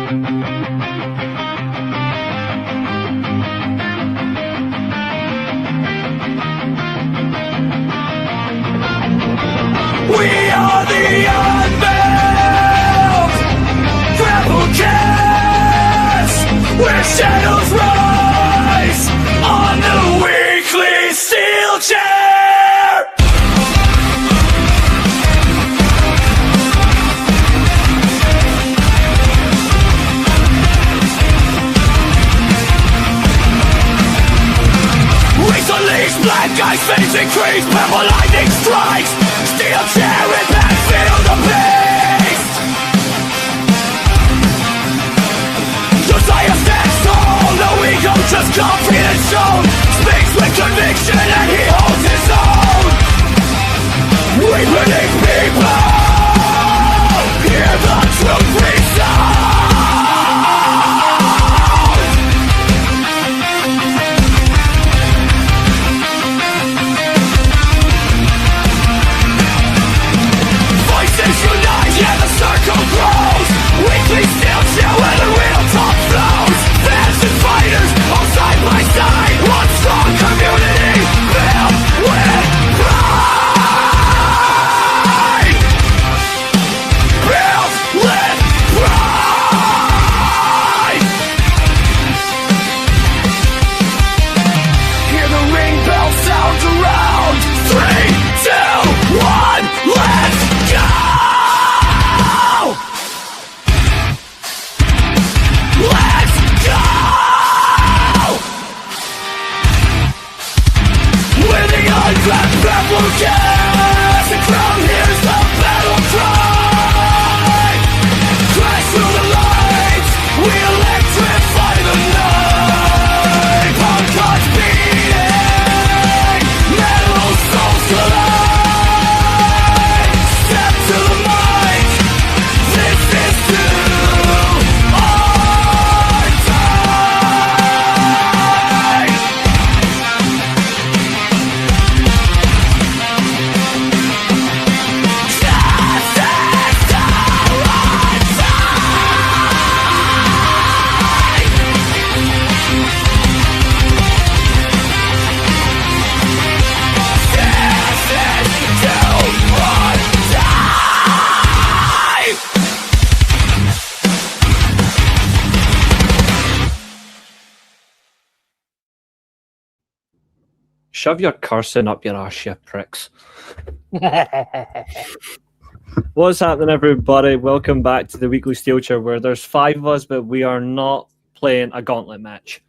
We are the Unbound Grapplecast, where shadows rise on the weekly Steelchair. Reece unleashed, black eyes face increase, purple lightning strikes. Steelchair impact, feel the beast. Josiah stands tall, no ego, just confidence shown. Speaks with conviction and he holds his own. We predict people, hear the truth resound. Yeah, the circle grows. Weekly Steelchair where the real talk flows. Fans and fighters all side by side. One strong community filled with pride. Filled with pride. Hear the ring bell sound around. 3, 2, 1, let's go. Grapplecast, the crowd hears the battle cry. Crash through the lights, we electrify the night. Punk hearts beating, metal souls collide. Step to the mic, this is to our time. Shove your cursing up your arse, you pricks. What's happening, everybody? Welcome back to the weekly Steelchair, where there's 5 of us, but we are not playing a gauntlet match.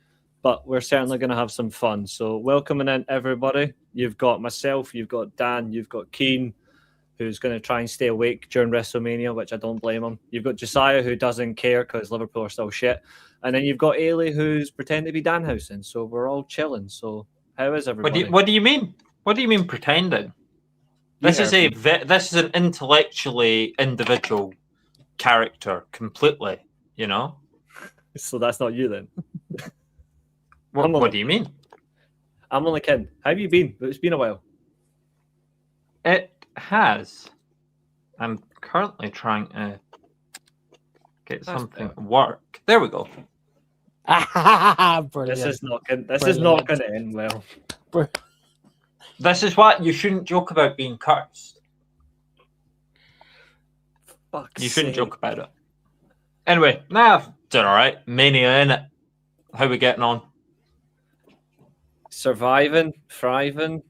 But we're certainly going to have some fun. So welcoming in everybody. You've got myself, you've got Dan, you've got Keane, who's going to try and stay awake during WrestleMania, which I don't blame him. You've got Josiah, who doesn't care because Liverpool are still shit. And then you've got Eilidh, who's pretending to be Danhausen. So we're all chilling. So how is everybody? What do you mean? What do you mean pretending? This is an intellectually individual character completely. You know. So that's not you then. What do you mean? I'm only kidding. How have you been? It's been a while. It has. I'm currently trying to get something to work. There we go. This is not going to end well. This is what you shouldn't joke about being cursed. You shouldn't joke about it. Anyway, doing all right. Mania in it. How we getting on? Surviving, thriving,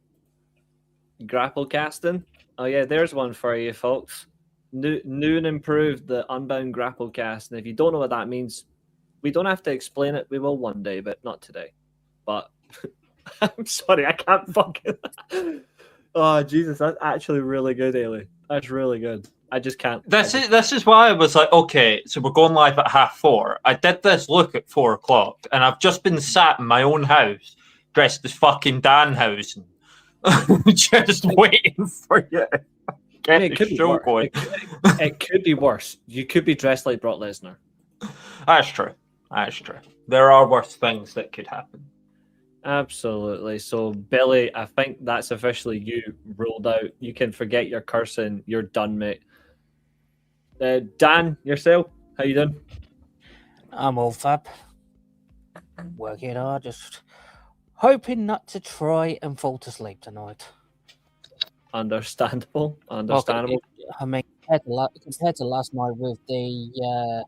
grapple casting. Oh yeah, there's one for you, folks. New and improved the Unbound Grapplecast. And if you don't know what that means, we don't have to explain it. We will one day, but not today. But I'm sorry, I can't fucking. Oh Jesus, that's actually really good, Eilidh. That's really good. I just can't. This is why I was like, okay, so we're going live at 4:30. I did this look at 4:00, and I've just been sat in my own house, dressed as fucking Danhausen, just waiting for you. Get the show going. It could be worse. You could be dressed like Brock Lesnar. That's true. That's true. There are worse things that could happen. Absolutely. So, Billy, I think that's officially you ruled out. You can forget your cursing. You're done, mate. Dan, yourself, how you doing? I'm all fab. Working hard, just hoping not to try and fall to sleep tonight. Understandable. Well, Understandable. I mean, compared to last night with the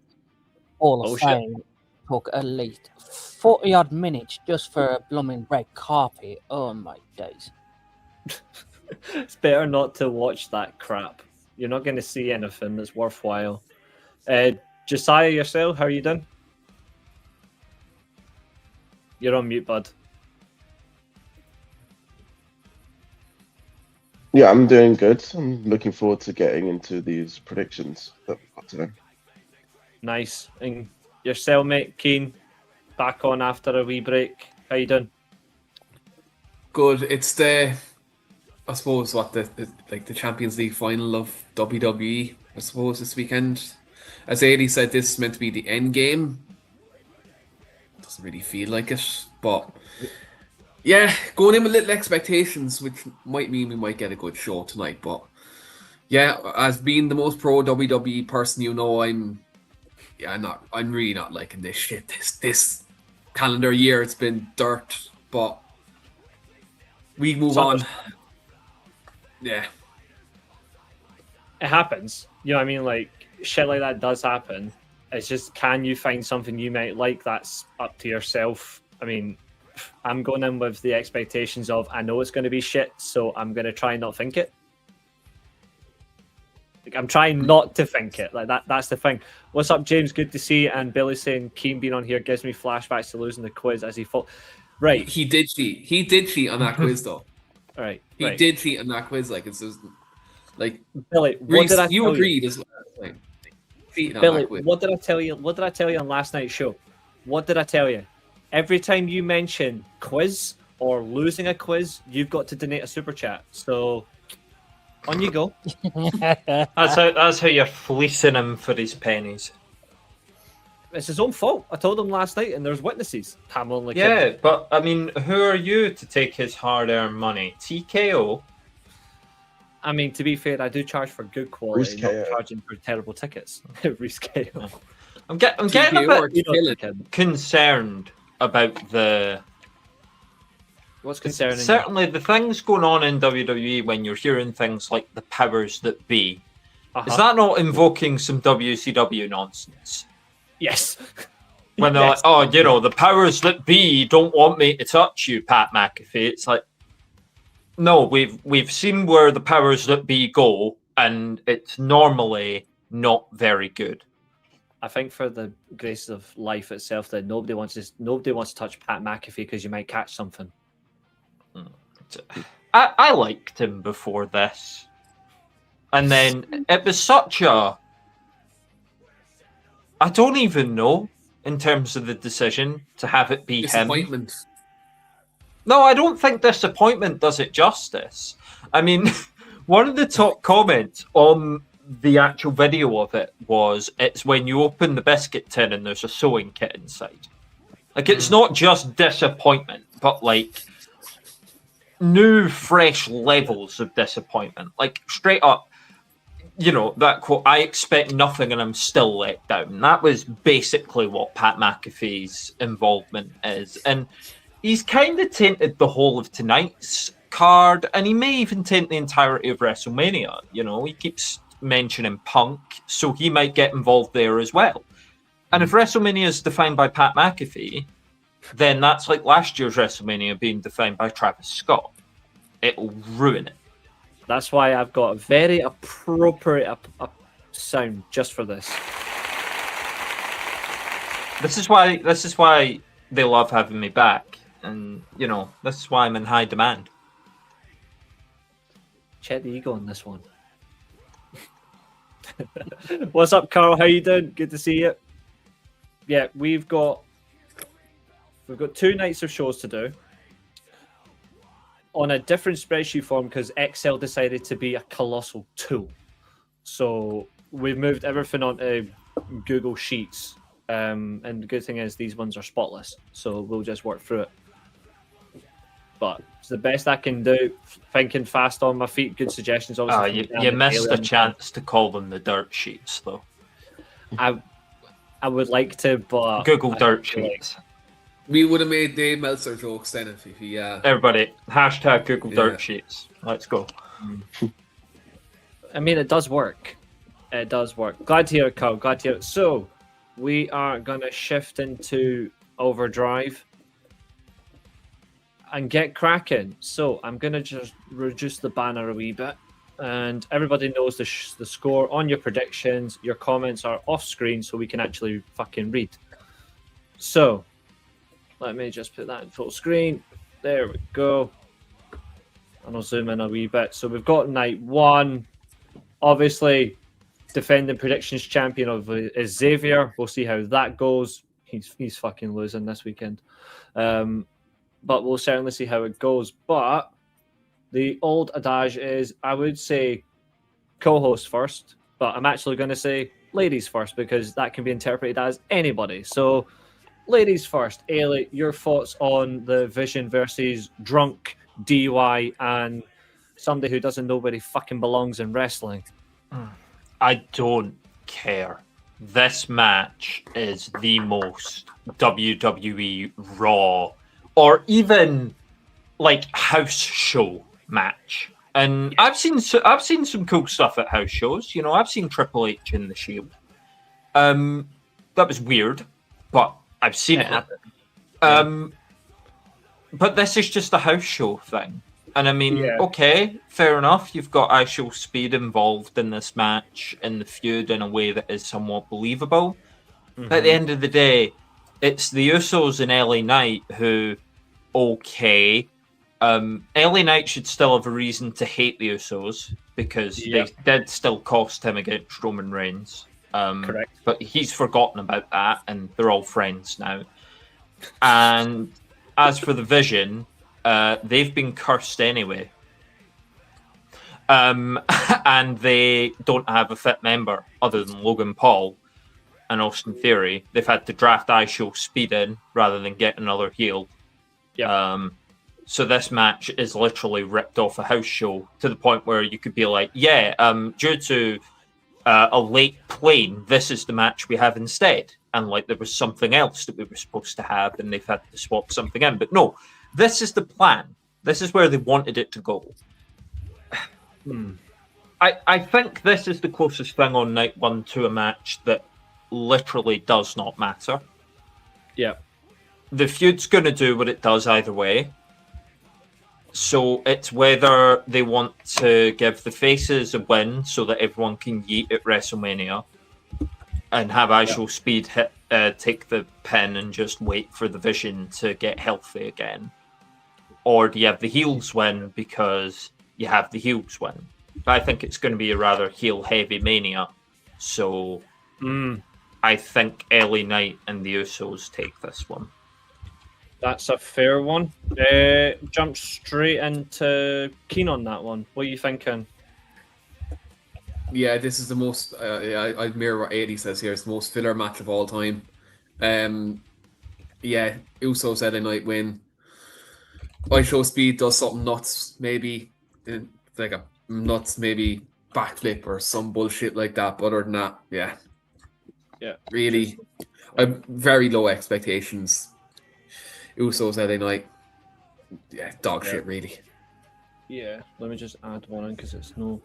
Hall of Bullshit. Fame, took at least 40 odd minutes just for a blooming red carpet. Oh my days. It's better not to watch that crap. You're not going to see anything that's worthwhile. Josiah, yourself, how are you doing? You're on mute, bud. Yeah, I'm doing good. I'm looking forward to getting into these predictions that we've got today. Nice. And your cellmate, Keane, back on after a wee break. How you doing? Good. It's I suppose, the Champions League final of WWE, I suppose, this weekend. As Eilidh said, this is meant to be the end game. Doesn't really feel like it, but yeah, going in with little expectations, which might mean we might get a good show tonight. But yeah, as being the most pro WWE person, I'm really not liking this shit. This calendar year, it's been dirt, but we move on. Yeah. It happens. You know what I mean? Like, shit like that does happen. It's just, can you find something you might like? That's up to yourself. I mean, I'm going in with the expectations of, I know it's going to be shit, so I'm going to try and not think it. Like, I'm trying not to think it. Like, that's the thing. What's up, James? Good to see you. And Billy saying, Keane being on here gives me flashbacks to losing the quiz as he fought. Right. He did cheat. He did cheat on that quiz, though. All right. He did cheat on that quiz. Like, it's just, like, Billy, Reece, what did I you tell agreed as well. Like, cheating on Billy, that quiz. what did I tell you? What did I tell you on last night's show? What did I tell you? Every time you mention quiz or losing a quiz, you've got to donate a super chat. So on you go. That's how you're fleecing him for his pennies. It's his own fault. I told him last night, and there's witnesses. I'm only Yeah, kidding. but I mean, who are you to take his hard-earned money? TKO. I mean, to be fair, I do charge for good quality, Reece not KO. charging for terrible tickets. Reece KO. I'm getting a TKO or bit kill it? concerned about What's concerning you? certainly the things going on in WWE when you're hearing things like the powers that be. Is that not invoking some WCW nonsense? Yes. When they're Yes. like, oh, the powers that be don't want me to touch you, Pat McAfee. It's like, no, we've seen where the powers that be go, and it's normally not very good. I think for the grace of life itself, that nobody wants to touch Pat McAfee because you might catch something. I liked him before this, and then it was such a, I don't even know in terms of the decision to have it be him. Disappointment. No, I don't think disappointment does it justice. I mean, one of the top comments on the actual video of it was, it's when you open the biscuit tin and there's a sewing kit inside. Like, it's not just disappointment, but like new, fresh levels of disappointment. Like, straight up, that quote, I expect nothing and I'm still let down. That was basically what Pat McAfee's involvement is. And he's kind of tainted the whole of tonight's card, and he may even taint the entirety of WrestleMania. He keeps mentioning Punk, so he might get involved there as well. And if WrestleMania is defined by Pat McAfee, then that's like last year's WrestleMania being defined by Travis Scott. It'll ruin it. That's why I've got a very appropriate sound just for this. This is why they love having me back, and this is why I'm in high demand. Check the ego on this one. What's up, Carl? How you doing? Good to see you. Yeah, we've got 2 nights of shows to do on a different spreadsheet form because Excel decided to be a colossal tool. So we've moved everything onto Google Sheets. And the good thing is these ones are spotless, so we'll just work through it. But it's the best I can do. Thinking fast on my feet. Good suggestions. Obviously, You missed a chance to call them the dirt sheets, though. I would like to, but Google I dirt feel like- sheets. We would have made Dave Meltzer jokes then if he. Everybody, hashtag Google Yeah. dirt sheets. Let's go. I mean, it does work. It does work. Glad to hear it, Carl. Glad to hear it. So, we are going to shift into Overdrive and get cracking. So, I'm going to just reduce the banner a wee bit. And everybody knows the score on your predictions. Your comments are off screen so we can actually fucking read. So, let me just put that in full screen. There we go. And I'll zoom in a wee bit. So, we've got night 1. Obviously, defending predictions champion is Xavier. We'll see how that goes. He's fucking losing this weekend. But we'll certainly see how it goes. But the old adage is, I would say co-host first, but I'm actually going to say ladies first because that can be interpreted as anybody. So, ladies first. Eilidh, your thoughts on the Vision versus Drunk, DY, and somebody who doesn't know where he fucking belongs in wrestling. I don't care. This match is the most WWE Raw or even like house show match. And I've seen some cool stuff at house shows. You know, I've seen Triple H in the Shield. That was weird, but I've seen it. But this is just a house show thing. And I mean, okay, fair enough. You've got actual speed involved in this match in the feud in a way that is somewhat believable. But at the end of the day, it's the Usos and LA Knight who, okay, LA Knight should still have a reason to hate the Usos because they did still cost him against Roman Reigns. Correct. But he's forgotten about that and they're all friends now. And as for the Vision, they've been cursed anyway. And they don't have a fit member other than Logan Paul and Austin Theory. They've had to draft iShow Speed in rather than get another heel. So this match is literally ripped off a house show to the point where you could be like, due to a late plane, this is the match we have instead. And like there was something else that we were supposed to have and they've had to swap something in. But no, this is the plan. This is where they wanted it to go. I think this is the closest thing on night 1 to a match that literally does not matter. Yeah. The feud's going to do what it does either way. So it's whether they want to give the faces a win so that everyone can yeet at WrestleMania and have iShow Speed take the pin and just wait for the Vision to get healthy again. Or do you have the heels win because you have the heels win? I think it's going to be a rather heel-heavy Mania. So I think LA Knight and the Usos take this one. That's a fair one. Jump straight into Keane on that one. What are you thinking? Yeah, this is the most. I mirror what Eilidh says here. It's the most filler match of all time. Usos LA Knight win. iShow Speed does something nuts, maybe like a nuts, maybe backflip or some bullshit like that. But other than that, really, I've very low expectations. Usos LA Knight, dog shit, really. Yeah, let me just add one in because it's no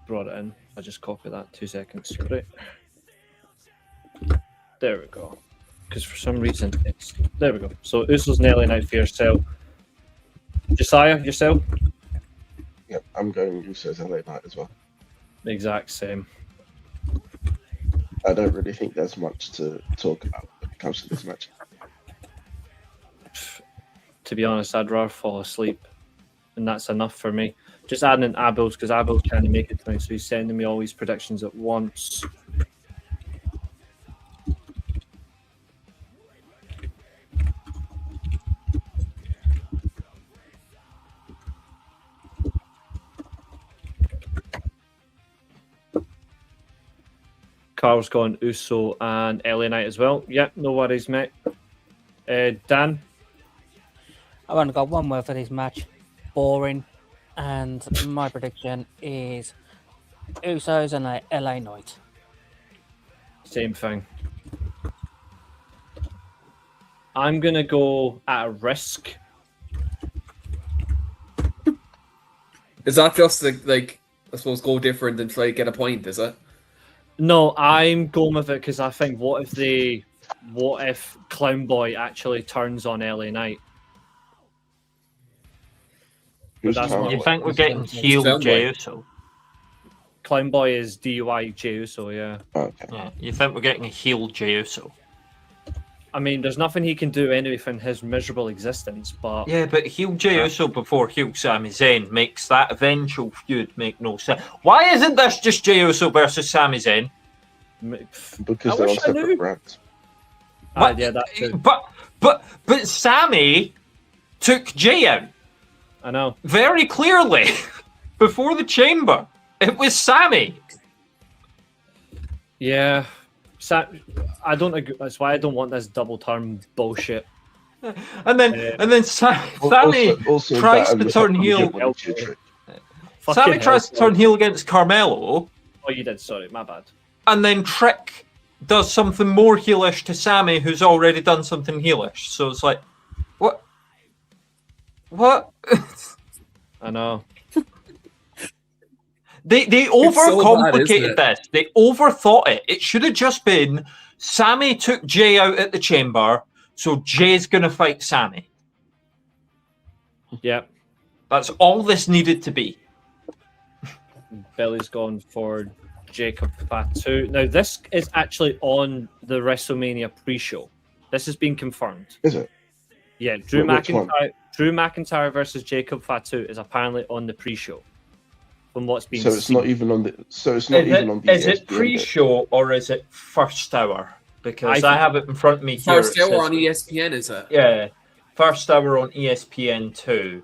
brought it in. I just copied that 2 seconds. Right. There we go. Because for some reason it's there we go. So Usos and LA Knight for yourself. Josiah, yourself? Yep, I'm going Usos LA Knight as well. Exact same. I don't really think there's much to talk about when it comes to this match. To be honest, I'd rather fall asleep, and that's enough for me. Just adding in Abel's because Abel can't make it tonight, so he's sending me all these predictions at once. Carl's gone Uso and LA Knight as well. Yep, no worries, mate. Dan? I've only got one word for this match. Boring. And my prediction is Usos and LA Knight. Same thing. I'm gonna go at a risk. Is that just like I suppose go different and try to get a point? Is it? No, I'm going with it because I think what if Clown Boy actually turns on LA Knight? Who's that's Clown not- You Boy? think we're getting heel Clown Boy. Jey Uso? Clown Boy is DUI Jey Uso, yeah. Oh, okay. Yeah. You think we're getting a heel Jey Uso? I mean, there's nothing he can do anyway from his miserable existence, but Yeah, but heel Jey Uso before heel Sami Zayn makes that eventual feud make no sense. Why isn't this just Jey Uso versus Sami Zayn? Because I they're on wish I knew. separate brands. Ah, yeah, that too. But Sami took Jey out I know. very clearly before the chamber. It was Sami. Yeah, I don't agree. That's why I don't want this double term bullshit. And then Sami Also, tries that and to the turn fact heel. that you're cheap trick. Fucking Sami tries to hell, turn heel against Carmelo, Oh, you did. Sorry, my bad. and then Trick does something more heelish to Sami, who's already done something heelish. So it's like, what? I know. They It's so bad, overcomplicated isn't it? this. They overthought it. It should have just been Sami took Jey out at the chamber, so Jay's gonna fight Sami. Yep. That's all this needed to be. Billy's gone for Jacob Fatu. Now, this is actually on the WrestleMania pre-show. This has been confirmed. Is it? Yeah, Drew Which one? McIntyre versus Jacob Fatu is apparently on the pre-show. From what's been So it's seen. not even on the. So it's not even on the. Is it ESPN bit. pre-show or is it first hour? Because I I have it in front of me here. First It hour says- on ESPN, is it? Yeah, first hour on ESPN 2.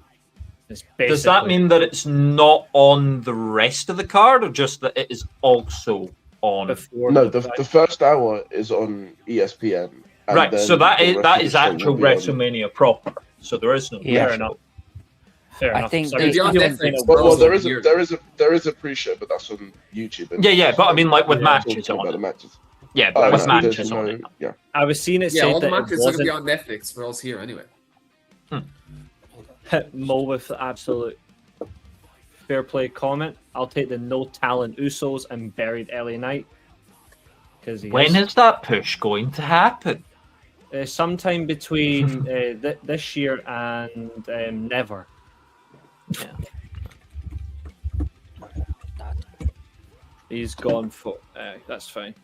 It's Does that basically- mean that it's not on the rest of the card, or just that it is also on? before No, the first hour is on ESPN. and Right, then so that the is rest that of the is show actual will be on- WrestleMania proper. So there is no. Fair enough. Fair I enough. think Sorry, they- It'll be on I don't Netflix, think it but Well, was. there is a pre-show, but that's on YouTube. and- Yeah, but I mean, like with Yeah, matches talking on about it. the matches. Yeah, Oh, but with no, matches there's on no- it. Yeah. I was seeing it Yeah, said all the that matches it are gonna be wasn't on Netflix for us here anyway. Mo with the absolute fair play comment. I'll take the no talent Usos and buried LA Knight. Because When is that push going to happen? sometime between this year and never. Yeah. He's gone for. That's fine.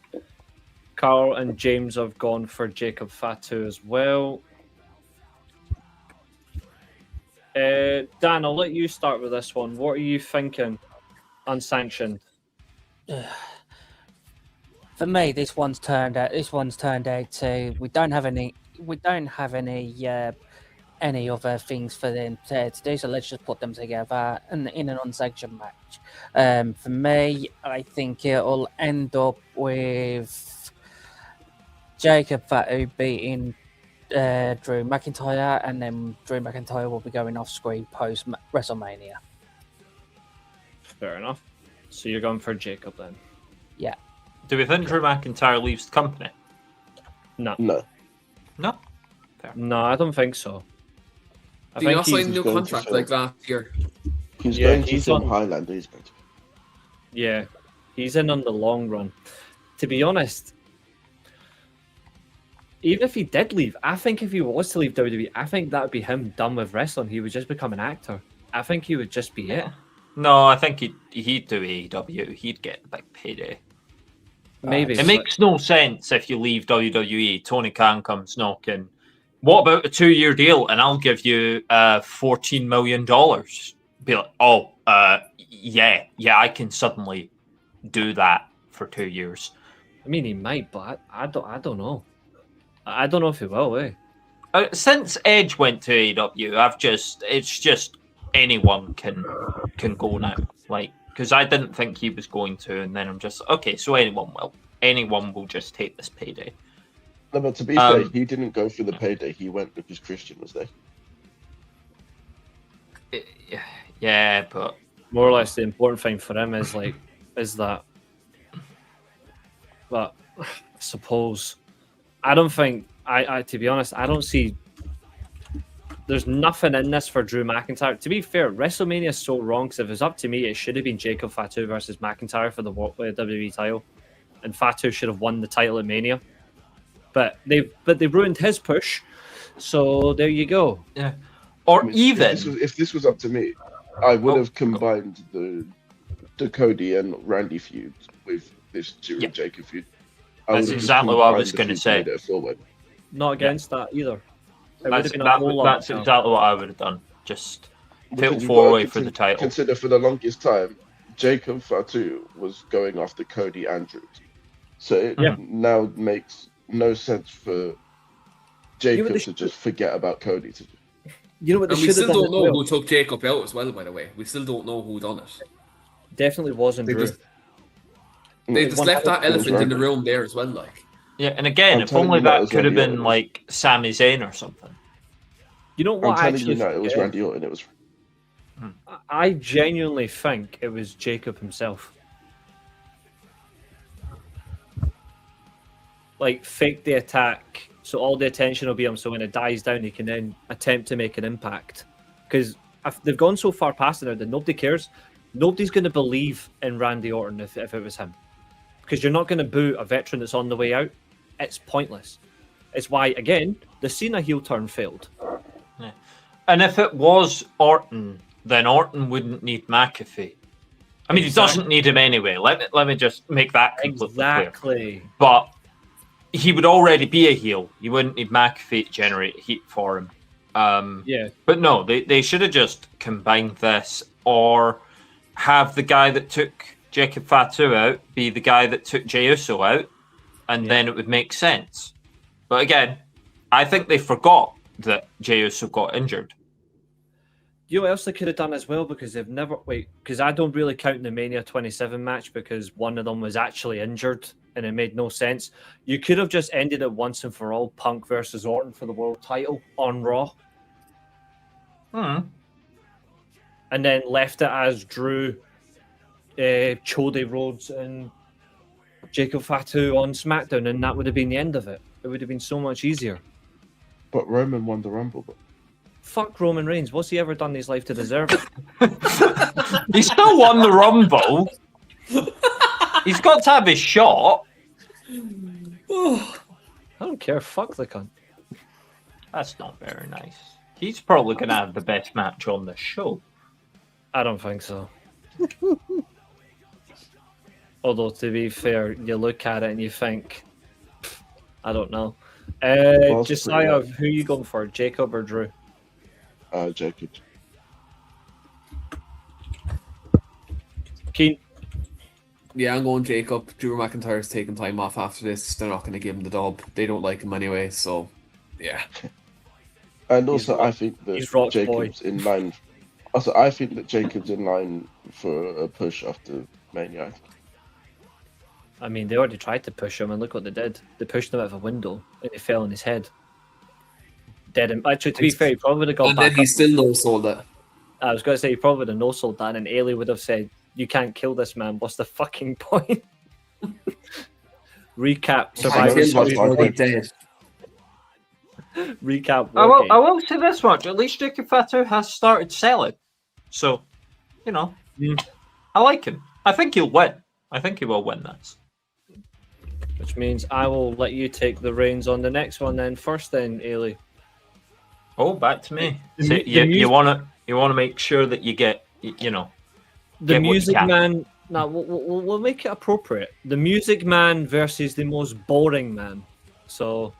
Carl and James have gone for Jacob Fatu as well. Dan, I'll let you start with this one. What are you thinking? Unsanctioned. For me, this one's turned out to we don't have any other things for them to do, so let's just put them together in an unsanctioned match. For me, I think it'll end up with Jacob Fatu beating Drew McIntyre, and then Drew McIntyre will be going off screen post WrestleMania. Fair enough. So you're going for Jacob then? Yeah. Do we think Drew McIntyre leaves the company? No. No. No. No, I don't think so. I Did he not sign a he's new going to contract show. like last year? He's Yeah, going to he's film on- Highlander. He's going to. Yeah, he's in on the long run. To be honest, even if he did leave, I think if he was to leave WWE, I think that would be him done with wrestling. He would just become an actor. I think he would just be it. No, I think he'd do AEW. He'd get a big payday. Maybe. It makes no sense if you leave WWE. Tony Khan comes knocking. What about a 2-year deal? And I'll give you $14 million. Be like, yeah, I can suddenly do that for 2 years. I mean, he might, but I don't know. I don't know if he will. Since Edge went to AEW, it's just anyone can go now. Like, because I didn't think he was going to, and then I'm just okay. So anyone will just take this payday. No, but to be fair, he didn't go for the payday. He went because Christian was there. Yeah, but More or less, the important thing for him is that. But I suppose I don't think I to be honest, I don't see. There's nothing in this for Drew McIntyre. To be fair, WrestleMania is so wrong because if it was up to me, it should have been Jacob Fatu versus McIntyre for the WWE title, and Fatu should have won the title at Mania. But they ruined his push, so there you go. Yeah, or I mean, even if this was up to me, I would have combined the Cody and Randy feud with this Drew and Jacob feud. That's exactly what I was going to say. Not against that either. That's exactly what I would have done. Just Because tilt you've forward got for to the title. Consider for the longest time, Jacob Fatu was going after Cody Andrews. So it now makes no sense for Jacob to just forget about Cody. You know what? And we still don't know who took Jacob out as well, by the way. We still don't know who done it. Definitely wasn't Drew. They just left that elephant in the room there as well, like. Yeah, and again, if only that could have been like Sami Zayn or something. You know what? I'm telling you now, it was Randy Orton. It was. I genuinely think it was Jacob himself. Like, fake the attack, so all the attention will be on him, so when it dies down, he can then attempt to make an impact. Because they've gone so far past it now that nobody cares. Nobody's going to believe in Randy Orton if it was him. Because you're not going to boo a veteran that's on the way out. It's pointless. It's why, again, the Cena heel turn failed. Yeah. And if it was Orton, then Orton wouldn't need McAfee. I mean, he doesn't need him anyway. Let me just make that completely clear. But he would already be a heel. You wouldn't need McAfee to generate heat for him. But no, they should have just combined this, or have the guy that took Jacob Fatu out be the guy that took Jey Uso out, and then it would make sense. But again, I think they forgot that Jey Uso got injured. You know what else they could have done as well? Because they've never... because I don't really count the Mania 27 match because one of them was actually injured and it made no sense. You could have just ended it once and for all, Punk versus Orton for the world title on Raw. And then left it as Drew, Cody Rhodes and Jacob Fatu on SmackDown, and that would have been the end of it. It would have been so much easier. But Roman won the Rumble. Fuck Roman Reigns. What's he ever done in his life to deserve it? He still won the Rumble. He's got to have his shot. I don't care. Fuck the cunt. That's not very nice. He's probably going to have the best match on the show. I don't think so. Although, to be fair, you look at it and you think, I don't know. Josiah, who are you going for, Jacob or Drew? Jacob. Keane? Yeah, I'm going Jacob. Drew McIntyre's taking time off after this. They're not going to give him the dub. They don't like him anyway, so yeah. And also, I think that Jacob's in line. Also, I think that Jacob's in line for a push after Mania. I mean, they already tried to push him, and look what they did. They pushed him out of a window, and he fell on his head. Dead him. Actually, to be fair, he probably would have got back. And then he still no-sold it. I was going to say, he probably would have no-sold that, and Eilidh would have said, "You can't kill this man. What's the fucking point?" Recap. Survivor Series. Recap. I will say this much. At least Jacob Fatu has started selling. So, you know, I like him. I think he'll win. I think he will win this. Which means I will let you take the reins on the next one then. First then, Eilidh. Oh, back to me. So you want to make sure that you get, you know, the Music Man. Now we'll make it appropriate. The Music Man versus the most boring man. So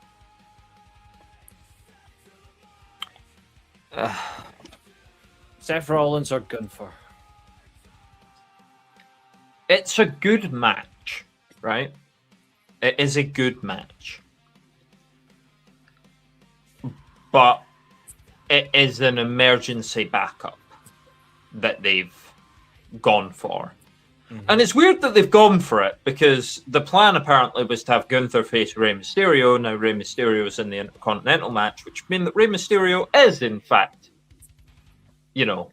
Seth Rollins or Gunther? It's a good match, right? It is a good match. But it is an emergency backup that they've gone for. And it's weird that they've gone for it because the plan apparently was to have Gunther face Rey Mysterio. Now Rey Mysterio is in the Intercontinental match, which means that Rey Mysterio is, in fact, you know,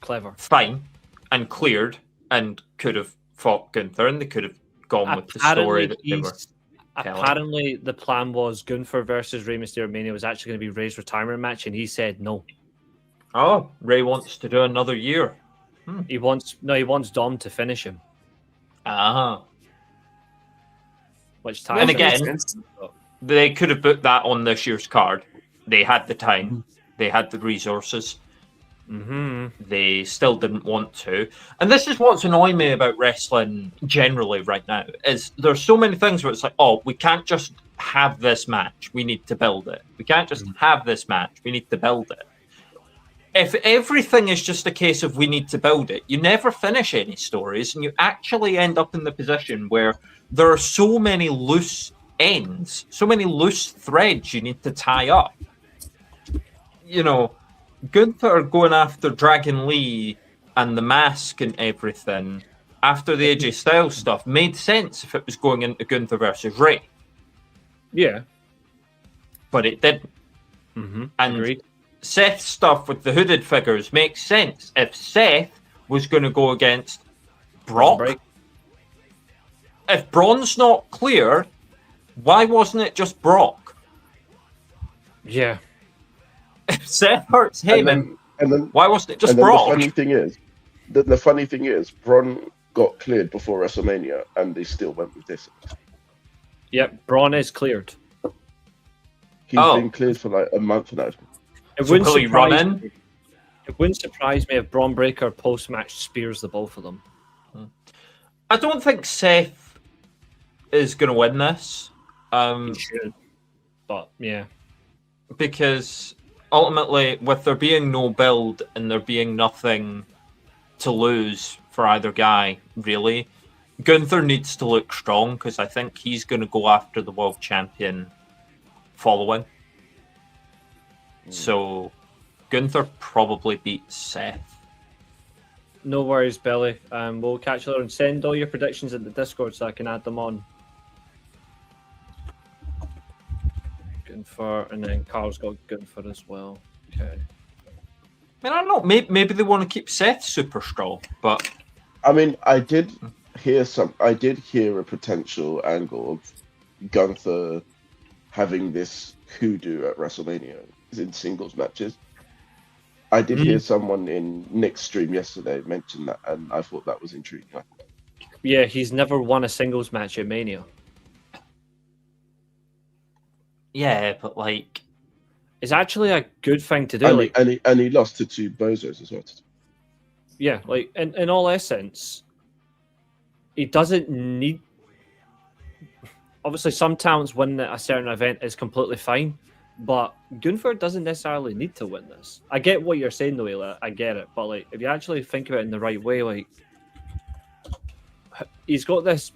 clever, fine, and cleared, and could have fought Gunther, and they could have gone with the story that they were. apparently the plan was Gunther versus Rey Mysterio Mania was actually going to be Rey's retirement match, and he said no. Oh, Rey wants to do another year. He wants Dom to finish him. Ah. Which And ties again, they could have put that on this year's card. They had the time. They had the resources. They still didn't want to. And this is what's annoying me about wrestling generally right now, is there's so many things where it's like, oh, we can't just have this match. We need to build it. We can't just have this match. We need to build it. If everything is just a case of we need to build it, you never finish any stories, and you actually end up in the position where there are so many loose ends, so many loose threads you need to tie up. You know, Gunther going after Dragon Lee and the mask and everything after the AJ Styles stuff made sense if it was going into Gunther versus Rey. Yeah. But it didn't. And Agreed. Seth's stuff with the hooded figures makes sense if Seth was going to go against Brock. Right. If Braun's not clear, why wasn't it just Brock? Yeah. If Seth hurts Heyman, and then why wasn't it just and then Brock? the funny thing is, Braun got cleared before WrestleMania, and they still went with this. Yep, Braun is cleared. He's been cleared for like a month now. It will he run in? It wouldn't surprise me if Braun Breaker post-match spears the both of them. I don't think Seth is going to win this. He should. But, yeah. Because ultimately, with there being no build and there being nothing to lose for either guy, really, Gunther needs to look strong because I think he's going to go after the world champion following. So Gunther probably beats Seth. No worries, Billy. We'll catch you later and send all your predictions in the Discord so I can add them on. Gunther, and then Carl's got Gunther as well. Okay. I mean, I don't know. Maybe they want to keep Seth super strong, but I mean, I did hear a potential angle of Gunther having this hoodoo at WrestleMania in singles matches. I did hear someone in Nick's stream yesterday mention that, and I thought that was intriguing. Yeah, he's never won a singles match at Mania. yeah, but like, It's actually a good thing to do. And he lost to two bozos as well. Yeah, like in all essence, he doesn't need. Obviously, some talents win a certain event is completely fine, but Gunther doesn't necessarily need to win this. I get what you're saying, though, Eilidh. I get it, but like, if you actually think about it in the right way, like, he's got this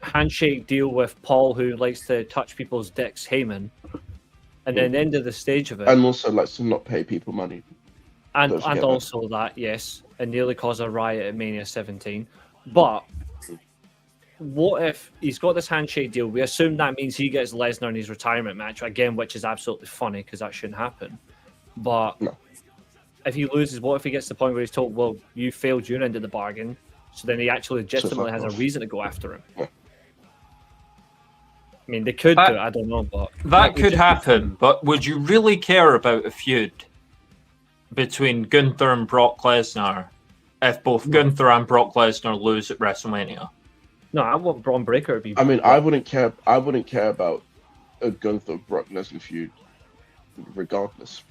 handshake deal with Paul, who likes to touch people's dicks, Heyman, and then the end of the stage of it, and also likes to not pay people money. and also that, yes, and nearly caused a riot at Mania 17. But what if he's got this handshake deal? We assume that means he gets Lesnar in his retirement match again, which is absolutely funny because that shouldn't happen. But if he loses, what if he gets to the point where he's told, "Well, you failed your end of the bargain," so then he actually legitimately has a reason to go after him. Yeah. I mean, they could do it. I don't know, but that could happen. But would you really care about a feud between Gunther and Brock Lesnar if both Gunther and Brock Lesnar lose at WrestleMania? No, I want Braun Breaker to be. I mean, I wouldn't care. I wouldn't care about a Gunther Brock Lesnar feud, regardless.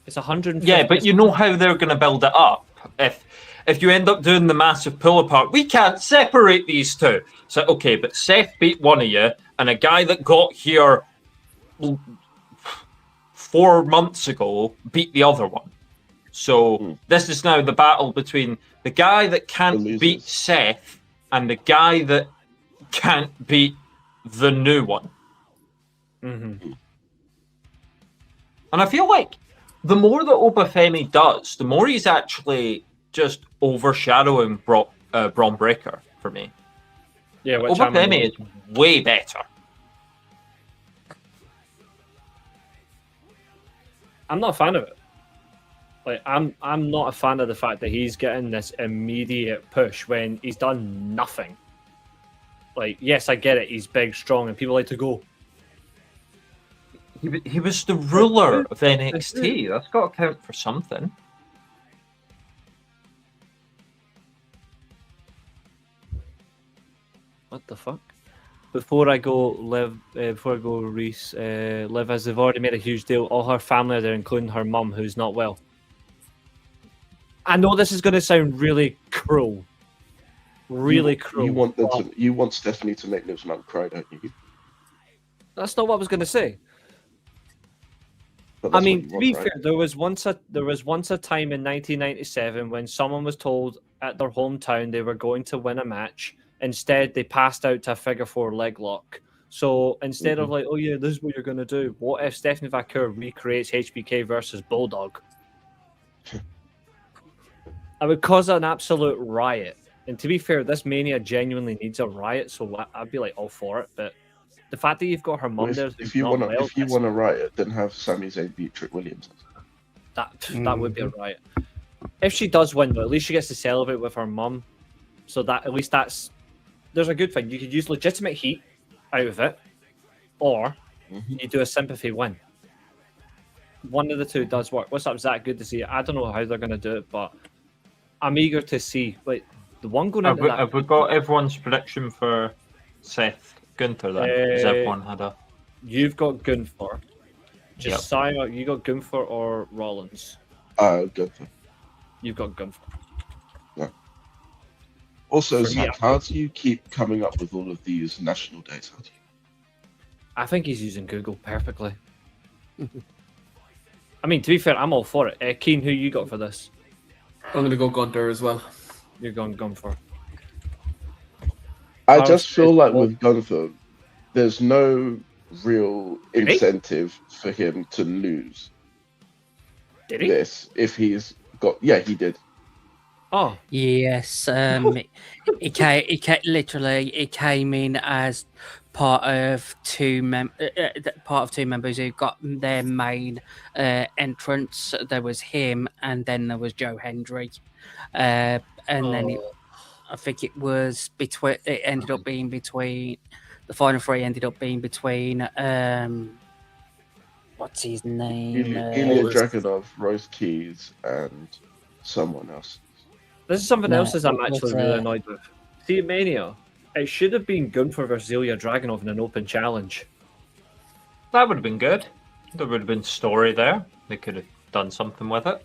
It's 150. Yeah, but you know how they're going to build it up. If you end up doing the massive pull apart, we can't separate these two. So okay, but Seth beat one of you, and a guy that got here 4 months ago beat the other one. So this is now the battle between the guy that can't beat Seth and the guy that can't beat the new one. Mm-hmm. And I feel like the more that Obafemi does, the more he's actually just overshadowing Braun Breaker for me. Yeah, Obafemi is way better. I'm not a fan of it. Like, I'm not a fan of the fact that he's getting this immediate push when he's done nothing. Like, yes, I get it. He's big, strong, and people like to go. He was the ruler of NXT. That's got to count for something. What the fuck? Before I go, Reece, Liv, as they've already made a huge deal. All her family are there, including her mum, who's not well. I know this is going to sound really cruel. Really cruel. You want Stephanie to make Liv's mum cry, don't you? That's not what I was going to say. But I that's mean, what to you be want, fair, right? there was once a time in 1997 when someone was told at their hometown they were going to win a match. Instead, they passed out to a figure four leg lock. So instead of like, oh yeah, this is what you're gonna do. What if Stephanie Vaquer recreates HBK versus Bulldog? I would cause an absolute riot. And to be fair, this Mania genuinely needs a riot, so I'd be like all for it. But the fact that you've got her mum there, If you want to riot, then have Sami Zayn beat Trick Williams. that would be a riot. If she does win, though, at least she gets to celebrate with her mum. So that at least there's a good thing. You could use legitimate heat out of it, or you do a sympathy win. One of the two does work. What's up, Zach? Good to see you. I don't know how they're going to do it, but I'm eager to see. Like the one going into that. Have we got everyone's prediction for Seth Gunther then? Because everyone had a. You've got Gunther. Josiah, you got Gunther or Rollins? Gunther. You've got Gunther. Also, Zach, how do you keep coming up with all of these national days? How do you? I think he's using Google perfectly. I mean, to be fair, I'm all for it. Keane, who you got for this? I'm going to go Gunther as well. You're going Gunther. I just feel like with Gunther, there's no real incentive for him to lose. Did he? This, if he's got, yeah, he did. Oh yes, it came in as part of two members who got their main entrance. There was him, and then there was Joe Hendry, and then I think it was between. It ended up being between the final three. Ended up being between what's his name? Ilya Dragunov, Royce Keys, and someone else. This is something else that I'm actually really annoyed with. See, Mania, it should have been Gunther versus Ilya Dragunov in an open challenge. That would have been good. There would have been story there. They could have done something with it.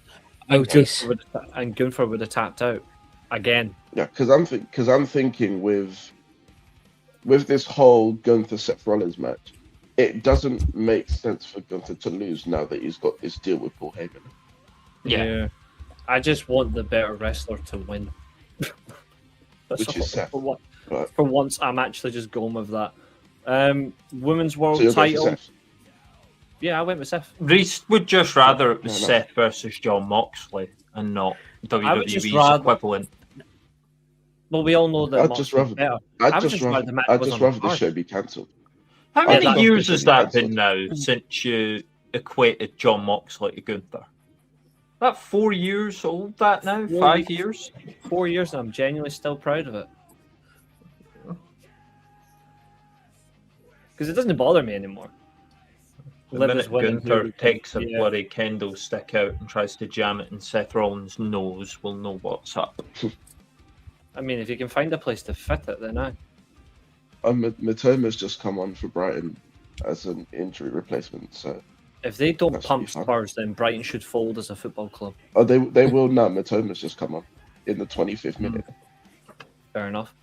And Gunther would have tapped out again. Yeah, because I'm thinking with this whole Gunther Seth Rollins match, it doesn't make sense for Gunther to lose now that he's got this deal with Paul Heyman. Yeah. I just want the better wrestler to win. Which is Seth. For once, I'm actually just going with that. Women's World So title. Yeah, I went with Seth. Reece would just rather it was Seth versus John Moxley and not WWE's equivalent. Well, we all know that. I'd just rather the show be cancelled. How many years has that been now since you equated John Moxley to Gunther? About 4 years old, that now? 5 years? 4 years, and I'm genuinely still proud of it. Because it doesn't bother me anymore. The minute Gunther takes a bloody kendo stick out and tries to jam it in Seth Rollins' nose, we'll know what's up. I mean, if you can find a place to fit it, then I. Matoma's just come on for Brighton as an injury replacement, so... If they don't pump Spurs, then Brighton should fold as a football club. Oh, they will now. Matoma's just come on in the 25th minute. Fair enough.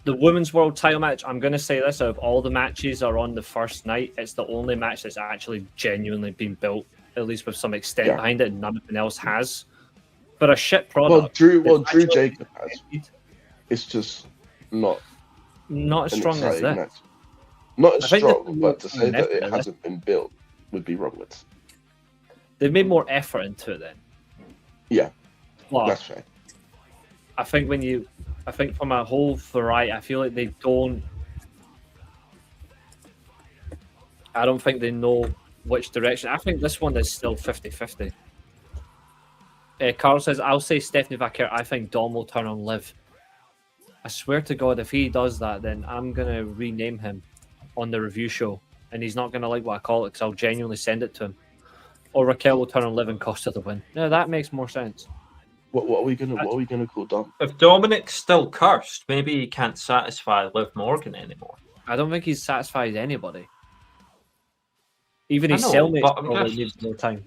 The Women's World title match, I'm going to say this, out of all the matches are on the first night, it's the only match that's actually genuinely been built, at least with some extent behind it, and nothing else has. But a shit product. Drew Jacob has. It's just not as strong as that. Match. Not as strong, but to say that it hasn't been built would be wrong with. They've made more effort into it then. Yeah, well, that's fair. I think from a whole variety, I feel like they don't. I don't think they know which direction. I think this one is still 50-50. Carl says, I'll say Stephanie Vaquer. I think Dom will turn on Liv. I swear to God, if he does that, then I'm going to rename him on the review show. And he's not going to like what I call it because I'll genuinely send it to him. Or Raquel will turn on Liv and cost her the win. No, that makes more sense. What are we gonna call Dom? If Dominic's still cursed, maybe he can't satisfy Liv Morgan anymore. I don't think he's satisfied anybody. Even I his know, cellmates but I'm probably just- needs more time.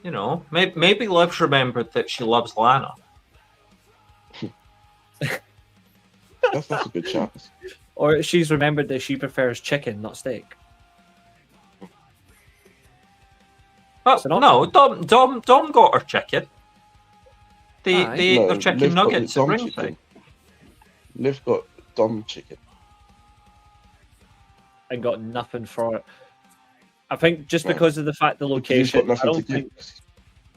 You know, maybe Liv's remembered that she loves Lana. That's a good chance. Or she's remembered that she prefers chicken, not steak. Oh, So not- no, Dom got her chicken. They Aye. ate No, their chicken Liv got nuggets the at Dom ringside. chicken. Liv got Dom chicken. And got nothing for it. I think just Right. because of the fact the He's location, got nothing I to don't think, give.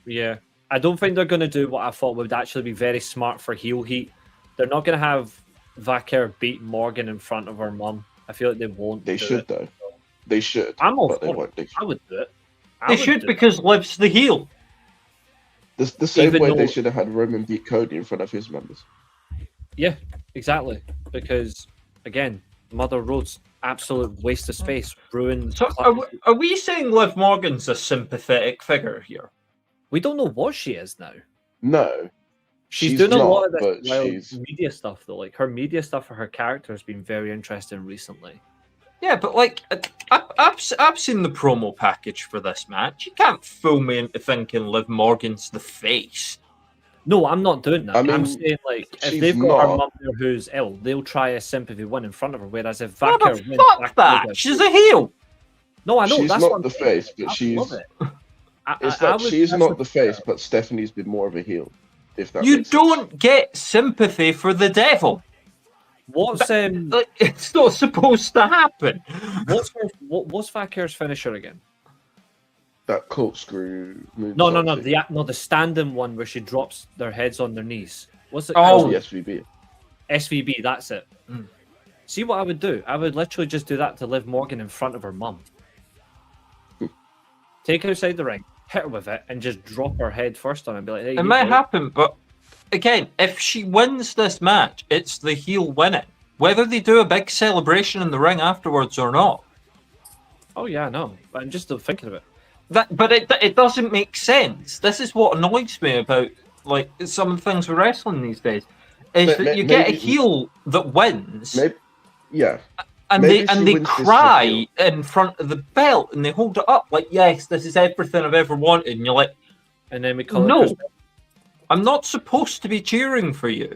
yeah, I don't think they're going to do what I thought would actually be very smart for heel heat. They're not going to have Vaquer beat Morgan in front of her mum. I feel like they won't. They do should it. though. They should. I'm all but they for it. won't. They I would do it. I They would should do it. because Liv's the heel. The same Even way though- they should have had Roman beat Cody in front of his members. Yeah, exactly. Because again, Mother Road's absolute waste of space, ruined. So are we saying Liv Morgan's a sympathetic figure here? We don't know what she is now. No, She's She's doing a not, lot of this but wild she's- media stuff though. Like her media stuff for her character has been very interesting recently. Yeah, but like I've seen the promo package for this match. You can't fool me into thinking Liv Morgan's the face. No, I'm not doing that. I mean, I'm saying like if she's they've got her not. mum there who's ill, they'll try a sympathy win in front of her. Whereas if No, Vaquer but wins, fuck Vaquer that. goes, She's a heel. no, I know she's that's not what I'm the saying. face, but I she's. love it. It's I not. would She's not the personally- face, but Stephanie's been more of a heel. If that You makes sense. don't get sympathy for the devil. What's Like, it's not supposed to happen. what's Vaquer's finisher again? That corkscrew. No, moonsault the standing one where she drops their heads on their knees. What's it Oh. called? thing. The SVB. SVB, that's it. Mm. See what I would do? I would literally just do that to Liv Morgan in front of her mum. Take her outside the ring, hit her with it, and just drop her head first on it and be like, hey, It you might go. happen, but again, if she wins this match, it's the heel winning. Whether they do a big celebration in the ring afterwards or not. Oh, yeah, I know. But I'm just still thinking of it. But it doesn't make sense. This is what annoys me about like some of the things with wrestling these days. Is that you get a heel that wins, Maybe. Yeah. and maybe they she they wins this cry heel. in front of the belt and they hold it up like, yes, this is everything I've ever wanted. And you're like, And then we call no, it. I'm not supposed to be cheering for you.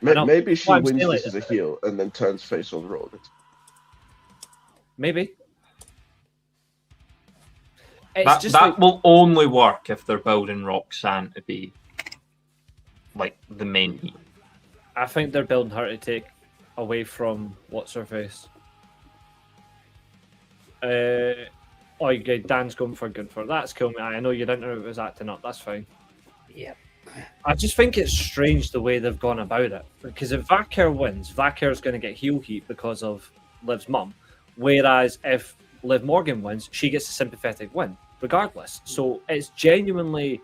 know. Maybe she Well, I'm wins still this like as a heel and then turns face on Raw. Maybe. It's That just that like, will only work if they're building Roxanne to be like the main heel. I think they're building her to take away from what's her face. Okay, Dan's going for Gunther. That's cool, man. I know you didn't know it was acting up. That's fine. Yep. I just think it's strange the way they've gone about it. Because if Vaquer wins, Vaquer's going to get heel heat because of Liv's mum. Whereas if Liv Morgan wins, she gets a sympathetic win, regardless. So it's genuinely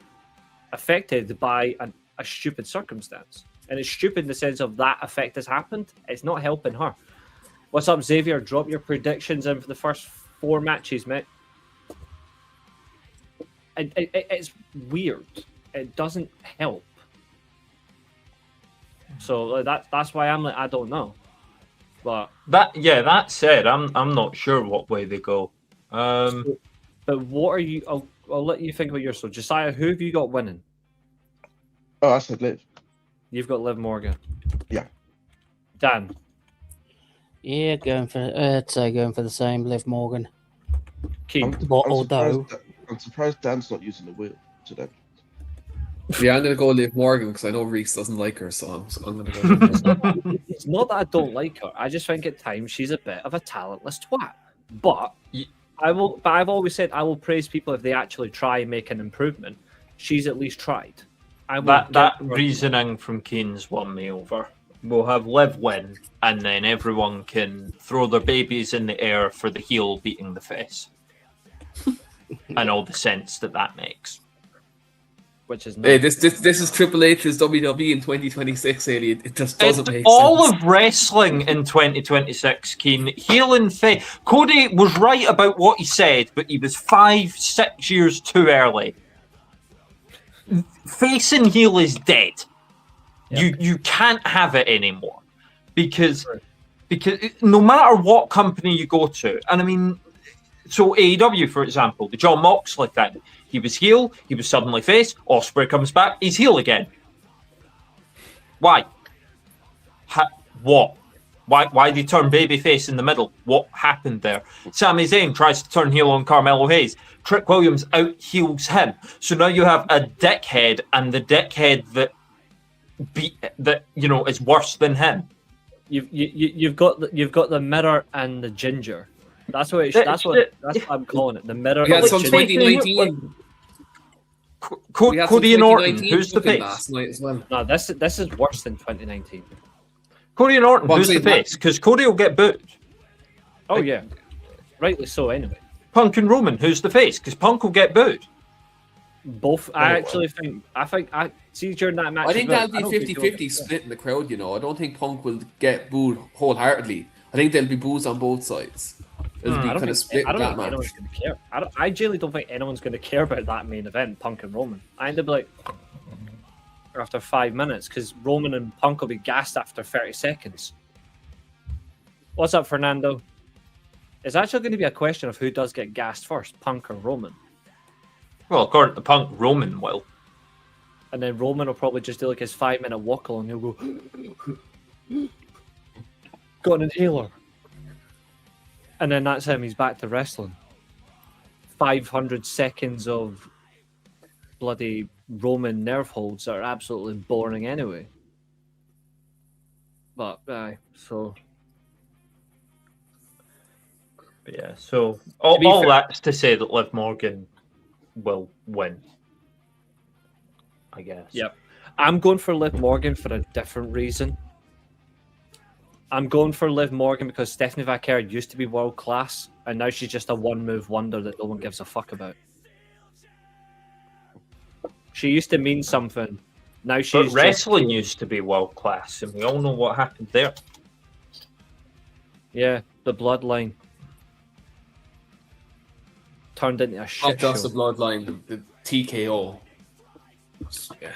affected by a stupid circumstance. And it's stupid in the sense of that effect has happened. It's not helping her. What's up, Xavier? Drop your predictions in for the first 4 matches, mate. It's weird. It doesn't help. So that's why I'm like, I don't know. But That said, I'm not sure what way they go. but what are you? I'll let you think about yours. So Josiah, who have you got winning? Oh, I said Liv. You've got Liv Morgan. Yeah. Dan. Yeah, going for the same, Liv Morgan. Keane. I'm surprised Dan's not using the wheel today. Yeah, I'm gonna go Liv Morgan because I know Reece doesn't like her, so I'm gonna go. Liv Morgan. It's not that I don't like her. I just think at times she's a bit of a talentless twat. But I've always said I will praise people if they actually try and make an improvement. She's at least tried. That reasoning from Keane's won me over. We'll have Liv win, and then everyone can throw their babies in the air for the heel beating the face. And all the sense that makes. which is Hey, nice. this is Triple H's WWE in 2026, Eilidh. It just doesn't make all sense. of wrestling in 2026, Keane. Heel and face. Cody was right about what he said, but he was 5-6 years too early. Face and heel is dead. Yep. You can't have it anymore because no matter what company you go to, and I mean, so AEW, for example, the John Moxley thing, he was heel, he was suddenly face, Ospreay comes back, he's heel again. Why? What? Why did he turn babyface in the middle? What happened there? Sami Zayn tries to turn heel on Carmelo Hayes. Trick Williams out heels him. So now you have a dickhead, and the dickhead that is worse than him. You've got the mirror and the ginger. That's what I'm calling it. The mirror. We had and some the ginger. 2019. Cody and Orton, who's the face? Last night as well. No, this is worse than 2019. Cody and Orton, Well, who's the see, that- face? Because Cody will get booed. Oh yeah, rightly so. Anyway, Punk and Roman, who's the face? Because Punk will get booed. both. I think I see during that match. I think as well, that'll I be don't think 50-50 split in the crowd, you know. I don't think Punk will get booed wholeheartedly. I think there'll be boos on both sides. It'll be I don't kind of think, split I don't that think match. anyone's going to care. I genuinely don't think anyone's going to care about that main event, Punk and Roman. I end up like after 5 minutes because Roman and Punk will be gassed after 30 seconds. What's up, Fernando? It's actually going to be a question of who does get gassed first, Punk or Roman. Well, according to Punk, Roman will. And then Roman will probably just do like his 5-minute wackle and he'll go, got an inhaler. And then that's him. He's back to wrestling. 500 seconds of bloody Roman nerve holds that are absolutely boring anyway. But, so... But yeah, so all that's to say that Liv Morgan will win. I guess. Yep. I'm going for Liv Morgan for a different reason. I'm going for Liv Morgan because Stephanie Vaquer used to be world class, and now she's just a one-move wonder that no one gives a fuck about. She used to mean something. Now she's But wrestling used to be world class, and we all know what happened there. Yeah, the bloodline turned into a Not shit just show. the bloodline, the TKO. Yeah.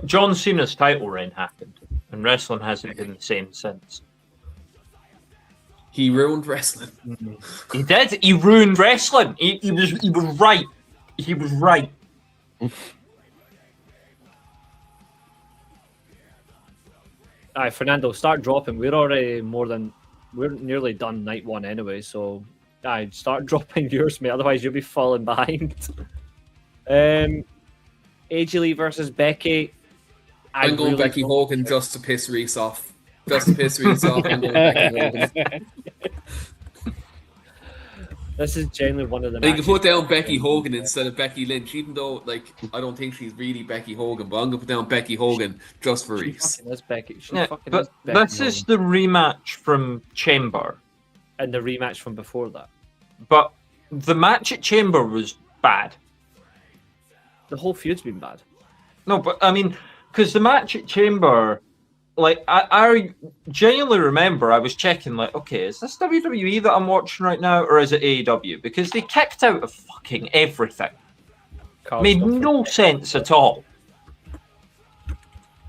John Cena's title reign happened, and wrestling hasn't been the same since. He ruined wrestling. He did. He ruined wrestling. He was right. He was right. Alright, Fernando, start dropping. We're nearly done night one anyway, so start dropping yours, mate. Otherwise, you'll be falling behind. AJ Lee versus Becky. I'm going really Becky don't Hogan care. just to piss Reece off. Just to piss Reece off. I'm going Becky Hogan. This is genuinely one of the You can matches. put down Becky Hogan instead of Becky Lynch, even though, I don't think she's really Becky Hogan, but I'm going to put down Becky Hogan just for Reece. Fucking is Becky. She Yeah, fucking but is Becky this is Hogan. the rematch from Chamber. And the rematch from before that. But the match at Chamber was bad. The whole feud's been bad. No, but I mean, because the match at Chamber, I genuinely remember I was checking, okay, is this WWE that I'm watching right now, or is it AEW? Because they kicked out of fucking everything. Made no sense at all.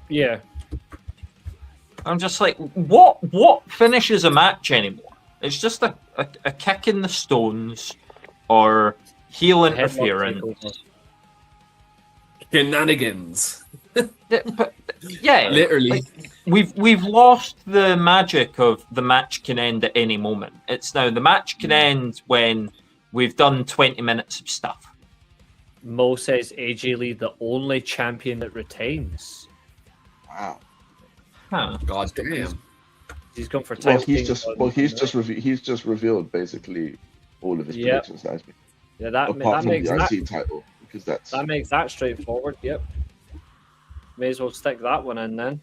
Yeah. I'm just like, what finishes a match anymore? It's just a kick in the stones or heel interference. Shenanigans. Yeah, Literally. we've lost the magic of the match can end at any moment. It's now the match can end when we've done 20 minutes of stuff. Mo says AJ Lee, the only champion that retains. Wow. Huh. God damn. He's gone for Well, time. he's just revealed basically all of his Yep. predictions now. Yeah, that Apart from makes the that, IC title, because that makes that straightforward. Yep. May as well stick that one in then.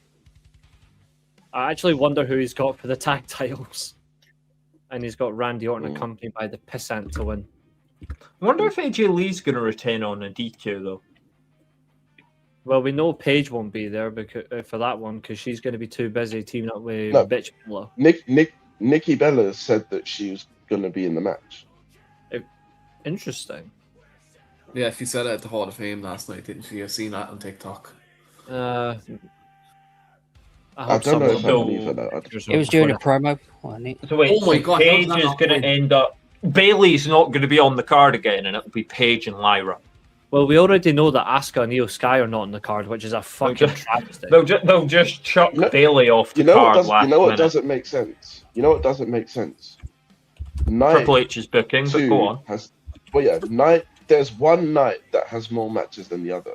I actually wonder who he's got for the tag titles. And he's got Randy Orton accompanied by the Pissant to win. I wonder if AJ Lee's going to retain on a DQ though. Well, we know Paige won't be there because for that one because she's going to be too busy teaming up with No. Bitch Bella. Nikki Bella said that she was going to be in the match. Interesting. Yeah, she said it at the Hall of Fame last night, didn't she? I've seen that on TikTok. I don't know if I believe her though. It was during a promo, wasn't it? So wait, Oh my God, Paige how did that is not going win? to end up. Bailey's not going to be on the card again, and it'll be Paige and Lyra. Well, we already know that Asuka and Io Sky are not on the card, which is a fucking travesty. They'll just chuck Bailey off the You know card what? last You know what minute. doesn't make sense? You know what doesn't make sense? Triple H's booking, but Two go on. There's one night that has more matches than the other.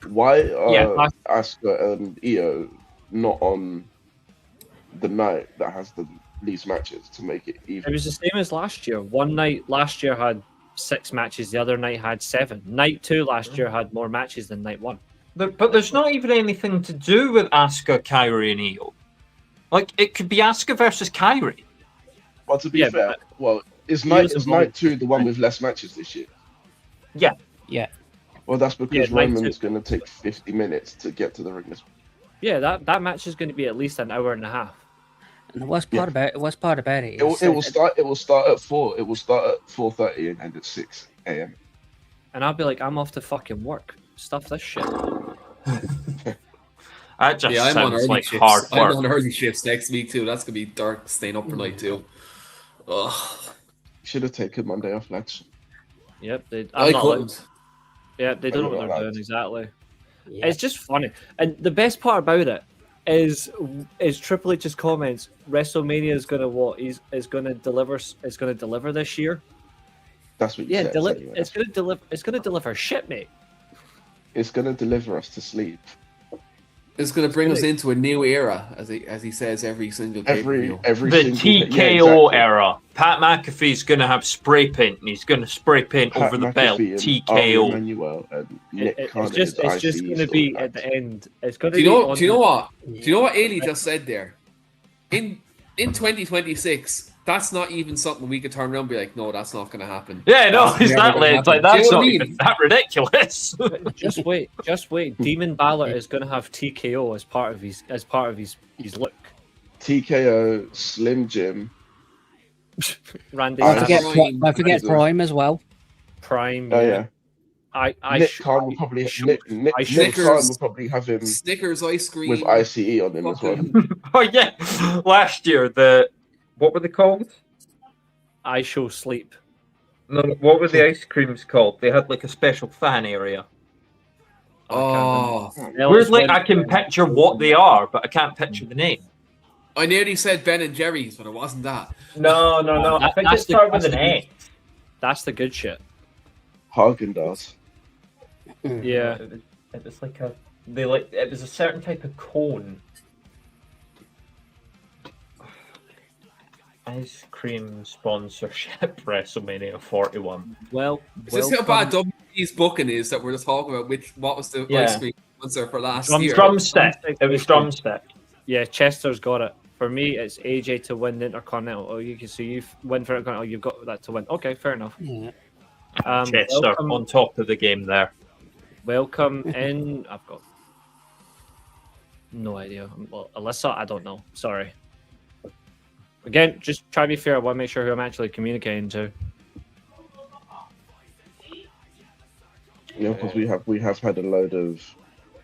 Why are Asuka and Io not on the night that has the least matches to make it even? It was the same as last year. One night last year had 6 matches, the other night had 7. Night 2 last year had more matches than night 1. But there's not even anything to do with Asuka, Kairi, and Io. Like, it could be Asuka versus Kairi. Well, to be fair, is night 2 the one with less matches this year? Yeah. Yeah. Well, that's because night Roman's going to take 50 minutes to get to the ring. Yeah, that match is going to be at least an hour and a half. And the worst part about it is It will start at 4. It will start at 4:30 and end at 6 a.m. And I'll be like, I'm off to fucking work. Stuff this shit. That just I'm on sounds early like shifts. hard work. I'm on early shifts next week too. That's gonna be dark, staying up for night too. Ugh. Should have taken Monday off, lads. Yep, I couldn't. Yeah, they don't know what they're allowed. doing exactly. Yeah. It's just funny, and the best part about it is Triple H's comments. WrestleMania is gonna is gonna deliver this year. That's what you said. Anyway. It's gonna deliver shit, mate. It's gonna deliver us to sleep. It's gonna bring us into a new era, as he says every single Every The single TKO era. Pat McAfee's going to have spray paint, and he's going to spray paint Pat over the belt. McAfee and TKO. Emmanuel and Nick It's Khan just is going to be at the end. It's going to Do be. you know what Eilidh just said there? In 2026, that's not even something we could turn around and be like, no, that's not going to happen. Yeah, no, That's never exactly. gonna It's like, happen. that's Do not you know what I even that ridiculous. Just wait. Demon Balor is going to have TKO as part of his look. TKO, Slim Jim. Randy, Don't forget Prime as well. Prime. Oh yeah. Nick Snickers Khan will probably have him Snickers ice cream with ICE on him as well. Oh, yeah. Last year, what were they called? I show sleep. No, what were the ice creams called? They had like a special fan area. Oh, Weirdly, I can picture what they are, but I can't picture the name. I nearly said Ben and Jerry's, but it wasn't that. No. I think it started with an A. That's the good shit. Haagen-Dazs. Yeah. It was like it was a certain type of cone. Ice cream sponsorship WrestleMania 41. Well, Is this how bad WWE's booking is that we're just talking about what was the ice cream sponsor for last year? Drumstick. It was Drumstick. Yeah, Chester's got it. For me, it's AJ to win the Intercontinental. Oh, you win for Intercontinental. You've got that to win. Okay, fair enough. Yeah. Chester on top of the game there. Welcome in. I've got no idea. Well, Alyssa, I don't know. Sorry. Again, just try to be fair. I want to make sure who I'm actually communicating to. Yeah, because we have had a load of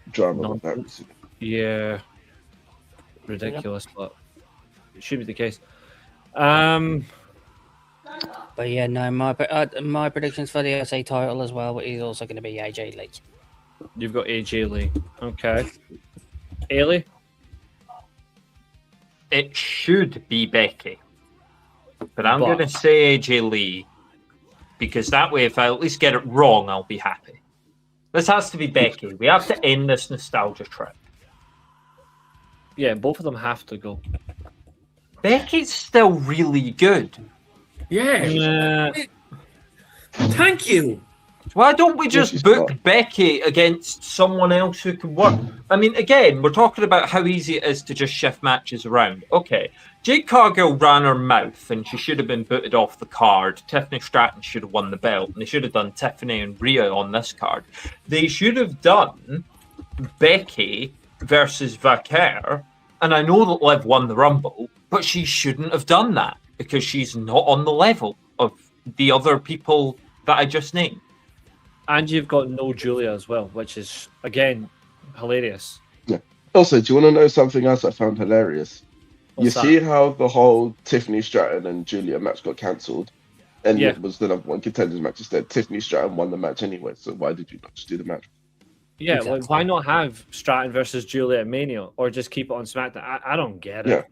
drama with that recently. Yeah. Ridiculous, but it should be the case. But yeah, no, my predictions for the SA title as well is also going to be AJ Lee. You've got AJ Lee. Okay. Eilidh? It should be Becky. But I'm going to say AJ Lee. Because that way, if I at least get it wrong, I'll be happy. This has to be Becky. We have to end this nostalgia trip. Yeah, both of them have to go. Becky's still really good. Yeah. Thank you. Why don't we just book Becky against someone else who can work? I mean, again, we're talking about how easy it is to just shift matches around. Okay, Jade Cargill ran her mouth and she should have been booted off the card. Tiffany Stratton should have won the belt. And they should have done Tiffany and Rhea on this card. They should have done Becky versus Vaquer, and I know that Liv won the Rumble, but she shouldn't have done that because she's not on the level of the other people that I just named. And you've got no Julia as well, which is, again, hilarious. Yeah. Also, do you want to know something else I found hilarious? What's you that? see how the whole Tiffany Stratton and Julia match got cancelled? And Yeah. it was the number one contenders match instead. Tiffany Stratton won the match anyway, so why did you not just do the match? Yeah, Exactly. like, why not have Stratton versus Julia at Mania, or just keep it on SmackDown? I don't get it. Yeah.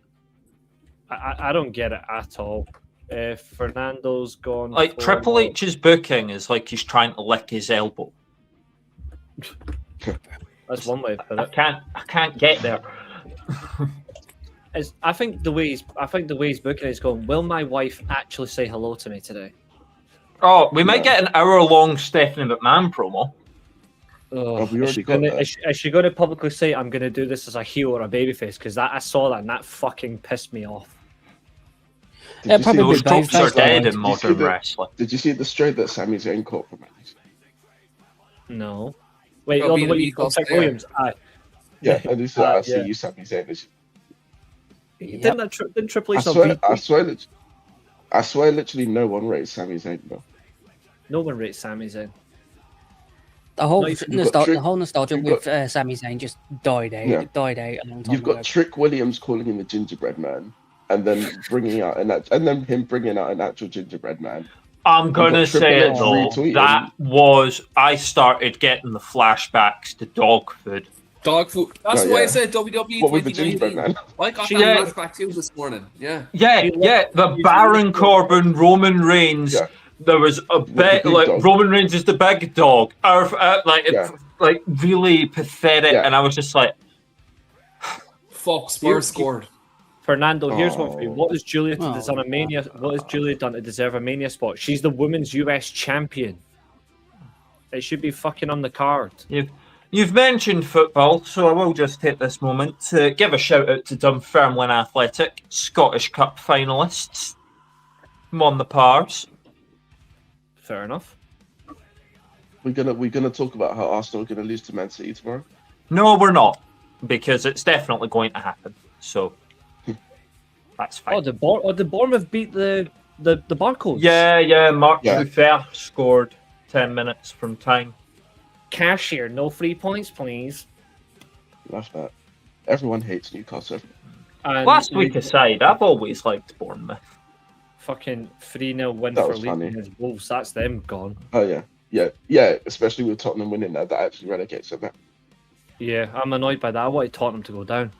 I don't get it at all. Fernando's gone. Like, for- Triple H's booking is like he's trying to lick his elbow. That's one way to put I it. can't get there. I think the way he's booking it is going. Will my wife actually say hello to me today? Oh, we might Yeah. get an hour-long Stephanie McMahon promo. Oh, we already got that. is she going to publicly say I'm going to do this as a heel or a babyface? Because I saw that and that fucking pissed me off. Did you see probably Those the- tropes are both. dead Did in you see modern the- wrestling. Did you see the straight that Sami Zayn caught from Alex? No. Wait, Well, oh, being what a you weak called Tech player. Williams? Aye. Yeah, and he said, I see yeah. you, Sami Zayn. Didn't Triple I H not swear, beat I swear, literally no one rates Sami Zayn, bro. No one rates Sami Zayn. The whole No, you've got Trick- the whole nostalgia you've with Sami Zayn just died out. Yeah. It died out a long time You've got ago. Trick Williams calling him the gingerbread man, and then him bringing out an actual gingerbread man. I'm gonna got Triple say it H though. retweeting. That was I started getting the flashbacks to dog food. Dog food. That's Oh, why I yeah. said WWE What with the gingerbread 2019. man? I got Yeah. that flashback too this morning. Yeah. Yeah, the Baron Corbin, Roman Reigns. Yeah. There was a bit big like dog. Roman Reigns is the big dog, Yeah. like really pathetic, Yeah. and I was just like, Fuck, Spurs scored. Fernando, here's one for you. Oh. What has Julia to Oh. deserve a Mania? What has Julia done to deserve a Mania spot? She's the women's US champion. It should be fucking on the card. You've mentioned football, so I will just take this moment to give a shout out to Dunfermline Athletic, Scottish Cup finalists. I'm on the pars. Fair enough. We're gonna talk about how Arsenal are gonna lose to Man City tomorrow. No, we're not, because it's definitely going to happen. So that's fine. Oh, the Bournemouth beat the Barcodes. Yeah. Mark Yeah. Truffert scored 10 minutes from time. Cashier, no free points, please. Love that. Everyone hates Newcastle. And Last week aside, I've always liked Bournemouth. fucking 3-0 win That for was Leeds funny. against Wolves. That's them gone. Oh yeah. Especially with Tottenham winning that actually relegates them. Yeah, I'm annoyed by that. I wanted Tottenham to go down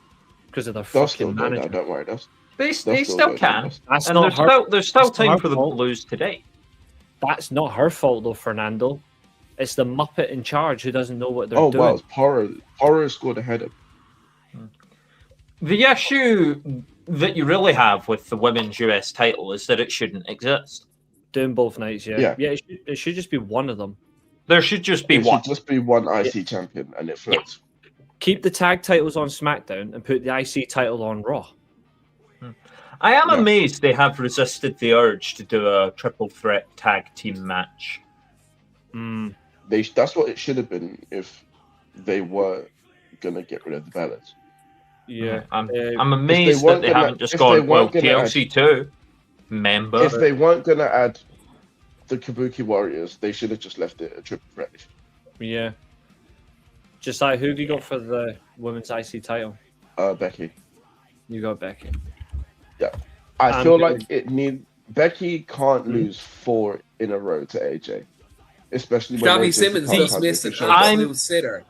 because of their They'll still fucking go manager. down. Don't worry, They they'll still go can. down. That's And not her. there's still that's not time her for them to fault. lose today. That's not her fault though, Fernando. It's the Muppet in charge who doesn't know what they're Oh doing. wow, Porro scored a header. The issue that you really have with the women's US title is that it shouldn't exist. Doing both nights, yeah. Yeah. Yeah, it should just be one of them. There should just be It one. should just be one IC champion, and it floats. Keep the tag titles on SmackDown and put the IC title on Raw. I am Yeah. amazed they have resisted the urge to do a triple threat tag team match. That's what it should have been if they were gonna get rid of the balance. Yeah. I'm Uh, amazed that weren't they gonna- haven't just if they gone, well, weren't gonna TLC 2 member. If they weren't gonna add the Kabuki Warriors, they should have just left it a triple threat. yeah. Josiah, who have you got for the women's IC title? Becky. You got Becky. I feel good. like Becky can't lose 4 in a row to AJ, especially when Gabby AJ's Simmons the just top missed an champion. absolute sitter.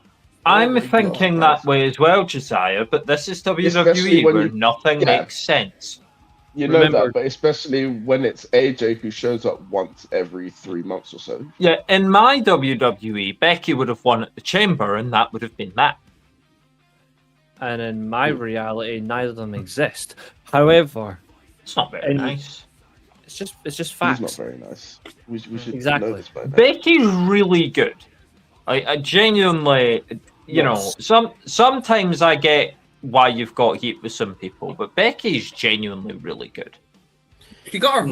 I'm Oh my thinking God. that way as well, Josiah, but this is WWE Especially when where you- nothing yeah. makes sense. You know Remember- that, but especially when it's AJ who shows up once every 3 months or so. Yeah, in my WWE, Becky would have won at the Chamber, and that would have been that. And in my reality, neither of them exist. However, It's not very And- nice. it's just He's facts. not very nice. We should Exactly. know this by now. Becky's really good. I genuinely, Yes. sometimes I get why you've got heat with some people, but Becky's genuinely really good. She got her,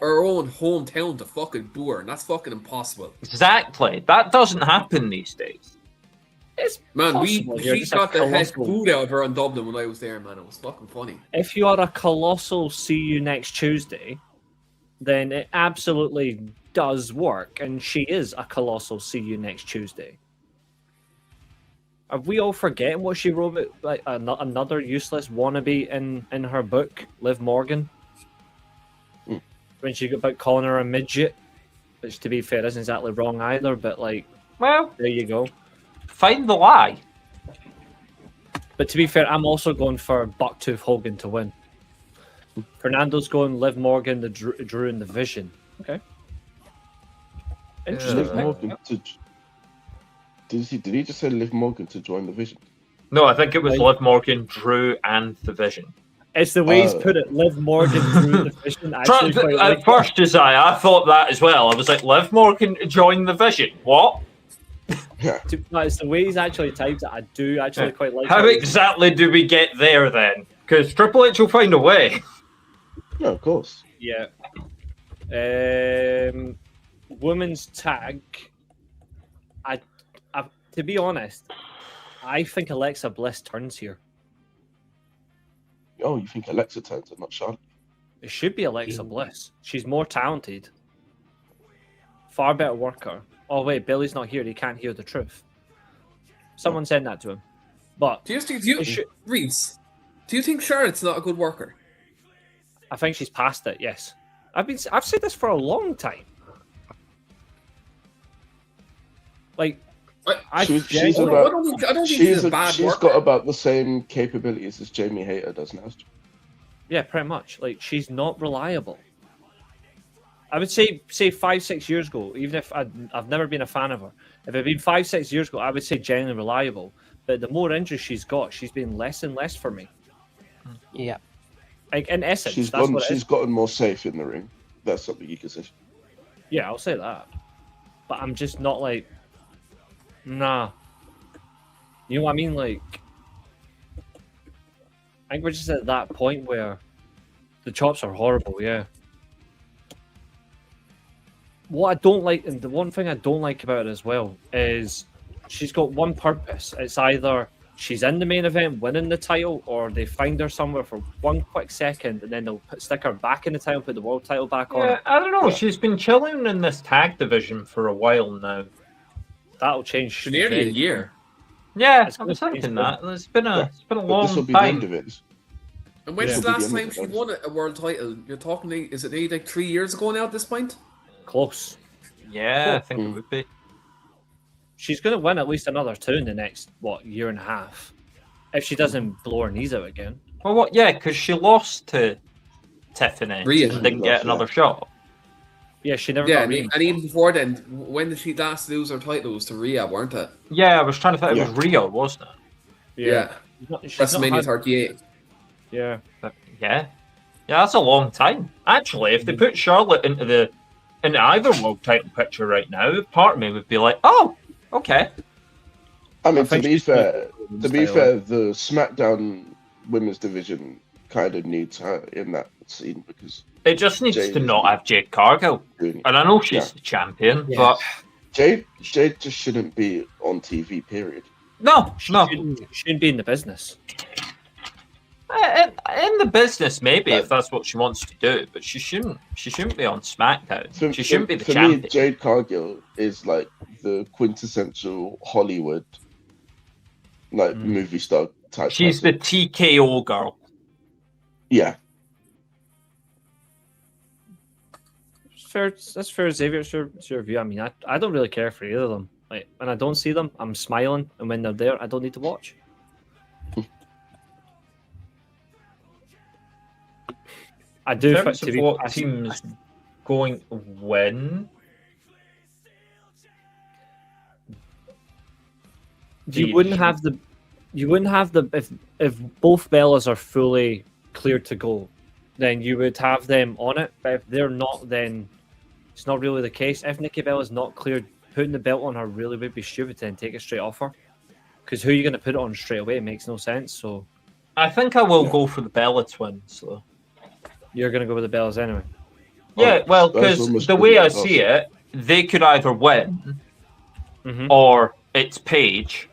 her own hometown to fucking boo her, and that's fucking impossible. Exactly. That doesn't happen these days. It's Man, possible you're she just a got the head colossal- food out of her in Dublin when I was there, man. It was fucking funny. If you are a colossal see you next Tuesday, then it absolutely does work, and she is a colossal see you next Tuesday. Are we all forgetting what she wrote about, like another useless wannabe in her book, Liv Morgan? When she got about calling her a midget, which to be fair isn't exactly wrong either, but like, Well, there you go. find the lie. But to be fair, I'm also going for Bucktooth Hogan to win. Fernando's going Liv Morgan, the Drew and the Vision. Okay. Interesting. Liv Morgan to. Did he just say Liv Morgan to join the Vision? No, I think it was Like- Liv Morgan, Drew, and the Vision. It's the way he's put it. Liv Morgan, Drew, the Vision. I actually quite like At first, Josiah, I thought that as well. I was like, Liv Morgan join the Vision. What? Yeah. No, it's the way he's actually typed it. I do actually quite like How it. exactly do we get there then? Because Triple H will find a way. No, of course. Yeah. Women's tag. To be honest, I think Alexa Bliss turns here. Oh, you think Alexa turns and not Charlotte? It should be Alexa Bliss. She's more talented. Far better worker. Oh wait, Billy's not here. He can't hear the truth. Someone sent that to him. But Reece, do you think Charlotte's not a good worker? I think she's past it. Yes, I've said this for a long time. Like, She's I don't think she's a bad she's worker. got about the same capabilities as Jamie Hayter does now. yeah, pretty much. Like, she's not reliable. I would say 5-6 years ago, even if I've never been a fan of her. If it had been 5-6 years ago, I would say genuinely reliable. But the more injuries she's got, she's been less and less for me. Yeah. Like, in essence, She's that's what it is. gotten more safe in the ring. That's something you can say. Yeah, I'll say that. But I'm just not like, nah. You know what I mean? Like, I think we're just at that point where the chops are horrible, yeah. What I don't like, and the one thing I don't like about it as well, is she's got one purpose. It's either she's in the main event winning the title, or they find her somewhere for one quick second, and then they'll stick her back in the title, put the world title back on. Yeah, I don't know. She's been chilling in this tag division for a while now. That'll change. For nearly a year. Yeah, It's I was good. thinking that. It's been a But long this will be the end time. of it. And when's Yeah. the last It'll be time the she end of it. won a world title? You're talking, is it maybe like 3 years ago now at this point? Close. Yeah, I think it would be. She's going to win at least another 2 in the next, year and a half. If she doesn't blow her knees out again. Well, what? Yeah, because she lost to Tiffany Rhea. and didn't get another shot. Yeah, she never Yeah, got Rhea. and even before then, when did she last lose her titles to Rhea, weren't it? Yeah, I was trying to think. It Yeah. was Rio, wasn't it? Yeah. She's not WrestleMania had- 38. Yeah. But, yeah, that's a long time. Actually, if they put Charlotte into either world title picture right now, part of me would be like, oh, okay. I mean, I to think be she's fair, good to be style. fair, the SmackDown women's division kind of needs her in that scene because It just needs Jade to is not have Jade Cargill. doing And I know she's Yeah. the champion, Yeah. but Jade just shouldn't be on TV. Period. no. She shouldn't be in the business. In the business, maybe Like- if that's what she wants to do, but she shouldn't. She shouldn't be on SmackDown. For, She shouldn't be the for champion. me, Jade Cargill is like the quintessential Hollywood, like movie star type. She's person. the TKO girl. Yeah. Fair, that's fair, Xavier. It's your view. I mean, I don't really care for either of them. Like, when I don't see them, I'm smiling, and when they're there, I don't need to watch. I do In think terms to of be what team's going to win, you wouldn't have the if both Bellas are fully cleared to go, then you would have them on it. But if they're not, then it's not really the case. If Nikki Bella's not cleared, putting the belt on her really would be stupid to then take it straight off her. Because who are you going to put it on straight away? It makes no sense. So I think I will go for the Bella twins, though. you're going to go with the Bellas anyway. Yeah, well, that's because almost the good way I enough. see it, they could either win Mm-hmm. or it's Paige,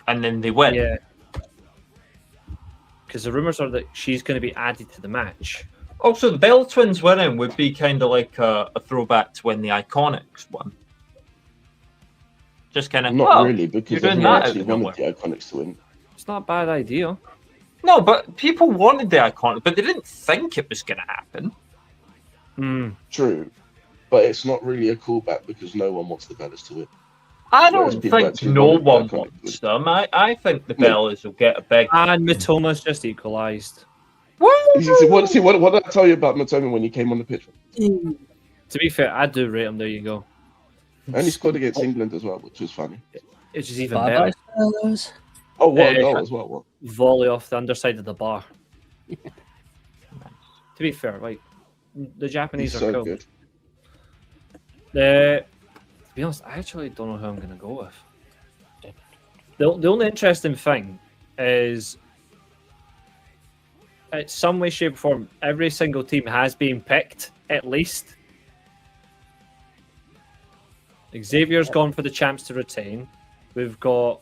and then they win. Yeah. Because the rumors are that she's going to be added to the match. Also, the Bella Twins winning would be kind of like a throwback to when the Iconics won. Just kind of Not really, because you're doing everyone that actually out of wanted the Iconics to win. It's not a bad idea. No, but people wanted the Iconics, but they didn't think it was going to happen. True, but it's not really a callback because no one wants the Bellas to win. I Whereas don't people think actually no wanted the one Iconics wants to them. I think the Bellas will get a big. And Matoma's just equalised. win. See, what did I tell you about Matoma when he came on the pitch? To be fair, I do rate him. There you go. And he scored against England as well, which was funny. It's just even Bye-bye, better. fellas. Oh, what a goal as well. What? Volley off the underside of the bar. To be fair, like the Japanese He's are so cool. good. To be honest, I actually don't know who I'm going to go with. The only interesting thing is, in some way, shape, or form, every single team has been picked, at least. Xavier's gone for the champs to retain. We've got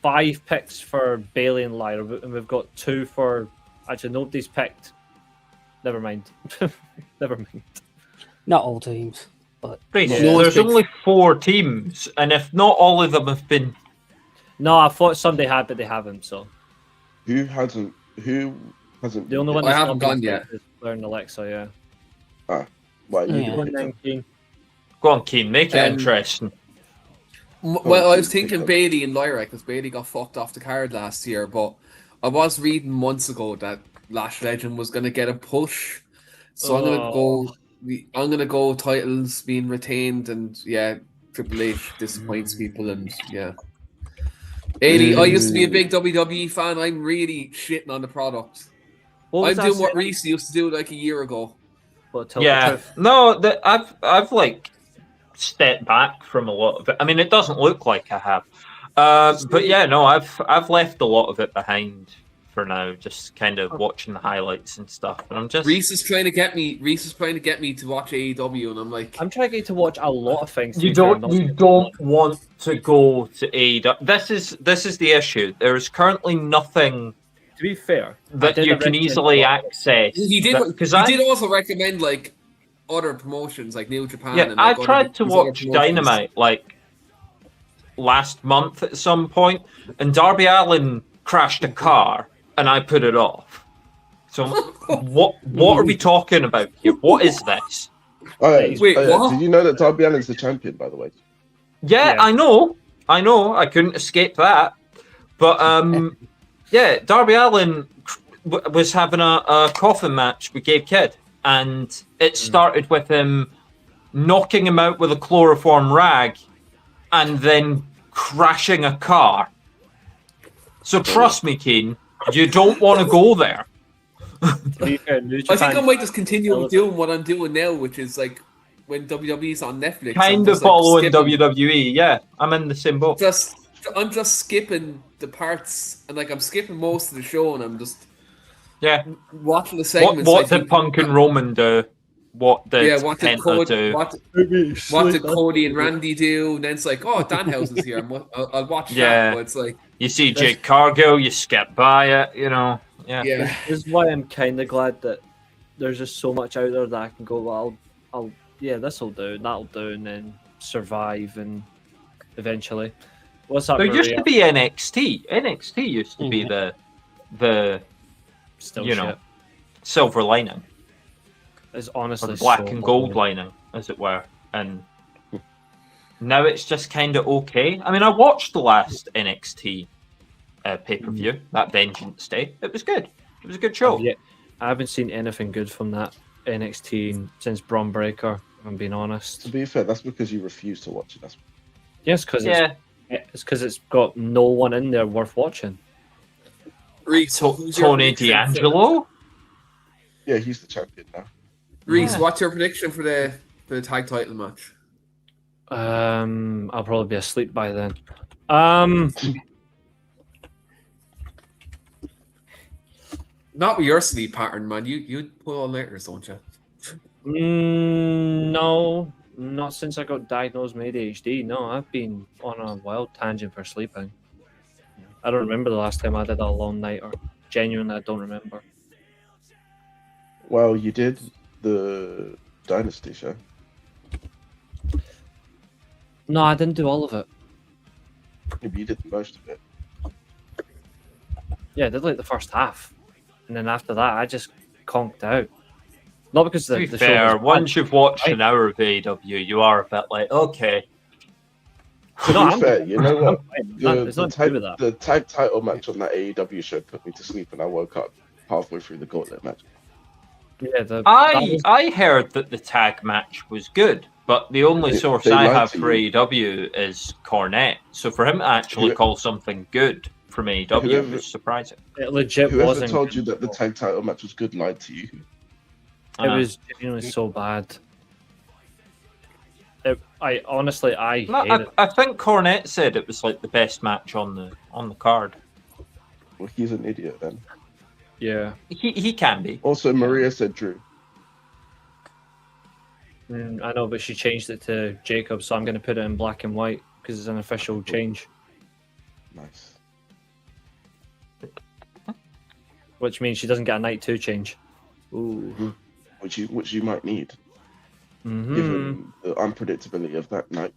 5 picks for Bailey and Lyra, and we've got 2 for... Actually, nobody's picked. Never mind. Never mind. Not all teams, but Reece, Yeah. there's only 4 teams, and if not all of them have been... No, I thought some they had, but they haven't, so... Who hasn't? The only one I that's haven't not gone been yet. picked is Blair and Alexa, yeah. Why you Yeah. didn't Go on pick then, them? Keane. Go on, Keane, make it Um, interesting. Well, I was Oh, thinking okay. Bailey and Lyra because Bailey got fucked off the card last year, but I was reading months ago that Lash Legend was going to get a push, so I'm going to go. I'm going to go titles being retained, and yeah, Triple H disappoints people, and yeah. Eilidh, I used to be a big WWE fan. I'm really shitting on the product. What was I'm that doing what saying? Reece used to do like a year ago. But tell the Yeah, truth. no, I've like stepped back from a lot of it. I mean, it doesn't look like I have, but yeah, no, I've left a lot of it behind for now. Just kind of watching the highlights and stuff, and I'm just Reece is trying to get me. Reece is trying to get me to watch AEW, and I'm like, I'm trying to get you to watch a lot of things. to You be fair, don't. not You just don't one. want to go to AEW. This is the issue. There is currently nothing To be fair, I that did you can originally easily watch it. access. he did. Because He did also recommend like other promotions like New Japan. yeah, and, I like, tried to these other watch promotions. Dynamite like last month at some point, and Darby Allin crashed a car, and I put it off. So what are we talking about here? What is this? Wait, what? Did you know that Darby Allin's the champion, by the way? Yeah, Yeah. I know. I couldn't escape that. But yeah, Darby Allin was having a coffin match with Gabe Kidd, and it started with him knocking him out with a chloroform rag, and then crashing a car. So trust me, Keane, you don't want to go there. To be fair, New I think I Japan- might just continue Relevant. doing what I'm doing now, which is like when WWE's on Netflix. I'm Kind just, of following like, skipping- WWE. Yeah, I'm in the same boat. I'm just skipping the parts, and like I'm skipping most of the show, and I'm just Yeah. watching the What segments. I did think- Punk and Roman do? What did Yeah, what did Penta do? what did Cody and Randy do? And then it's like, oh, Danhausen's here. I'll watch Yeah. that. But it's like, You see Jake Cargill, you skip by it, you know. Yeah. yeah. This is why I'm kind of glad that there's just so much out there that I can go, well, I'll yeah, this'll do, that'll do, and then survive, and eventually. What's up, There used Maria? to be NXT. NXT used to be the Still you know, shit. silver lining, It's or honestly the black so and gold boring. lining, as it were. And now it's just kind of okay. I mean, I watched the last NXT pay-per-view, that Vengeance Day. It was good. It was a good show. Yeah, I haven't seen anything good from that NXT since Braun Breaker, if I'm being honest. To be fair, that's because you refuse to watch it. That's Yes, because Yeah. it's because it's got no one in there worth watching. Reece, who's your Tony prediction for- D'Angelo? yeah, he's the champion now. Reece, Yeah. what's your prediction for the tag title match? I'll probably be asleep by then. Not with your sleep pattern, man. You pull all nighters, don't you? No, not since I got diagnosed with ADHD. No, I've been on a wild tangent for sleeping. I don't remember the last time I did a long night, or genuinely, I don't remember. Well, you did the Dynasty show. No, I didn't do all of it. Maybe you did most of it. Yeah, I did like the first half, and then after that, I just conked out. Not because To be the show fair, was once you've watched Right. an hour of AEW, you are a bit like, okay. To No, be I'm- fair, you know what? It's not to do with that. The tag title match on that AEW show put me to sleep, and I woke up halfway through the gauntlet match. Yeah, that was- I heard that the tag match was good, but the only They- source they I lied have to for you. AEW is Cornette. So for him to actually Who- call something good from AEW Whoever- was surprising. it legit Whoever wasn't. told you good that the at all. tag title match was good lied to you. It was genuinely so bad. I honestly, I No, hate it. I think Cornette said it was like the best match on the card. Well, he's an idiot then. Yeah. He can be. Also, Maria said Drew. I know, but she changed it to Jacob, so I'm going to put it in black and white because it's an official change, Nice. which means she doesn't get a night 2 change. Ooh. Which you might need, Mm-hmm. given the unpredictability of that night.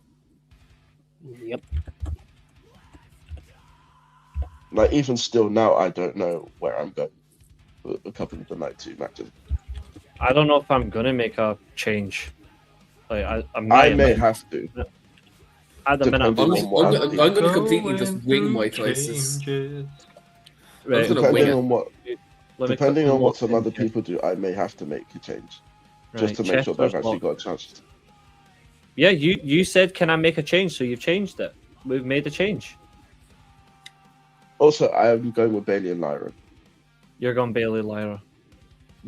Yep. Like, even still now, I don't know where I'm going for a couple of the night 2 matches. I don't know if I'm going to make a change. Like, I may have to. At the minute, depending I'm, on what I'm going to completely just wing my choices. right, I'm gonna wing Depending it. on what, let me depending quickly on what look some other into- people do, I may have to make a change just Right, to make sure Chester's they've actually locked. got a chance. Yeah, you said, can I make a change? So you've changed it. We've made a change. Also, I am going with Bailey and Lyra. You're going Bailey Lyra.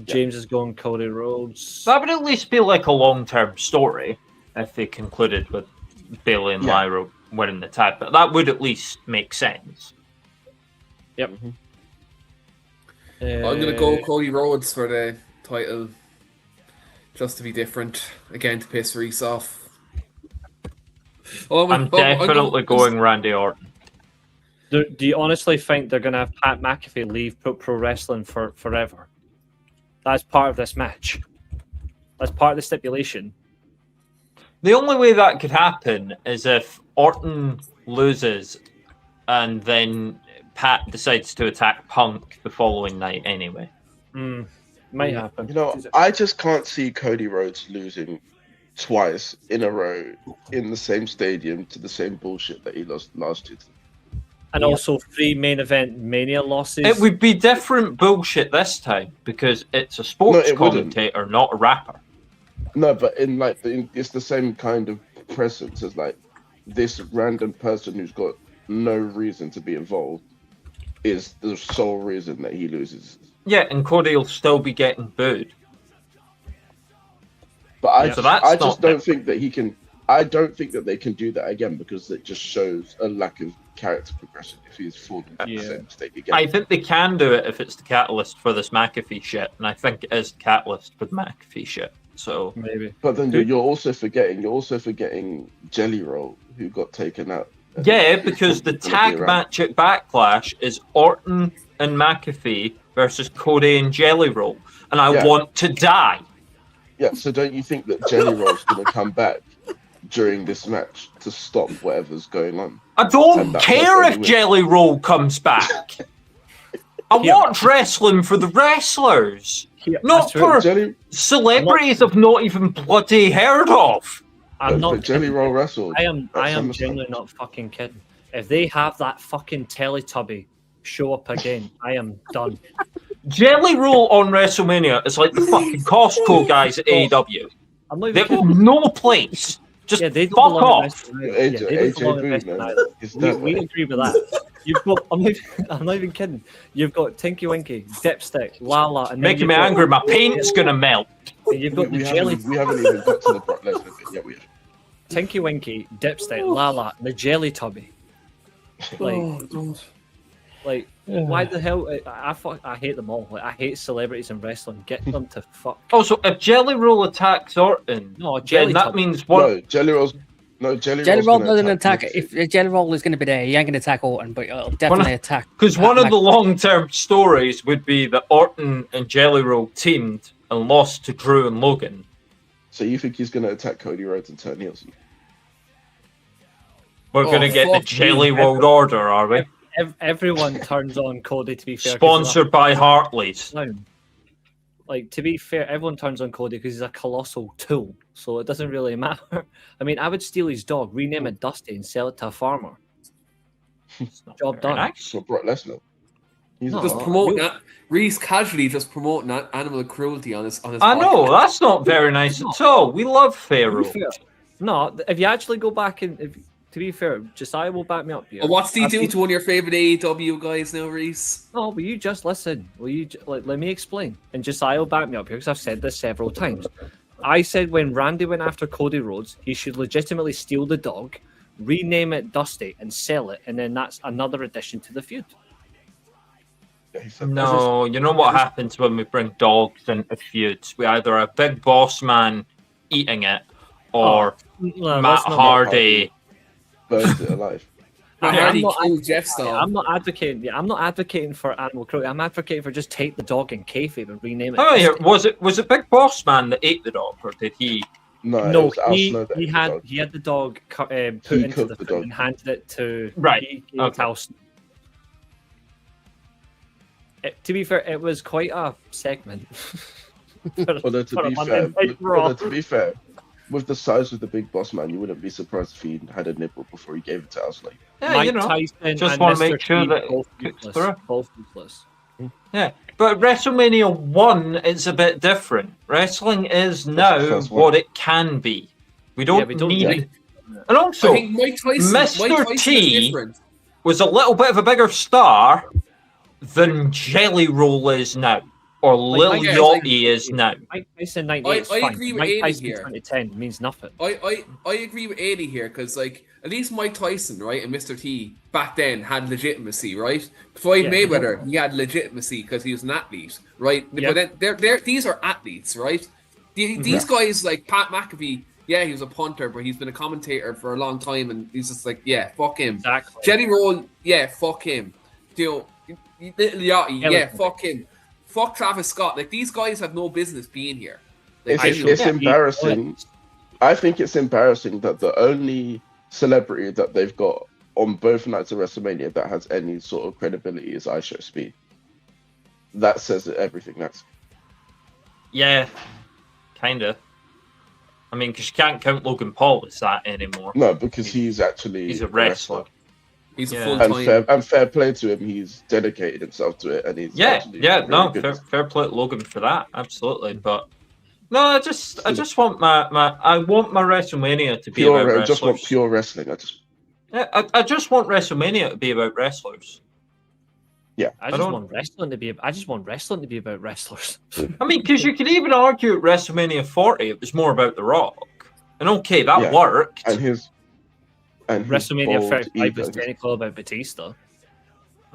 James is going Cody Rhodes. That would at least be like a long-term story if they concluded with Bailey and Yeah. Lyra winning the tag. But that would at least make sense. Yep. I'm going to go Cody Rhodes for the title, just to be different. Again, to piss Reece off. I'm definitely going Randy Orton. Do you honestly think they're going to have Pat McAfee leave pro wrestling for forever? That's part of this match. That's part of the stipulation. The only way that could happen is if Orton loses and then Pat decides to attack Punk the following night anyway. Might happen. You know, I just can't see Cody Rhodes losing twice in a row in the same stadium to the same bullshit that he lost last year. And also 3 main event Mania losses. It would be different bullshit this time because it's a sports it wouldn't. commentator, not a rapper. No, but it's the same kind of presence as like this random person who's got no reason to be involved is the sole reason that he loses. Yeah, and Cody will still be getting booed. But I So that's just not don't think that he can. I don't think that they can do that again because it just shows a lack of character progression if he's falling into the same mistake again. I think they can do it if it's the catalyst for this McAfee shit, and I think it is the catalyst for the McAfee shit. So Maybe. But then you're also forgetting Jelly Roll, who got taken out. yeah, because the Who's gonna be tag around. match at Backlash is Orton and McAfee versus Cody and Jelly Roll, and I Yeah. want to die. Yeah, so don't you think that Jelly Roll's going to come back during this match to stop whatever's going on? I don't And that care was if anyway. Jelly Roll comes back. I Yeah. watch wrestling for the wrestlers, Yeah, not that's true. for Jelly, celebrities I've not even bloody heard of. I'm not but Jelly kidding. Roll wrestled. I am at SummerSlam. genuinely not fucking kidding. If they have that fucking Teletubby show up again, I am done. Jelly Roll on WrestleMania is like the fucking Costco guys at AEW. I'm not even They've kidding. no place. Just Yeah, they don't fuck belong in off. wrestling either. AJ, Yeah, they don't AJ belong in Boone, wrestling man. either. It's We that way. agree with that. You've got. I'm not even kidding. You've got Tinky Winky, Dipstick, Lala, and then Making you've me got- angry. My paint's gonna melt. and You've got We the jelly. haven't even got to the Brock Lesnar bit yet. We Tinky Winky, Dipstick, Lala, and the Jelly Tubby. Like, why the hell? I hate them all. Like, I hate celebrities in wrestling. Get them to fuck. Also, if Jelly Roll attacks Orton, No, then Jelly that Tubby. means one. No, Jelly Roll's No, Jelly Roll Roll's doesn't gonna attack. Lipstick. If Jelly Roll is going to be there, he ain't going to attack Orton, but it'll definitely attack. Because one of the long-term stories would be that Orton and Jelly Roll teamed and lost to Drew and Logan. So you think he's gonna attack Cody Rhodes and turn heels? We're going to get the fuck Jelly me. Roll order, are we? Everyone turns on Cody, to be fair. 'cause Sponsored by Hartley's. clown. Like, to be fair, everyone turns on Cody because he's a colossal tool, so it doesn't really matter. I mean, I would steal his dog, rename it Dusty, and sell it to a farmer. Job done. Nice. So Brock Lesnar. He's No. Just a- promoting that. Reece casually just promoting that animal cruelty on his I know, podcast. that's not very nice at all. We love Pharaoh. To be fair, no, if you actually go back and, to be fair, Josiah will back me up here. Well, what's he I've do been- to one of your favorite AEW guys now, Reece? No, will you just listen? Will you let me explain? And Josiah will back me up here because I've said this several times. I said when Randy went after Cody Rhodes, he should legitimately steal the dog, rename it Dusty, and sell it, and then that's another addition to the feud. Yeah, he said No, you know what happens when we bring dogs into feuds? We either have Big Boss Man eating it, or No, Matt that's not- Hardy. burns it alive. Matt I'm Hardy not- killed Jeff Stone. I'm not advocating. Yeah, I'm not advocating for animal cruelty. I'm advocating for just take the dog and kayfabe and rename it. Oh, yeah, Dusty. was it Big Boss Man that ate the dog, or did he? No, it No, was Al he Snow that ate the had dog. he had the dog put He into cooked the the food dog. and handed it to Right, He okay. Al Snow. To be fair, it was quite a segment. Although For a to Monday Night Raw. be fair, with the size of the Big Boss Man, you wouldn't be surprised if he had a nipple before he gave it to us. Like, Yeah, Mike you know. Tyson just and wanna Mr. make sure Keane, that it both cooks useless. through. Both useless. Yeah, but WrestleMania 1 is a bit different. Wrestling is the now first one. what it can be. We don't, we don't need need- it. And also, I think Mike Tyson, Mr. Mike Tyson T- is different. was a little bit of a bigger star than Jelly Roll is now, or Lil Mike Yachty is now. Mike Tyson 98 is I fine. agree with Mike Eilidh Tyson here. 2010 means nothing. I agree with Eddie here because like at least Mike Tyson, right, and Mr. T back then had legitimacy, right? Floyd Yeah. Mayweather, he had legitimacy because he was an athlete, right? Yeah. But then they're these are athletes, right? These guys like Pat McAfee, yeah, he was a punter, but he's been a commentator for a long time, and he's just like, yeah, fuck him. Exactly. Jelly Roll, yeah, fuck him. You know, Little Yachty, yeah, Jelly. fuck him. Fuck Travis Scott. Like these guys have no business being here. Like, it's, genuinely. it's embarrassing. I think it's embarrassing that the only celebrity that they've got on both nights of WrestleMania that has any sort of credibility is iShow Speed. That says everything. That's Yeah, kind of. I mean, because you can't count Logan Paul as that anymore. no, because he's actually He's a wrestler. He's a Yeah. full And time. fair play to him. He's dedicated himself to it, and he's Yeah, actually yeah, really no, good. fair play to Logan for that, absolutely. But no, I just want my I want my WrestleMania to be about Pure, I wrestlers. just want pure wrestling. Yeah, I just want WrestleMania to be about wrestlers. I just don't- want wrestling to be. I just want wrestling to be about wrestlers. I mean, because you could even argue at WrestleMania 40 it was more about The Rock, and okay, that Yeah. worked. And his WrestleMania bold 35 was ego. technically about Batista.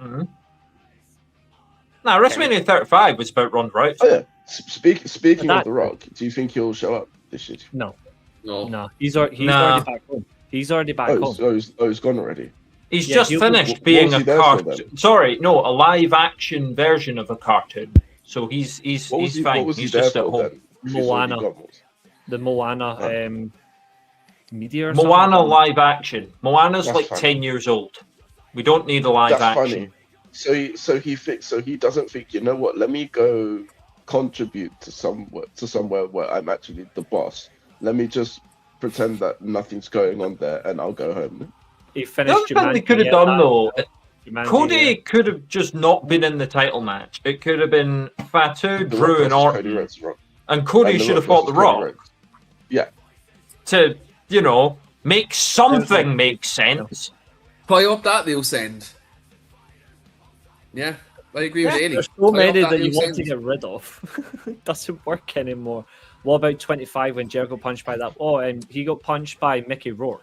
Mm-hmm. Now, WrestleMania 35 was about Ronda Rousey. Oh yeah. Speaking But of The Rock, do you think he'll show up this year? No, No. no, he's already back home. He's already back home. He's gone already. He's Yeah, just he'll- finished what being was a he there for cartoon. then? Sorry, no, a live action version of a cartoon. So he's What was he? fine. What was he He's there just at for home. then? If he's already Moana. gone? The Moana Oh. media. Or Moana something? live action. Moana's That's like fine. 10 years old. We don't need a live That's action. funny. So he doesn't think, you know what? Let me go contribute to somewhere where I'm actually the boss. Let me just pretend that nothing's going on there, and I'll go home. He The finished. other thing they Jumanji, could have yeah, done that- though, Jumanji, Cody yeah. could have just not been in the title match. It could have been Fatu, The Drew, Rock and versus Cody Orton, Rhodes, Rock. and Cody And The should have Rock fought The versus Cody Rock Rhodes. Yeah, to, make something make sense. Tie up that loose end. Yeah, I agree with Eddie. There's so Tie up many that you loose want end. to get rid of. It doesn't work anymore. What about 25 when Jericho punched by that? Oh, and he got punched by Mickey Rourke.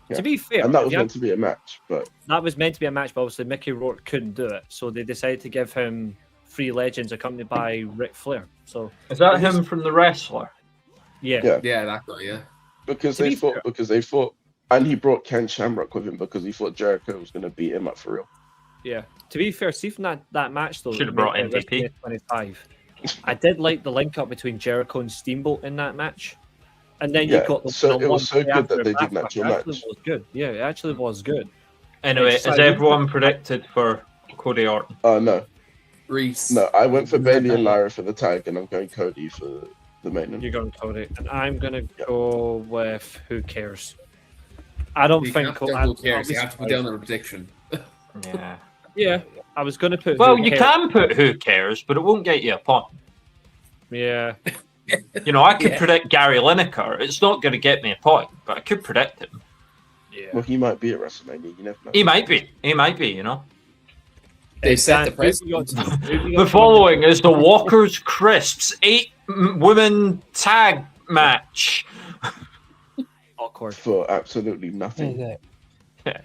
Yeah. To be fair, and that if was you meant to be a match, but that was meant to be a match, but obviously Mickey Rourke couldn't do it, so they decided to give him Free Legends accompanied by Ric Flair. So Is that him from The Wrestler? yeah, Yeah. Yeah, that guy. Yeah. Because they thought, and he brought Ken Shamrock with him because he thought Jericho was going to beat him up for real. Yeah. To be fair, see from that match though, Should have brought MVP. 25. I did like the link up between Jericho and Steamboat in that match, and then you got the so it was so good that they did an actual match. match. It was good. Yeah, it actually was good. Anyway, is everyone predicted for Cody Orton? No. Reece. No, I went for Bailey and Lyra for the tag, and I'm going Cody for the main event. You're going Cody, and I'm gonna go with who cares. I don't You think. who cares? You have to put down a prediction. Yeah. Yeah, I was gonna put. Well, who you cares. can put who cares, but it won't get you a point. Yeah. You know, I could predict Gary Lineker. It's not going to get me a point, but I could predict him. Yeah. Well, he might be at WrestleMania. You never know. He might be. He might be, you know. They set the Dan, precedent. The following is the Walker's Crisps 8-women tag match. Awkward. For absolutely nothing.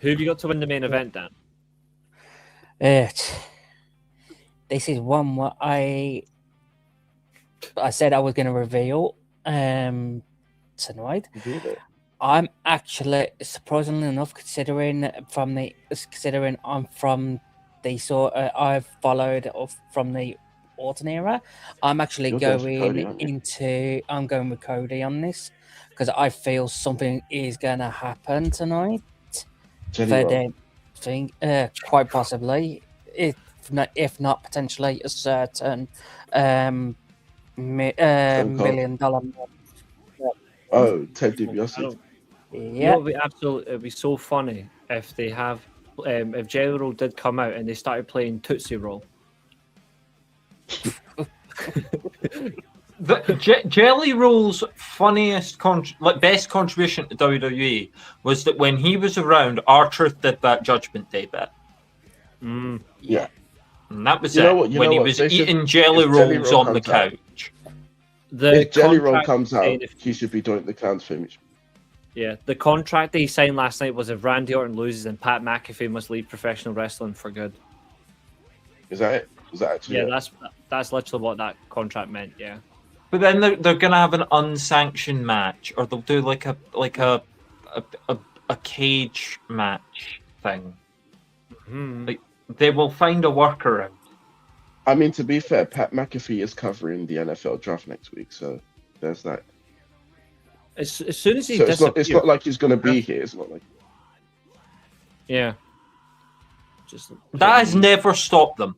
Who have you got to win the main event, Dan? This is one what I said I was going to reveal tonight. I'm actually, surprisingly enough, considering I'm from the sort I've followed from the Orton era, I'm actually I'm going with Cody on this because I feel something is going to happen tonight. Quite possibly, if not potentially a certain $1 million. Oh, Ted DiBiase. Yeah, It'd be so funny if they have if Jelly Roll did come out and they started playing Tootsie Roll. Jelly Roll's funniest, best contribution to WWE was that when he was around, R-Truth did that Judgment Day bit. Yeah. And that was You it. know what? You When know he what? was They should- eating Jelly if Jelly Rolls Roll on the comes out- couch. The If Jelly Roll contract comes out, saying he should be doing the clown's finish. Yeah, the contract that he signed last night was if Randy Orton loses, then Pat McAfee must leave professional wrestling for good. Is that it? Is that actually Yeah, it? that's literally what that contract meant. Yeah. But then they're gonna have an unsanctioned match, or they'll do like a cage match thing. Like they will find a workaround. I mean, to be fair, Pat McAfee is covering the NFL draft next week, so there's that. As soon as he So it's disappears, not like he's going to be here. It's not like yeah. Just That has never stopped them.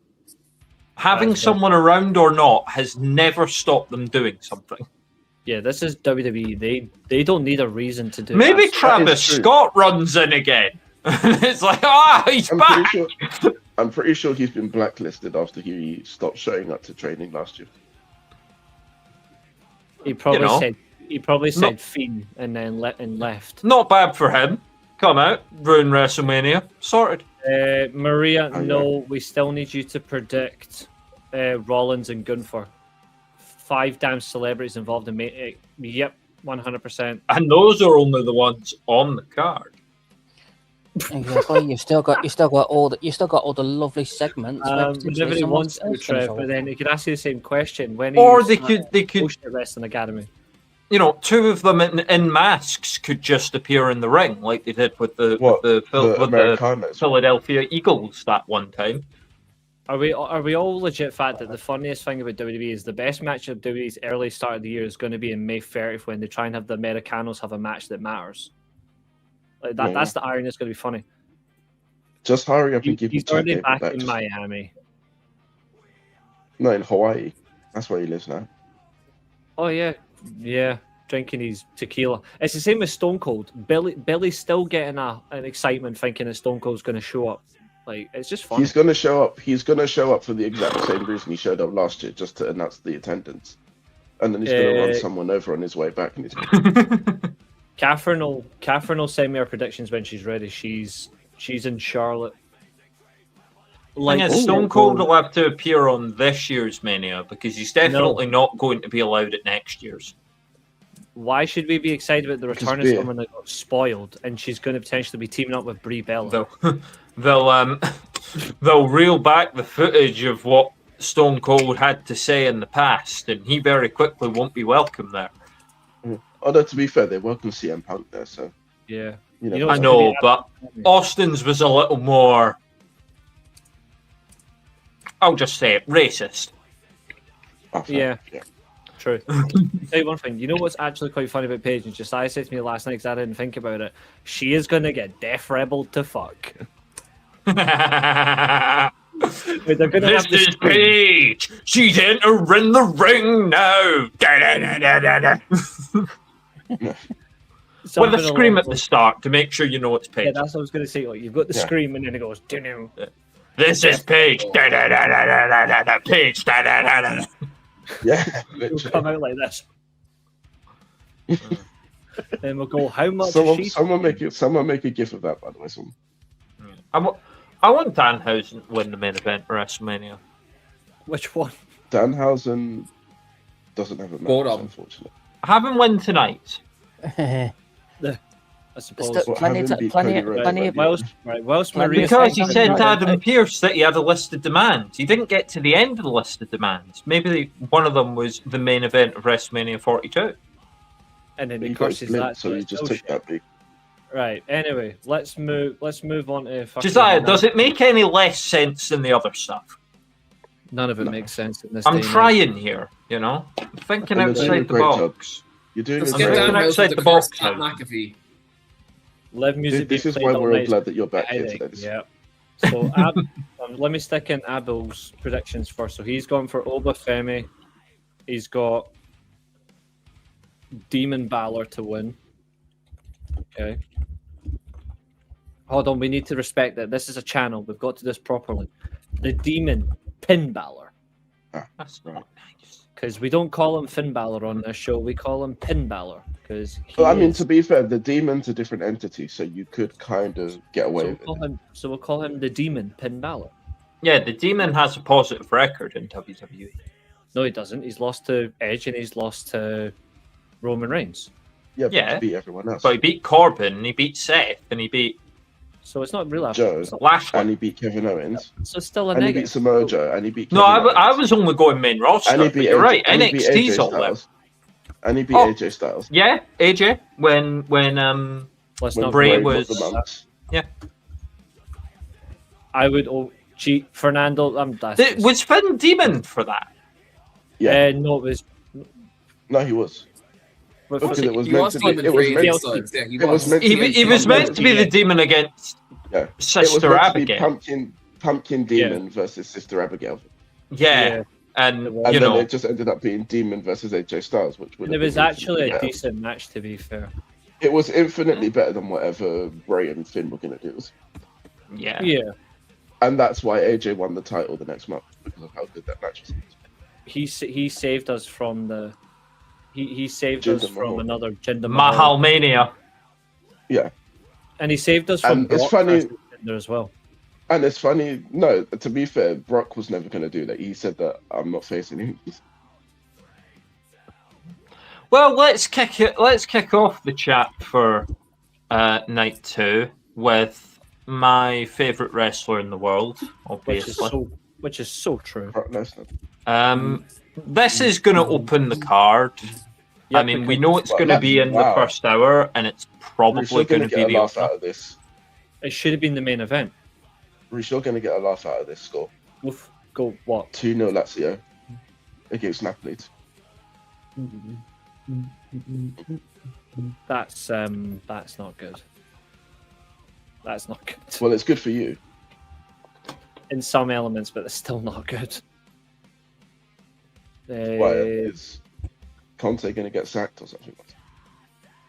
Having That's someone around or not has never stopped them doing something. yeah, this is WWE. They don't need a reason to do. Maybe that. Travis true. Scott runs in again. It's like, he's I'm back. I'm pretty sure he's been blacklisted after he stopped showing up to training last year. He probably You know. said Fiend and then left. Not bad for him. Come out, ruin WrestleMania, sorted. Maria, Oh, yeah. no, we still need you to predict Rollins and Gunther. 5 damn celebrities involved in it. Yep, 100%. And those are only the ones on the card. exactly. You've still got all the lovely segments. where potentially Whenever he someone wants to, else can Trev, show but up. then he could ask you the same question. When Or he they could, Bullshit Wrestling Academy. you know, 2 of them in masks could just appear in the ring, like they did with the Americanos. Philadelphia Eagles that one time. Are we all legit fact that the funniest thing about WWE is the best match of WWE's early start of the year is going to be in May 30th when they try and have the Americanos have a match that matters. Like that, Yeah. That's the irony. It's going to be funny. Just hurry up and give me He's already Chad back Gable in back. Miami. No, in Hawaii. That's where he lives now. Oh yeah, drinking his tequila. It's the same as Stone Cold. Billy's still getting an excitement thinking that Stone Cold's going to show up. Like it's just fun. He's going to show up. He's going to show up for the exact same reason he showed up last year, just to announce the attendance. And then he's going to run someone over on his way back. And he's Catherine will send me her predictions when she's ready. She's in Charlotte. Like Stone Cold will have to appear on this year's Mania because he's definitely not going to be allowed at next year's. Why should we be excited about the return of someone that got spoiled and she's going to potentially be teaming up with Brie Bella? They'll reel back the footage of what Stone Cold had to say in the past, and he very quickly won't be welcome there. Although to be fair, they welcome CM Punk there, so Yeah. you You know. know, I it's know, gonna be but Austin's was a little more, I'll just say it, racist. Oh, fair. Yeah. True. Tell you one thing. You know what's actually quite funny about Paige? And Josiah said to me last night because I didn't think about it. She is going to get Def Rebel to fuck. Wait, they're gonna This have the is scream. Paige. She's entering the ring now. With a Something scream along at the those- start to make sure you know it's Yeah, Paige. that's what I was going to say. Like, you've got the Yeah. scream and then it goes, "Doo-doo." This is Paige. Paige. Yeah, It'll literally. come out like this. And we'll go, how much is Someone, she? someone make a gif of that, by the way. Someone. I want Danhausen to win the main event for WrestleMania. Which one? Danhausen doesn't have a match, Both of them. unfortunately. Have him win tonight. I suppose. Still- Well, plenty have to- him beat plenty- Cody Rhodes, plenty- like, Whilst Plenty- Maria Because he Yes, said I- to Adam Pearce that he had a list of demands. He didn't get to the end of the list of demands. Maybe one of them was the main event of WrestleMania 42. and then he he got curses split, that. so he just took that big. Right. Anyway, let's move on to fucking Josiah, does it make any less sense than the other stuff? None of it No. makes sense in this. I'm day and age. trying here, you know? I'm thinking And you're doing a outside the great job. box. You're doing Let's a get great down job. now. Danhausen outside with the the box first Pat now. McAfee. Live music. This being is played why all we're all night. glad that you're back here Headache, today. Yeah. So let me stick in Abel's predictions first. So he's gone for Obafemi. He's got Demon Balor to win. Okay. Hold on, we need to respect that. This is a channel. We've got to do this properly. The Demon Pin Balor. That's Right. nice. Because we don't call him Finn Balor on this show. We call him Pin Balor. Because Well, I mean, to be fair, the demon's a different entity, so you could kind of get away with it. So we'll call him the Demon Pin Balor. Yeah, the Demon has a positive record in WWE. No, he doesn't. He's lost to Edge and he's lost to Roman Reigns. Yeah, but Yeah. to beat everyone else. But he beat Corbin, and he beat Seth, and he beat So it's not real. Joe. It's not- Lashley. And he beat Kevin Owens. So it's still a And he beat negative. Samoa Joe. And he beat No, Kevin I Owens. was only going main roster. And he But beat you're right. and he beat NXT's AJ all left. Styles. And he beat Oh. AJ Styles. Yeah, AJ when Let's When not. Bray Bray was- got the months. I would. Oh, gee, Fernando. was Finn Demon for that. Yeah. No, it was. No, he was. But Because for- it was He meant was to be. Demon It for was AJ meant. Styles. Yeah, he It was was. meant to be. He was meant to be the Demon against Yeah. It was Sister meant to be Abigail. Pumpkin Demon versus Sister Abigail. Yeah, and And And you then know, it just ended up being Demon versus AJ Styles, which would it have was been actually a infinitely better. decent match, to be fair. It was infinitely better than whatever Bray and Finn were going to do. yeah. Yeah, And that's why AJ won the title the next month, because of how good that match was. he saved us from the. He saved Jinder us from Mahal. another Jinder Mahal. Mahalmania. Yeah. And he saved us from And it's Brock funny- versus Jinder as well. And it's funny, no, to be fair, Brock was never going to do that. He said that I'm not facing him. Well, let's kick off the chat for night 2 with my favorite wrestler in the world, obviously. Which is so true. Brock Lesnar. This is going to open the card. Yeah, I mean, we because- know it's going to be in the Wow. first hour, and it's probably Reece, you're going going to to be get a the laugh out opener. of this. It should have been the main event. Reece, you're going to get a laugh out of this score. Oof, go what? 2-0 Lazio against Napoli. That's not good. That's not good. Well, it's good for you. In some elements, but it's still not good. Why? Is Conte going to get sacked or something?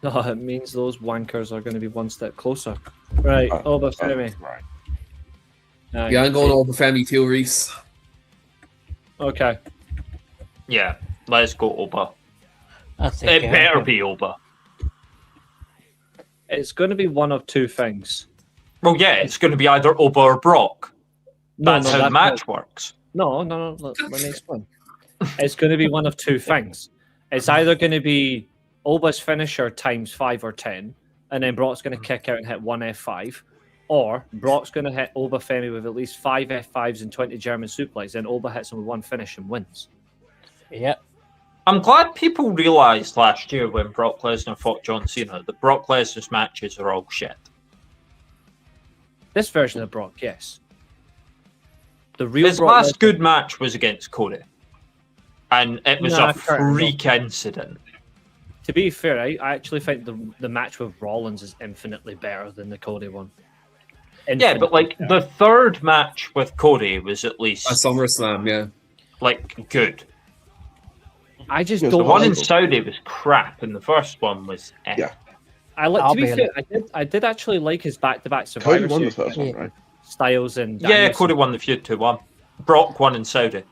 No, it means those wankers are going to be one step closer. Right, Obafemi. Right. Yeah, I'm going over Femi too, Reece. Okay. Yeah, let's go Oba. I think It better be Oba. It's going to be one of two things. Well, yeah, it's going to be either Oba or Brock. That's how the match works. No. Let me explain. It's going to be one of two things. It's either going to be Oba's finisher times 5 or 10, and then Brock's going to kick out and hit one F5, or Brock's going to hit Obafemi with at least 5 F5s and 20 German suplexes, and Oba hits him with one finish and wins. Yep. I'm glad people realised last year when Brock Lesnar fought John Cena that Brock Lesnar's matches are all shit. This version of Brock, yes. The real His Brock last Lesnar- good match was against Cody. And it was Nah, a freak incident. To be fair, I actually think the match with Rollins is infinitely better than the Cody one. Yeah, but like the third match with Cody was at least At SummerSlam, yeah. like good. I just Yeah, The don't. one in like- Saudi was crap, and the first one was Yeah. I like. I'll To be be fair, I did actually like his back-to-back Cody Survivor won the Series. first one, right? Styles and Yeah, Danielson. Cody won the feud 2-1. Brock won in Saudi.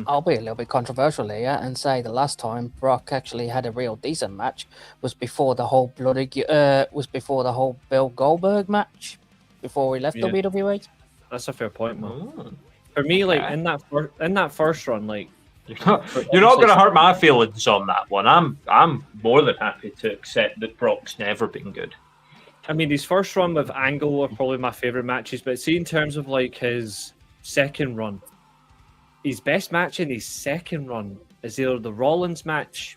I'll be a little bit controversial here and say the last time Brock actually had a real decent match was before the whole Bill Goldberg match before he left Yeah. WWE. That's a fair point, man. Ooh. For me, like Okay. in that first run, like You're not going to hurt my feelings on that one. I'm more than happy to accept that Brock's never been good. I mean, his first run with Angle are probably my favorite matches, but see, in terms of like his second run, his best match in his second run is either the Rollins match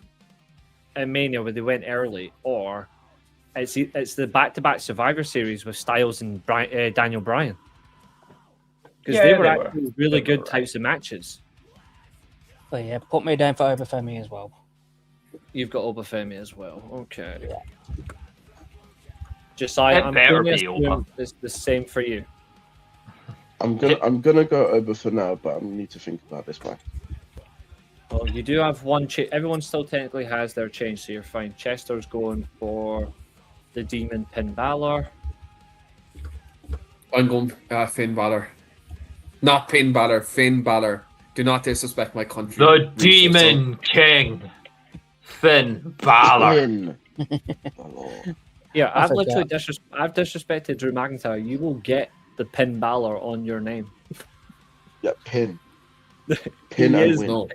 at Mania where they went early, or it's the back-to-back Survivor Series with Styles and Daniel Bryan, because Yeah, they were they were. actually really They were good types of matches. But yeah, put me down for Overfemi as well. You've got Obafemi as well. Okay. Yeah. Josiah, It I'm better going to be assume Oba. it's the same for you. I'm gonna go over for now, but I need to think about this one. Well, you do have one change. Everyone still technically has their change, so you're fine. Chester's going for the Demon Pin Balor. I'm going Finn Balor. Not Pin Balor, Finn Balor. Do not disrespect my country. The Reece, Demon King, Finn Balor. Pin. Oh, Yeah, I I've literally forgot. I've disrespected Drew McIntyre. You will get the Pin Balor on your name. yeah, pin. Pin He and is- win. No.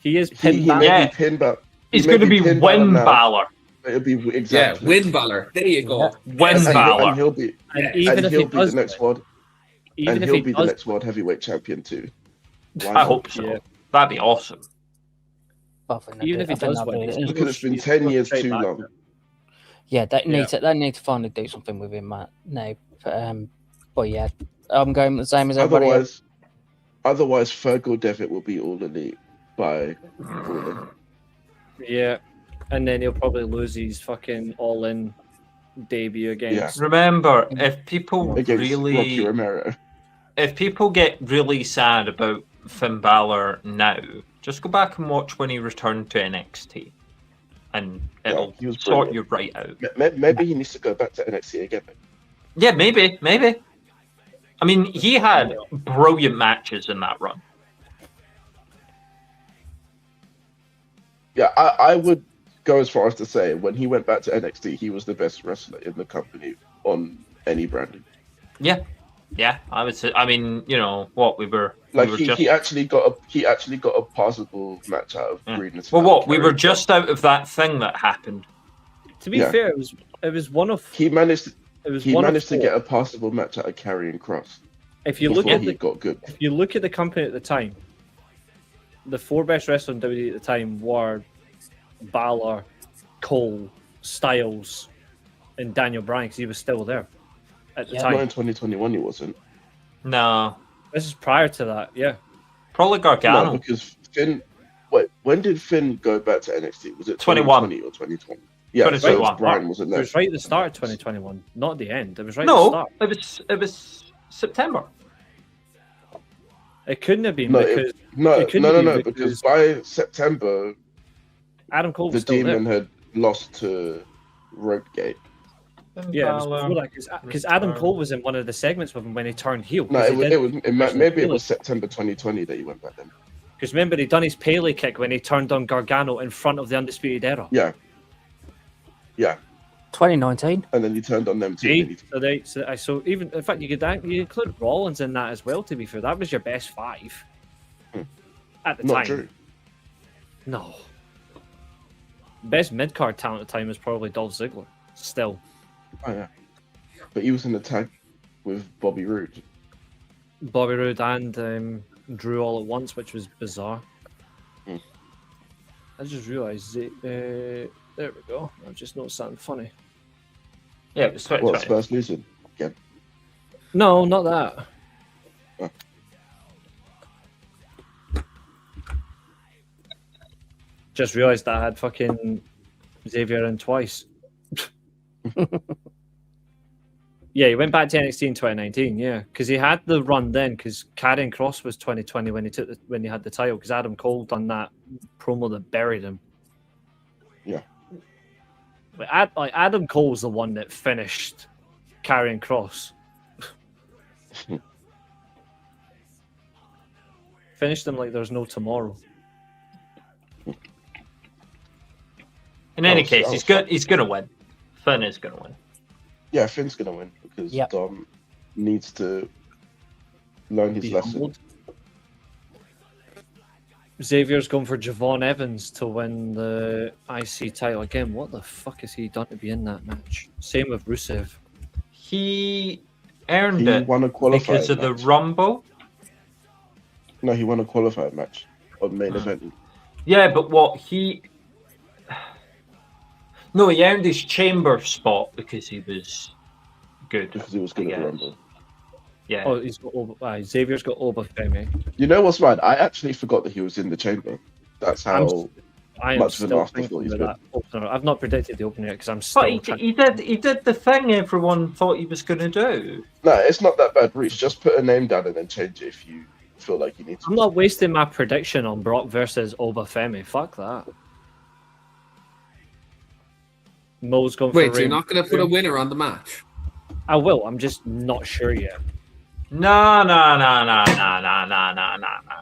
He is He Pin Balor. may Yeah. be pin, but He's going to be Pin Win now, Balor. but it'll be Yeah, exactly. win Balor. There you go. Win And Balor. he'll be. And Yeah, even and if he'll he be does, the next world. even And if he'll he be the does, next world heavyweight champion too. Why I not? hope so. Yeah. That'd be awesome. even if he does win, he's Because gonna it's been he's 10 gonna years straight too back long. there. Yeah, they Yeah. need to finally do something with him, Matt. No, but yeah, I'm going the same as everybody else. Otherwise, Fergal Devitt will be all elite by All Yeah, and then he'll probably lose his fucking all-in debut against. Remember, if people against Rocky really, Romero. if people get really sad about Finn Balor now, just go back and watch when he returned to NXT, and it'll he was sort brilliant. you right out. Maybe he needs to go back to NXT again. Yeah, maybe. I mean, he had brilliant matches in that run. Yeah, I would go as far as to say when he went back to NXT, he was the best wrestler in the company on any branding. Yeah, I would say. I mean, you know what we were Like we were he, just. he actually got a passable match out of Yeah. Green. Well, what we were just out of that thing that happened. To be Yeah. fair, it was one of He managed one of to four. get a passable match out of Karrion Cross. If you look before at he got good. if you look at the company at the time, the four best wrestlers in WWE at the time were Balor, Cole, Styles, and Daniel Bryan, because he was still there at the Yeah. Not in time. 2021, he wasn't. No, This is prior to that, yeah. probably No, Gargano. because Finn. Wait, when did Finn go back to NXT? Was it 21. 2020 or 2020? Yeah, 2021. so Brian wasn't It there. was right at the start of 2021, not at the end. It was right at the No, start. it was September. It couldn't have been No, because No, It couldn't no, be because by September, Adam Cole the was still Demon there. had lost to Ropegate. Yeah, it was before that, because Adam Cole was in one of the segments with him when he turned heel. No, maybe it heel. was September 2020 that he went back then. Because remember, he done his Pele kick when he turned on Gargano in front of the Undisputed Era. Yeah, 2019. and then he turned on them too. See? So even in fact, you include Rollins in that as well. To be fair, that was your best five at the Not time. true. No, best mid card talent at the time was probably Dolph Ziggler. Still, Oh yeah, but he was in the tag with Bobby Roode. Bobby Roode and Drew all at once, which was bizarre. I just realised there we go. I've just noticed something funny. Yeah, it was What's 2020. first losing? Again. No, not that. Oh. Just realised that I had fucking Xavier in twice. Yeah, he went back to NXT in 2019. Yeah, because he had the run then. Because Karrion Kross was 2020 when he had the title. Because Adam Cole done that promo that buried him. Yeah. But Adam Cole's the one that finished Karrion Kross. Finished him like there's no tomorrow. In any case, he's good. He's gonna win. Finn is gonna win. Yeah, Finn's gonna win because Yep. Dom needs to learn his Be lesson. humbled. Xavier's going for Javon Evans to win the IC title again. What the fuck has he done to be in that match? Same with Rusev. He earned He it won a qualifier because of the match. Rumble. No, he won a qualified match on main event. Yeah, but what he... No, he earned his chamber spot because he was good. Because he was good I at the guess. Rumble. Yeah. Oh, he's got Xavier's got Obafemi. You know what's right? I actually forgot that he was in the chamber. That's how I am much of an still afterthought thinking he's about that opener. I've not predicted the opener yet because I'm still But trying. he did the thing everyone thought he was going to do. No, it's not that bad, Reece. Just put a name down and then change it if you feel like you need to. I'm not wasting my prediction on Brock versus Obafemi. Fuck that. Mo's going for Wait, so you're Rey not going to put a Mysterio. winner on the match? I will. I'm just not sure yet. No.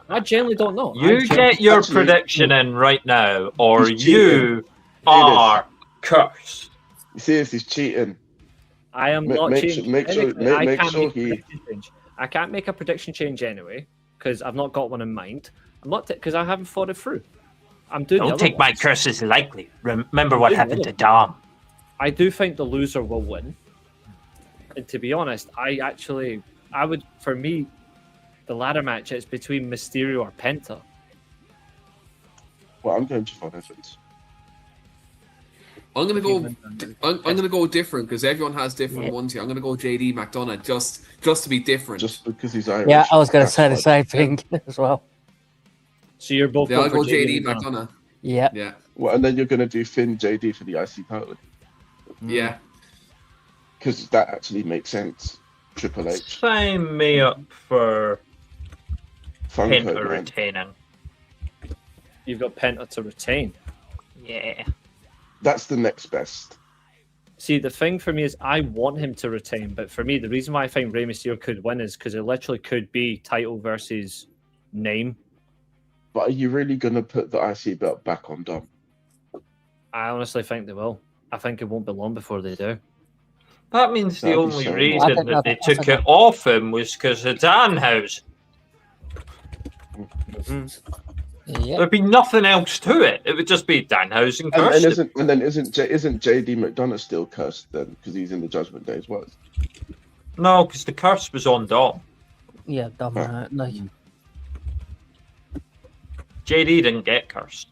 I genuinely don't know. You get your Actually, prediction in right now, or he's you are cursed. You see, if he's cheating, I am Make- not make changing. sure- make sure- anything. make- I make can't sure make a he- prediction change. I can't make a prediction change anyway because I've not got one in mind. I'm not because I haven't thought it through. I'm doing. the Don't other take my ones. curse as likely. Remember what Doing the happened other to Dom. I do think the loser will win. And to be honest, I would, for me, the ladder match is between Mysterio or Penta. well, I'm going Javon Evans. I'm gonna go different because everyone has different Yeah. ones here. I'm gonna go JD McDonough just to be different. Just because he's Irish. Yeah, I was going to that's say the fine. same thing as well. So you're both Yeah, I'll going go for JD McDonough. McDonough. Yeah. Yeah, Well, and then you're going to do Finn JD for the IC title yeah. because that actually makes sense. Triple H, Sign me up for Funko Penta man. retaining. You've got Penta to retain. Yeah. That's the next best. See, the thing for me is I want him to retain, but for me, the reason why I think Rey Mysterio could win is because it literally could be title versus name. But are you really going to put the IC belt back on Dom? I honestly think they will. I think it won't be long before they do. That means the That'd be only so reason nice. I think that they that's- took it off him was because of Danhausen. Yeah. There'd be nothing else to it. It would just be Danhausen And cursed him. isn't JD McDonough still cursed then because he's in the Judgment Day as well? No, because the curse was on Dom. Yeah, done that. Like, JD didn't get cursed.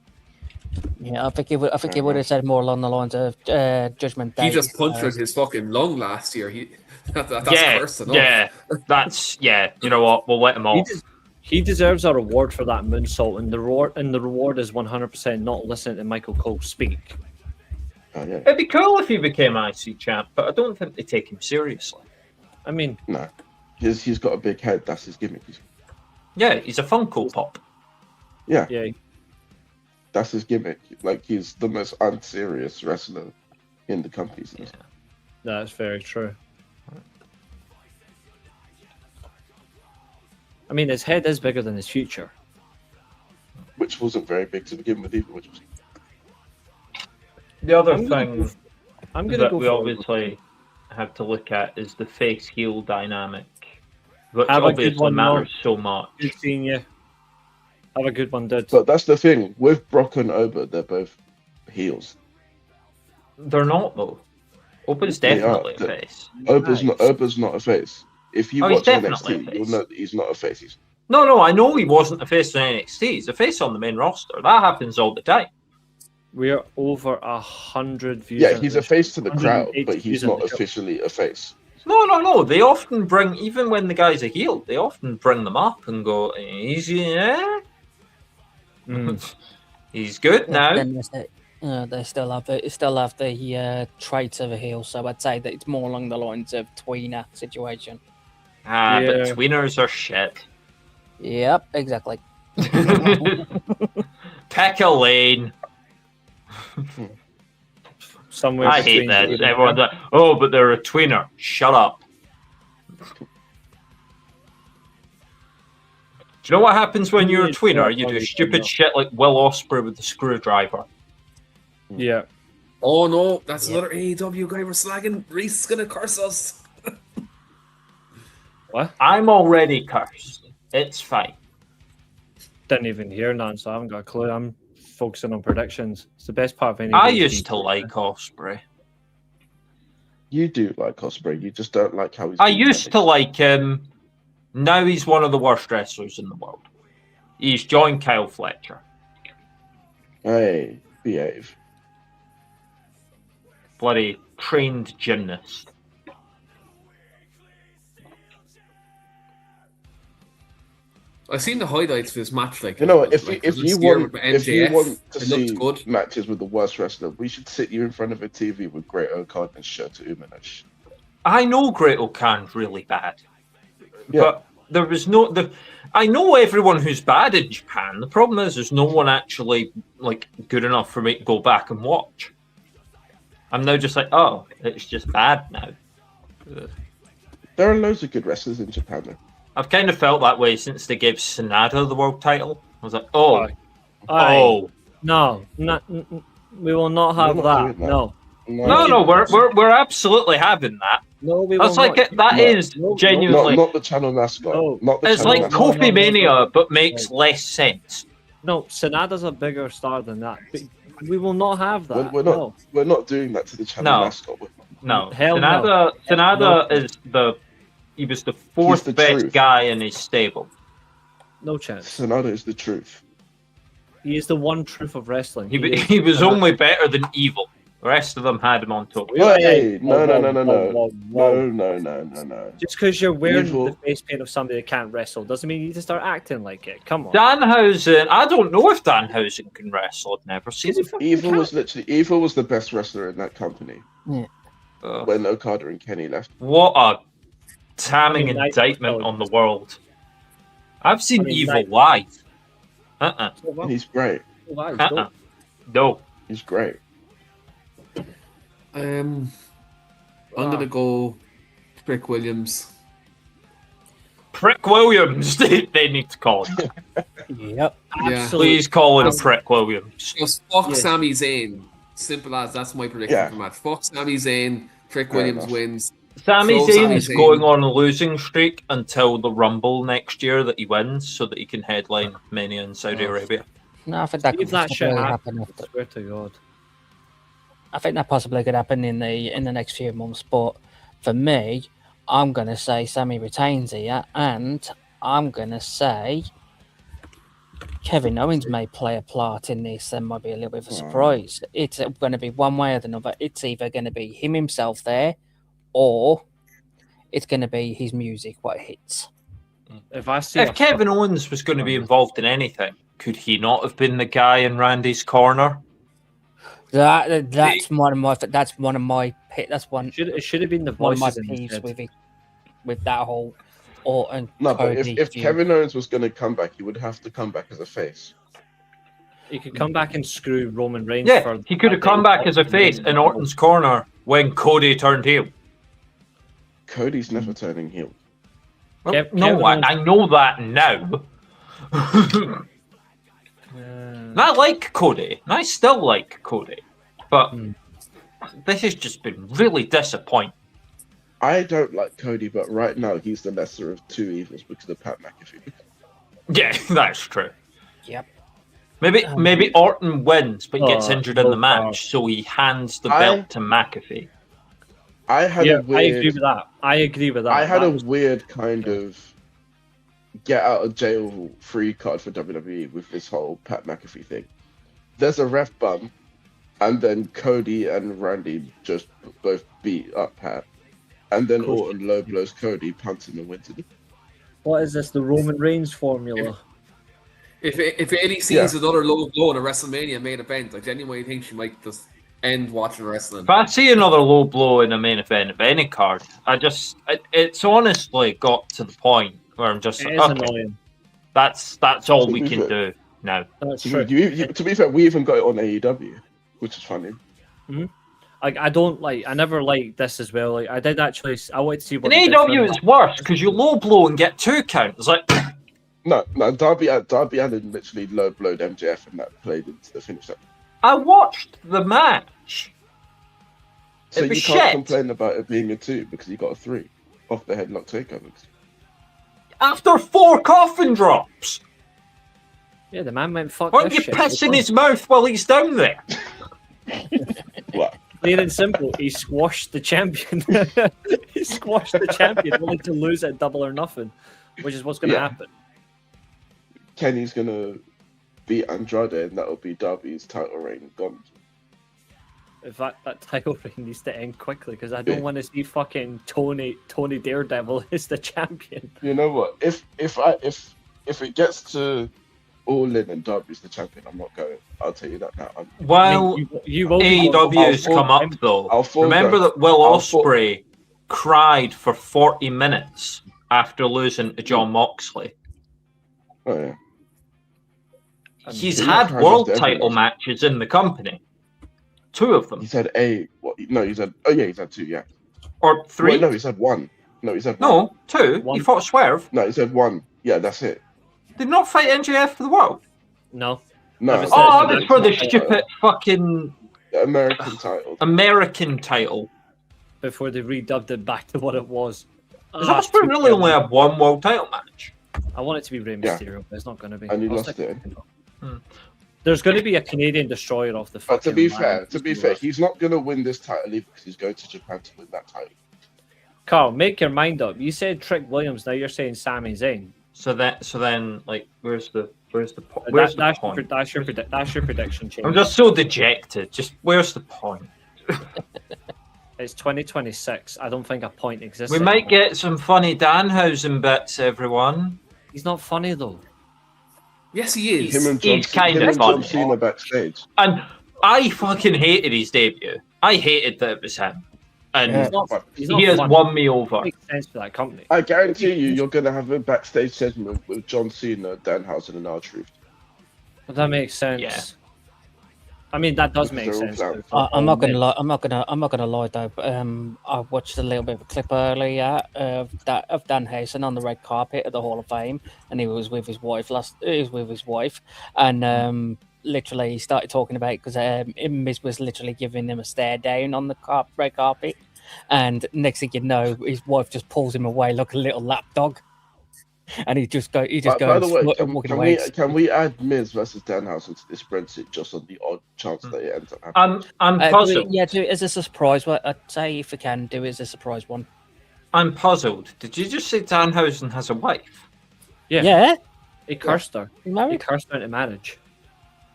yeah, I think he would have said more along the lines of Judgment Day. He just punctured his fucking lung last year. That's yeah, worse enough. yeah, You know what? We'll let him off. He deserves a reward for that moonsault, and the reward is 100% not listening to Michael Cole speak. Oh yeah. It'd be cool if he became IC champ, but I don't think they take him seriously. I mean, No, he's got a big head. That's his gimmick. Yeah, he's a Funko Pop. Yeah, yeah, that's his gimmick. Like he's the most unserious wrestler in the company. Yeah. that's very true. I mean, his head is bigger than his future. Which wasn't very big to begin with either. Which was The other I'm gonna thing I'm gonna that go we for obviously have to look at is the face heel dynamic, which Have a good obviously one, Mo. matters so much. Good seeing you. Have a good one, dude. But that's the thing with Brock and Oba. They're both heels. They're not though. Open's They are. definitely a face. Oba's Nice. not a face. If you Oh, he's watch definitely a NXT, face. you'll know that he's not a face. He's No, I know he wasn't a face in NXT. He's a face on the main roster. That happens all the time. We're over 100 views. Yeah, on he's a this. face to the crowd, 180 but he's views on not the show. officially a face. No. They often bring, even when the guy's a heel, they often bring them up and go, easy, eh? He's good now. Then they still have the traits of a heel, so I'd say that it's more along the lines of tweener situation. But Yeah. tweeners are shit. Yep, exactly. Pick a lane. Somewhere I hate between that. two and Everyone's like, oh, but they're a tweener. Shut up. Do you know what happens when you're a tweener? You do stupid shit like Will Ospreay with the screwdriver. Yeah. Oh no, that's another AEW guy we're slagging. Reece is gonna curse us. What? I'm already cursed. It's fine. Didn't even hear none, so I haven't got a clue. I'm focusing on predictions. It's the best part of any. I used to like Ospreay. You do like Ospreay, you just don't like how he's. I been used to telling. like him. Now he's one of the worst wrestlers in the world. He's joined Kyle Fletcher. Hey, behave. Bloody trained gymnast. I've seen the highlights for this match. Like, You know what? like, If you want to it looked see good. matches with the worst wrestler, we should sit you in front of a TV with Great O'Khan and Shota Umino. I know Great O'Khan's really bad. Yeah. But there was no... I know everyone who's bad in Japan. The problem is there's no one actually like good enough for me to go back and watch. I'm now just like, oh, it's just bad now. There are loads of good wrestlers in Japan, though. I've kind of felt that way since they gave Sanada the world title. I was like, oh, Aye. No, we will not have We're not that. doing that. No, No, we're absolutely having that. no, we That's will like not. that No. is genuinely. Not the channel mascot. No. Not the It's channel like mascot. Kofi Mania, but makes less sense. No, Sanada's a bigger star than that. But we will not have that. We're not. We're not doing that to the channel No. mascot. No, Hell Sanada. no. Sanada No. is the. He was the fourth the best truth. guy in his stable. No chance. Sanada is the truth. He is the one truth of wrestling. He was only better than Evil. The rest of them had him on top. Hey, no. Whoa. No. Just because you're wearing Evil. the face paint of somebody that can't wrestle doesn't mean you need to start acting like it. Come on. Danhausen. I don't know if Danhausen can wrestle. I've never seen him. Evil was the best wrestler in that company Uh, when Okada and Kenny left. What a damning I mean, indictment on the world. I've seen I mean, Evil live. And he's great. No. He's great. I'm gonna go Prick Williams. Prick Williams, they need to call him. Yep. Yeah. Please call him Prick Williams. Just fuck Yeah. Sami Zayn. Simple as that's my prediction Yeah. for the match. Fuck Sami Zayn. Prick Fair Williams enough. wins. Sami Throw Zayn Sami is Zayn. going on a losing streak until the Rumble next year that he wins so that he can headline Mania in Saudi Arabia. No, I think that Leave could that shit possibly happen. happen. I swear to God. I think that possibly could happen in the next few months. But for me, I'm gonna say Sammy retains here, and I'm gonna say Kevin Owens may play a part in this and might be a little bit of a surprise. It's going to be one way or another. It's either going to be him himself there, or it's going to be his music what hits. If I see If Kevin Owens was going to be involved in anything, could he not have been the guy in Randy's corner? That's one of my. That's one of my. That's one. it should have been the One of my voices in his peeves head. with it, with that whole Orton. No, but Cody if feud. Kevin Owens was going to come back, he would have to come back as a face. He could come back and screw Roman Reigns. Yeah, for he could have come back as a face in Orton's corner when Cody turned heel. Cody's never turning heel. Well, Kev- no, Kevin I know that now. And I like Cody. And I still like Cody. But this has just been really disappointing. I don't like Cody, but right now he's the lesser of two evils because of Pat McAfee. Yeah, that's true. Yep. Maybe Orton wins but gets Oh, injured in the no, match, so he hands the I- belt to McAfee. I had Yeah, a weird. I agree with that. I agree with that. I had That a was- weird kind of get out of jail free card for WWE with this whole Pat McAfee thing. There's a ref bum and then Cody and Randy just both beat up Pat, and then Orton low blows Cody, punts him, and wins it. What is this? The Roman Reigns formula? If Eilidh sees another low blow in a WrestleMania main event, I genuinely think she might just end watching wrestling. If I see another low blow in a main event of any card, it's honestly got to the point where I'm just It like, is okay, annoying. that's all we can do now. That's true. To be fair, we even got it on AEW, which is funny. Mm-hmm. I never liked this as well. Like, I did actually. I wanted to see what. In AEW, it's worse because you low blow and get 2 count. It's like. No, Darby Allin literally low blowed MJF and that played into the finish. I watched the match. So it was you can't shit. complain about it being a 2 because you got a 3 off the headlock takeover. After 4 coffin drops. Yeah, the man went fuck. Why don't this you shit. piss in his mouth while he's down there? What? Plain and simple, he squashed the champion. He squashed the champion only to lose at Double or Nothing, which is what's going to happen. Kenny's gonna beat Andrade, and that'll be Darby's title reign gone. In fact, that title reign needs to end quickly because I don't want to see fucking Tony Daredevil as the champion. You know what? If it gets to All In and Darby's the champion, I'm not going. I'll tell you that now. Well, AEW's come up though. Remember that Will Ospreay cried for 40 minutes after losing to John Moxley. Oh yeah. He's had world title matches in the company. 2 of them. He's had he's had 2, yeah. Or 3? Wait, no, he's had 1. No, he's had 1. No, 2. He fought Swerve. No, he's had 1. Yeah, that's it. Did not fight NJF for the world. No. No. Oh, that's for the stupid fucking American title. American title. Before they redubbed it back to what it was. Does Ospreay really only have 1 world title match? I want it to be Rey Mysterio, but it's not going to be. And you lost it. There's going to be a Canadian destroyer off the fucking. But to be fair, he's not going to win this title either because he's going to Japan to win that title. Carl, make your mind up. You said Trick Williams. Now you're saying Sami Zayn. So then, like, where's the point? That's your prediction change. I'm just so dejected. Just where's the point? It's 2026. I don't think a point exists. We might get some funny Danhausen bits, everyone. He's not funny though. Yes, he is. He's kind of funny. John Cena backstage. And I fucking hated his debut. I hated that it was him. And he has won me over. It makes sense for that company. I guarantee you're going to have a backstage segment with John Cena, Danhausen, and R-Truth. But that makes sense. Yeah. I mean, that does make sense. I'm not gonna lie. I'm not gonna lie though. I watched a little bit of a clip earlier of Danhausen on the red carpet at the Hall of Fame, and he was with his wife and literally he started talking about because Miz was literally giving him a stare down on the red carpet, and next thing you know, his wife just pulls him away like a little lapdog. And he just goes. By the way, can we add Miz versus Danhausen to this spreadsheet just on the odd chance that it ends up happening? I'm puzzled. Do it as a surprise. I'd say if we can do it as a surprise one. I'm puzzled. Did you just say Danhausen has a wife? Yeah. He cursed her. Married? He cursed her into marriage.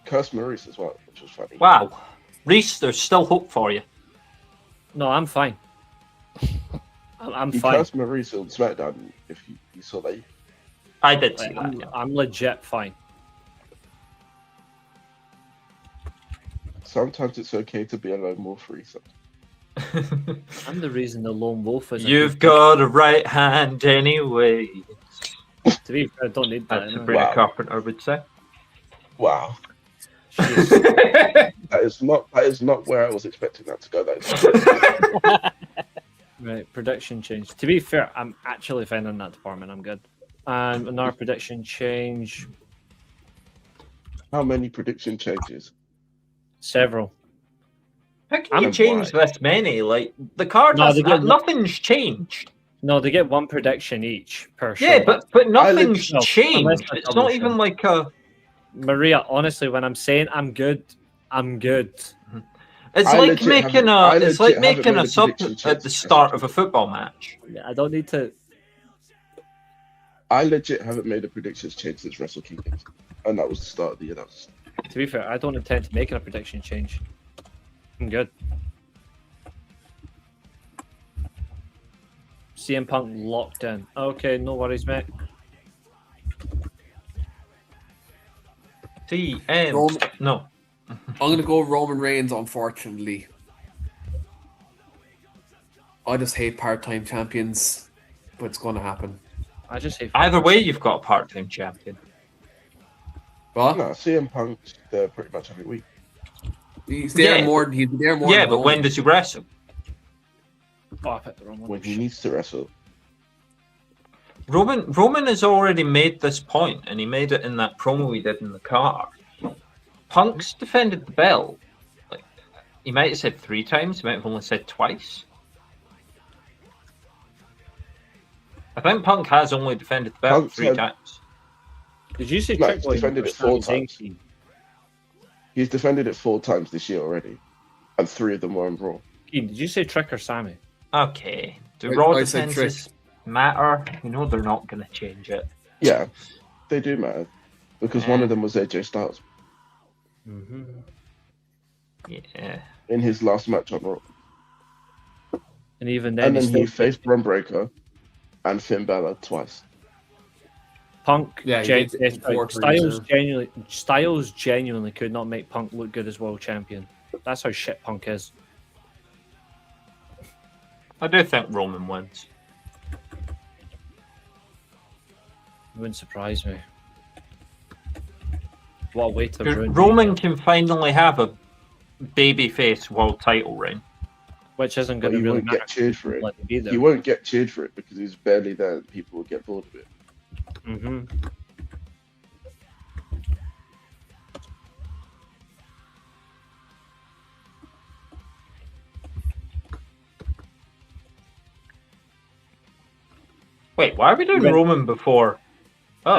Cursed Maurice as well, which was funny. Wow, Reece, there's still hope for you. No, I'm fine. I'm he fine. cursed Maurice on SmackDown. If you saw that. I did see that. Yeah. I'm legit fine. Sometimes it's okay to be a lone wolf, Reece. I'm the reason the lone wolf is. You've got a right hand anyway. To be fair, I don't need that. That's Sabrina Carpenter would say. Wow. That is not where I was expecting that to go. Right, prediction change. To be fair, I'm actually fine in that department. I'm good. And another prediction change. How many prediction changes? Several. How can you change this many? Like the card, nothing's changed. No, they get one prediction each per show. Yeah, but nothing's changed. It's not even like a. Maria, honestly, when I'm saying I'm good, I'm good. It's like making a sub at the start of a football match. Yeah, I don't need to. I legit haven't made a predictions change since Wrestle Kingdom, and that was the start of the year. To be fair, I don't intend to make a prediction change. I'm good. CM Punk locked in. Okay, no worries, mate. No. I'm going to go Roman Reigns, unfortunately. I just hate part-time champions, but it's going to happen. I just hate. Either way, you've got a part-time champion. What? No, CM Punk's there pretty much every week. He's there more. He's there more. Yeah, than but Roman. when does he wrestle? Oh, I picked the wrong one. When he needs to wrestle. Roman has already made this point, and he made it in that promo he did in the car. Punk's defended the belt. Like, he might have said 3 times. He might have only said twice. I think Punk has only defended the belt 3 times. Did you say No, Trick he's Williams defended or it 4 Sami times. Zayn? He's defended it 4 times this year already, and 3 of them were on Raw. Keane, did you say Trick or Sammy? Okay. Do I Raw said defenses matter? You know they're not going to change it. Yeah, they do matter because one of them was AJ Styles Mm-hmm. Yeah. in his last match on Raw, And even then, and then still he faced Bron Breakker and Finn Balor twice. Punk. Yeah, he Gen- did yes, 4 Styles times, Styles genuinely could not make Punk look good as world champion. That's how shit Punk is. I do think Roman wins. It wouldn't surprise me. What a way to ruin Roman can finally have a babyface world title reign. which isn't But going to he really won't matter. get cheered for it. Let him be there. He won't get cheered for it because he's barely there and people will get bored of it. Mm-hmm. Wait, why are we doing Yeah. Roman before? Oh,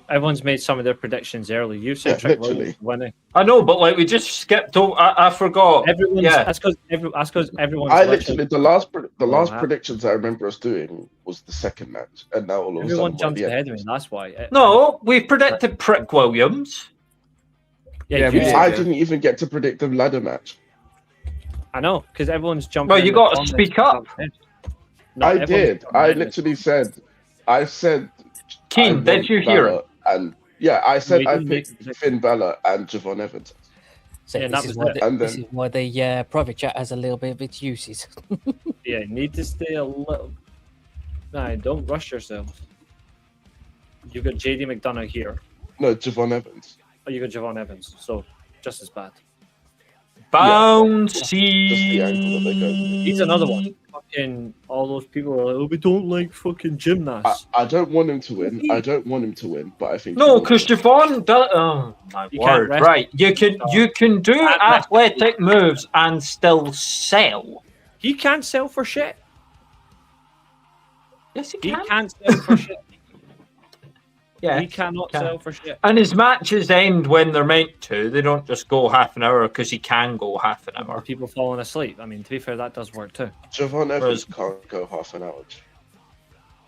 Everyone's made some of their predictions early. You said Yeah, Trick literally. Williams winning. I know, but like we just skipped over. I forgot. Everyone's Yeah. that's because everyone's I literally- literally the last man. predictions I remember us doing was the second match, and now all of a everyone sudden jumps we're at the ahead end. of me. That's why. No, we predicted Prick Williams. Yeah, Yeah, you we did. did. I didn't even get to predict the ladder match. I know because everyone's jumping. Well, in you the got to comments speak and up. stuff. No, I everyone's did. jumping I in the- literally said, I said. Keane, I did want you hear Balor it? And yeah, I said you I didn't make picked the Finn Balor and Javon Evans. So Yeah, that this, is was why it. the, And this then- is why the private chat has a little bit of its uses. Yeah, you need to stay a little. Nah, don't rush yourself. You've got JD McDonough here. No, Javon Evans. Oh, you got Javon Evans, so just as bad. Bouncy. Just the angle that they go. He's another one. Fucking all those people are like, oh, we don't like fucking gymnasts. I don't want him to win. I don't want him to win, but I think. he No, will because win. Javon does. Oh my You can't word! wrestle. Right, you can do Can't wrestle. athletic moves and still sell. He can't sell for shit. Yes, he He can. can't sell for shit. Yeah, He cannot can. sell for shit. And his matches end when they're meant to. They don't just go half an hour because he can go half an Or hour. people falling asleep. I mean, to be fair, that does work too. Javon Whereas- Evans can't go half an hour.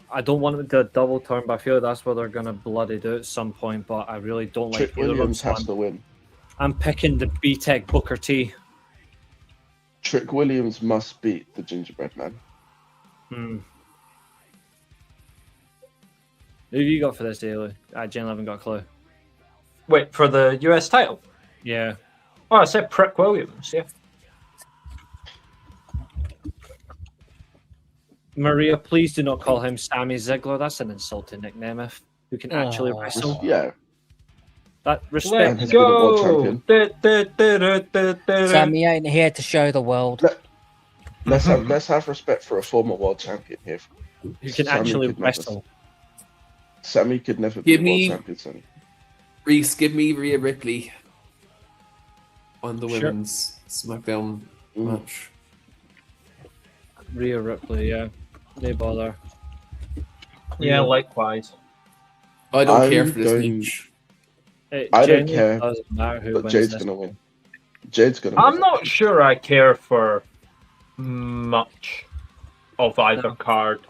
I don't want them to double turn, but I feel that's what they're gonna bloody do at some point. But I really don't like Trick either of them. Williams So has to win. I'm picking the B-Tech Booker T. Trick Williams must beat the Gingerbread Man. Who have you got for this, Eilidh? I genuinely haven't got a clue. Wait, for the US title? Yeah. Oh, I said Prick Williams, yeah. Maria, please do not call him Sammy Ziggler. That's an insulting nickname. If who can actually Oh. wrestle, Yeah, that respect. Let's been a world go! champion. Sammy ain't here to show the world. let's have respect for a former world champion here. Who can Sammy actually could never- wrestle. Sammy could never be Give a me- world champion. Sammy. Reece, give me Rhea Ripley on the Sure. women's SmackDown match. Rhea Ripley, yeah. They bother. Yeah, likewise. I don't I'm care for this going- match. It I don't genuinely care, doesn't matter who But wins Jade's this. gonna win. Jade's gonna win. I'm not sure I care for much of either No. card.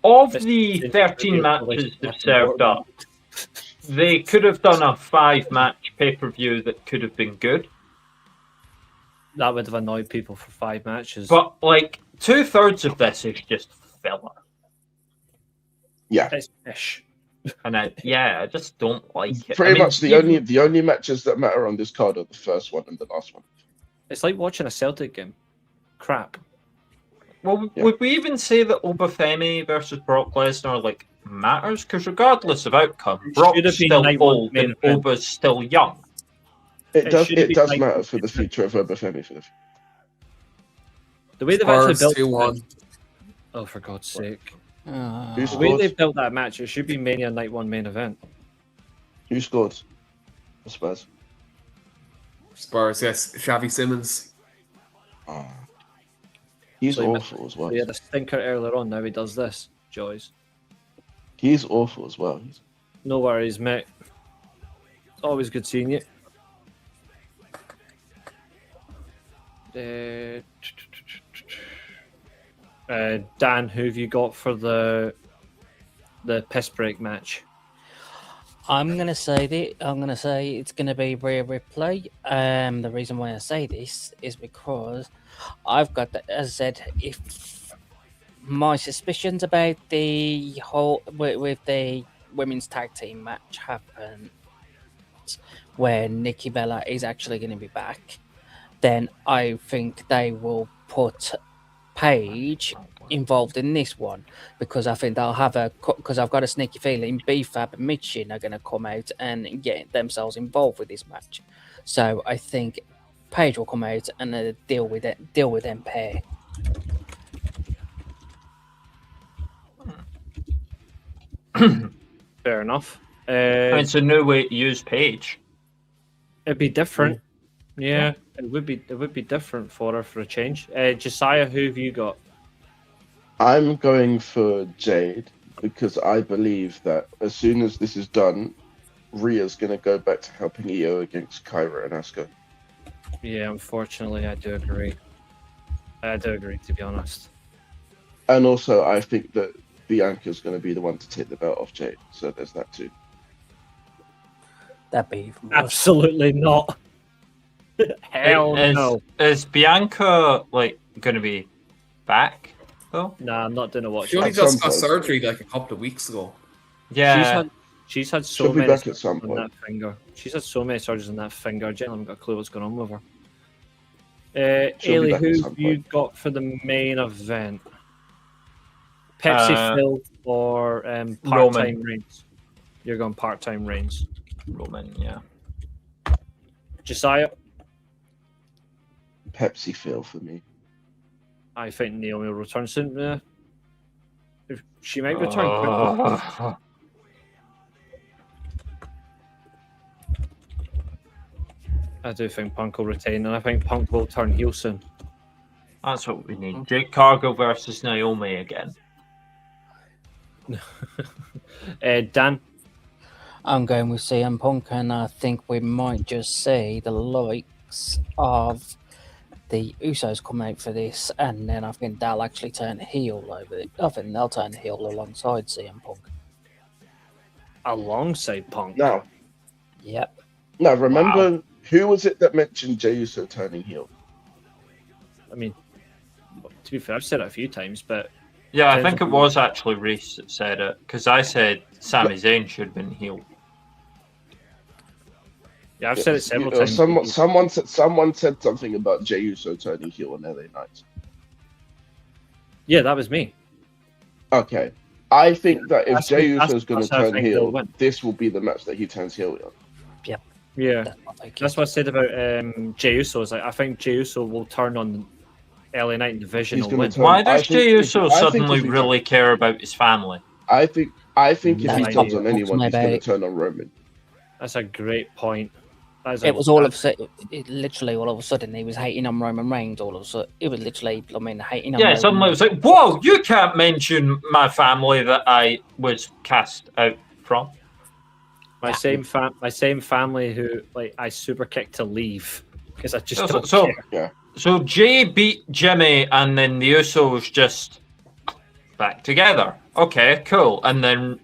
Of It's- the it's 13 really matches they've fucking served important. up, they could have done a 5-match pay-per-view that could have been good. that would have annoyed people for 5 matches. But like 2/3 of this is just filler. Yeah. It's ish. And I just don't like it. Pretty much the only matches that matter on this card are the first one and the last one. It's like watching a Celtic game. Crap. Well, would we even say that Obafemi versus Brock Lesnar like matters? Because regardless of outcome, Brock's still old and Oba's still young. It does matter for the future of Obafemi for the future. The way they've actually built 2-1. Oh, for God's sake. Who The way scored? they've built that match, it should be Mania Night 1 main event. Who scored? The Spurs. Spurs, yes. Xavi Simmons. Oh. He's So he awful as well. He had a stinker earlier on, now he does this. Joys. He's awful as well. No worries, mate. Always good seeing you. Dan, who have you got for the piss break match? I'm gonna say it's gonna be Rhea Ripley. The reason why I say this is because I've got, as I said, if my suspicions about the whole with the women's tag team match happen, where Nikki Bella is actually going to be back, then I think they will put Paige involved in this one, because I think they'll have because I've got a sneaky feeling B-Fab and Michin are going to come out and get themselves involved with this match. So I think Paige will come out and deal with them pair. Fair enough. It's a new way to use Paige. It'd be different. Yeah, it would be different for her for a change. Josiah, who have you got? I'm going for Jade because I believe that as soon as this is done, Rhea's going to go back to helping Io against Kyra and Asuka. Yeah, unfortunately, I do agree. To be honest. And also, I think that Bianca's going to be the one to take the belt off Jade. So there's that too. That'd be even worse. Absolutely not. Hell no. Is Bianca like going to be back though? Nah, I'm not doing a watch. She only At just some got point. surgery like a couple of weeks ago. Yeah. She's had so She'll be many back at some on point. that finger. She's had so many surgeries on that finger. I haven't got a clue what's going on with her. She'll be Eilidh, back at who some have you point. got for the main event? Pepsi Phil or part-time Reigns? You're going part-time Reigns. Roman, yeah. Josiah? Pepsi Phil for me. I think Naomi will return soon. Yeah. She might return quickly. I do think Punk will retain, and I think Punk will turn heel soon. That's what we need. Jake Cargill versus Naomi again. Dan? I'm going with CM Punk, and I think we might just see the likes of the Usos come out for this, and then I think they'll actually turn heel over it. I think they'll turn heel alongside CM Punk. Alongside Punk? Now, Yep. now remember, who was it that mentioned Jey Uso turning heel? I mean, to be fair, I've said it a few times, but Yeah, I think it was actually Reece that said it, because I said Sami Zayn should have been heel. yeah, I've said it several You know, times. someone said something about Jey Uso turning heel on LA Knight. Yeah, that was me. Okay. I think that if Jey Uso is going that's to how I turn think they'll heel, win. this will be the match that he turns heel on. Yeah, That's what I think. that's what I said about Jey Uso. Is like, I think Jey Uso will turn on LA Knight in division He's and gonna win. turn- Why I does think Jey if- Uso I think suddenly if he really care about his family? I think if he Nice turns idea. on anyone, he's going to Maybe. turn on Roman. That's a great point. It was all of a sudden, literally all of a sudden, he was hating on Roman Reigns. All of a sudden, it was literally, I mean, hating on. Yeah, Roman suddenly it was like, whoa, you can't mention my family that I was cast out from. my same family who like I super kicked to leave because I just don't So care. Jay beat Jimmy, and then the Usos just back together. Okay, cool. And then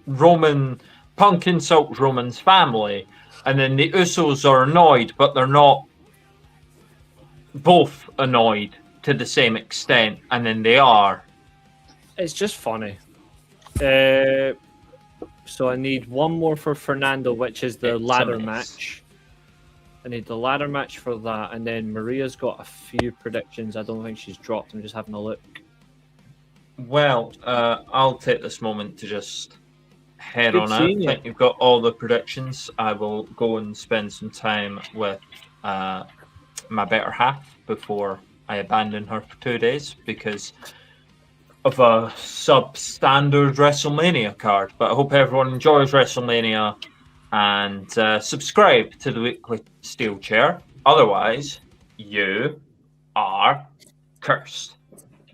Punk insults Roman's family, and then the Usos are annoyed, but they're not both annoyed to the same extent, and then they are. It's just funny. So I need one more for Fernando, which is the It's a ladder mess. match. I need the ladder match for that, and then Maria's got a few predictions. I don't think she's dropped. I'm just having a look. Well, I'll take this moment to just head Good on out. seeing I you. think you've got all the predictions. I will go and spend some time with my better half before I abandon her for 2 days because of a substandard WrestleMania card. But I hope everyone enjoys WrestleMania and subscribe to the weekly Steelchair. Otherwise, you are cursed.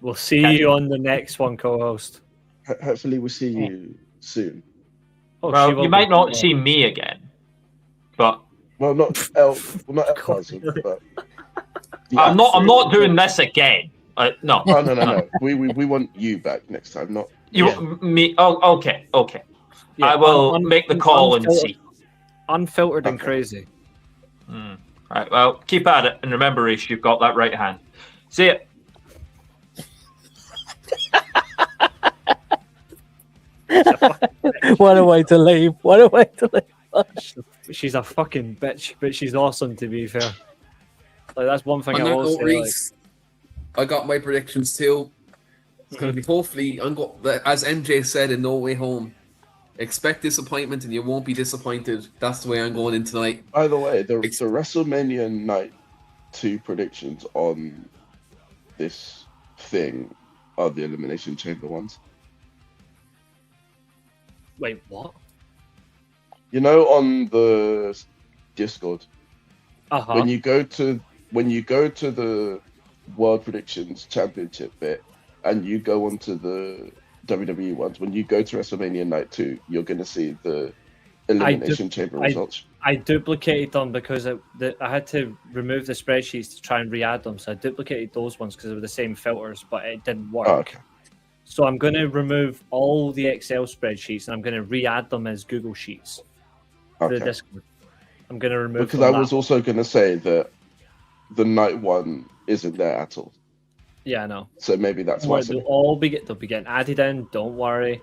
We'll see you on the next one, co-host. Hopefully, we'll see you soon. Oh, she Well, will you might be- not see me again, but Well, not El cousin, but the I'm not actor. doing this again. No. Oh no. We want you back next time, not You Yeah. me? Oh, okay. Yeah, I will un- make the call and unfiltered- see. Unfiltered and Okay. crazy. All right. Well, keep at it, and remember, Reece, you've got that right hand. See it. What a way to leave. What a way to leave. She's a fucking bitch, but she's awesome, to be fair. Like, that's one thing On I that will note, say. Reece, I got my predictions too. It's going to be hopefully, as MJ said in No Way Home, expect disappointment and you won't be disappointed. That's the way I'm going in tonight. By the way, the WrestleMania Night 2 predictions on this thing are the Elimination Chamber ones. Wait, what? You know, on the Discord, Uh-huh. when you go to the World Predictions Championship bit and you go onto the WWE ones, when you go to WrestleMania Night 2, you're going to see the Elimination Chamber results. I duplicated them because I had to remove the spreadsheets to try and re-add them. So I duplicated those ones because they were the same filters, but it didn't work. Oh, okay. So I'm going to remove all the Excel spreadsheets and I'm going to re-add them as Google Sheets. To the Okay. Discord. I'm going to remove Because them I was also going to say that the Night 1 isn't there at all. Yeah, I know. So maybe that's why. They'll be getting added in. Don't worry.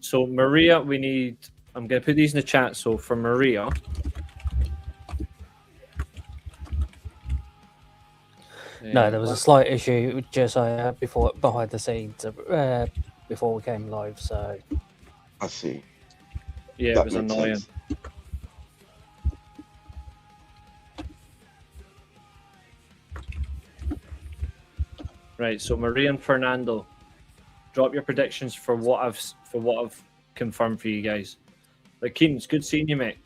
So Maria, we need. I'm going to put these in the chat. So for Maria, No, there was a slight issue with Josiah behind the scenes before we came live. So I see. yeah, That it was makes annoying. sense. Right. So Maria and Fernando, drop your predictions for what I've confirmed for you guys. Like Keane, it's good seeing you, mate.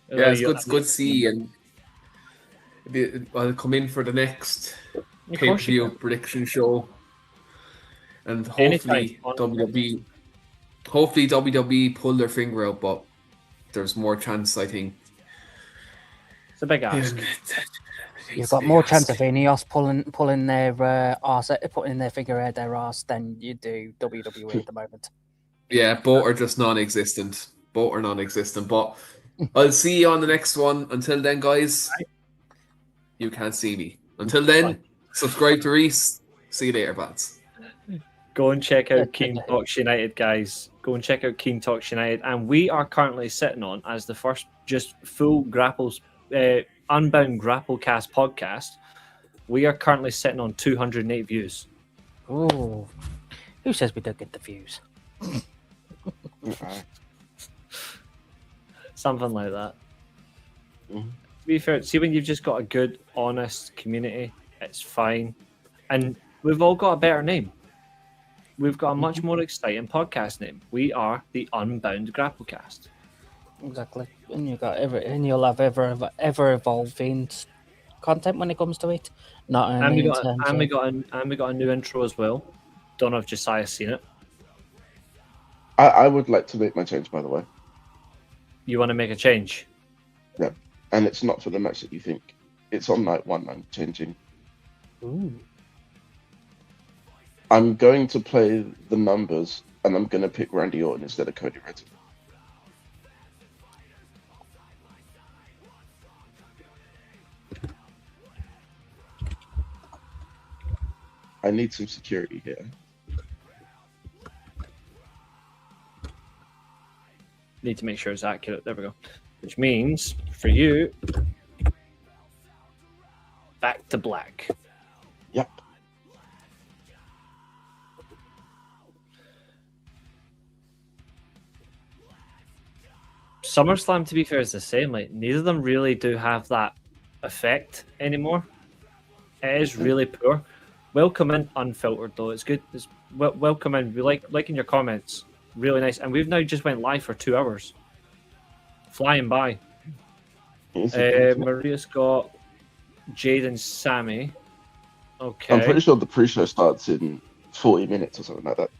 Yeah, it's good to see you. And I'll come in for the next Of course you pay-per-view can. prediction show. And Anytime. hopefully WWE pull their finger out, but there's more chance, I think. It's a big ask. you've got more chance of Ineos putting their figure out their ass than you do WWE at the moment. Yeah, both are just non-existent. But I'll see you on the next one. Until then, guys, you can't see me. Until then, subscribe to Reece. See you later, lads. Go and check out Keane Talks United, guys. Go and check out Keane Talks United. And we are currently sitting on, as the first just full Unbound Grapplecast podcast, we are currently sitting on 208 views. Ooh, who says we don't get the views? Okay. Something like that. Mhm. To be fair, see when you've just got a good, honest community, it's fine. And we've all got a better name. We've got a much more exciting podcast name. We are the Unbound Grapplecast. Exactly, and you'll have ever evolving content when it comes to it. Not And only we in got terms and we of got a new intro as well. Don't know if Josiah's seen it. I would like to make my change, by the way. You want to make a change? And it's not for the match that you think. It's on night 1 I'm changing. Ooh. I'm going to play the numbers and I'm going to pick Randy Orton instead of Cody Rhodes. I need some security here. Need to make sure it's accurate. There we go. Which means for you, back to black. Yep. SummerSlam, to be fair, is the same. Like, neither of them really do have that effect anymore. It is really poor. Welcome in unfiltered though. It's good. It's welcome in. We liking your comments. Really nice. And we've now just went live for 2 hours. Flying by. Maria's got Jade and Sammy. Okay. I'm pretty sure the pre-show starts in 40 minutes or something like that.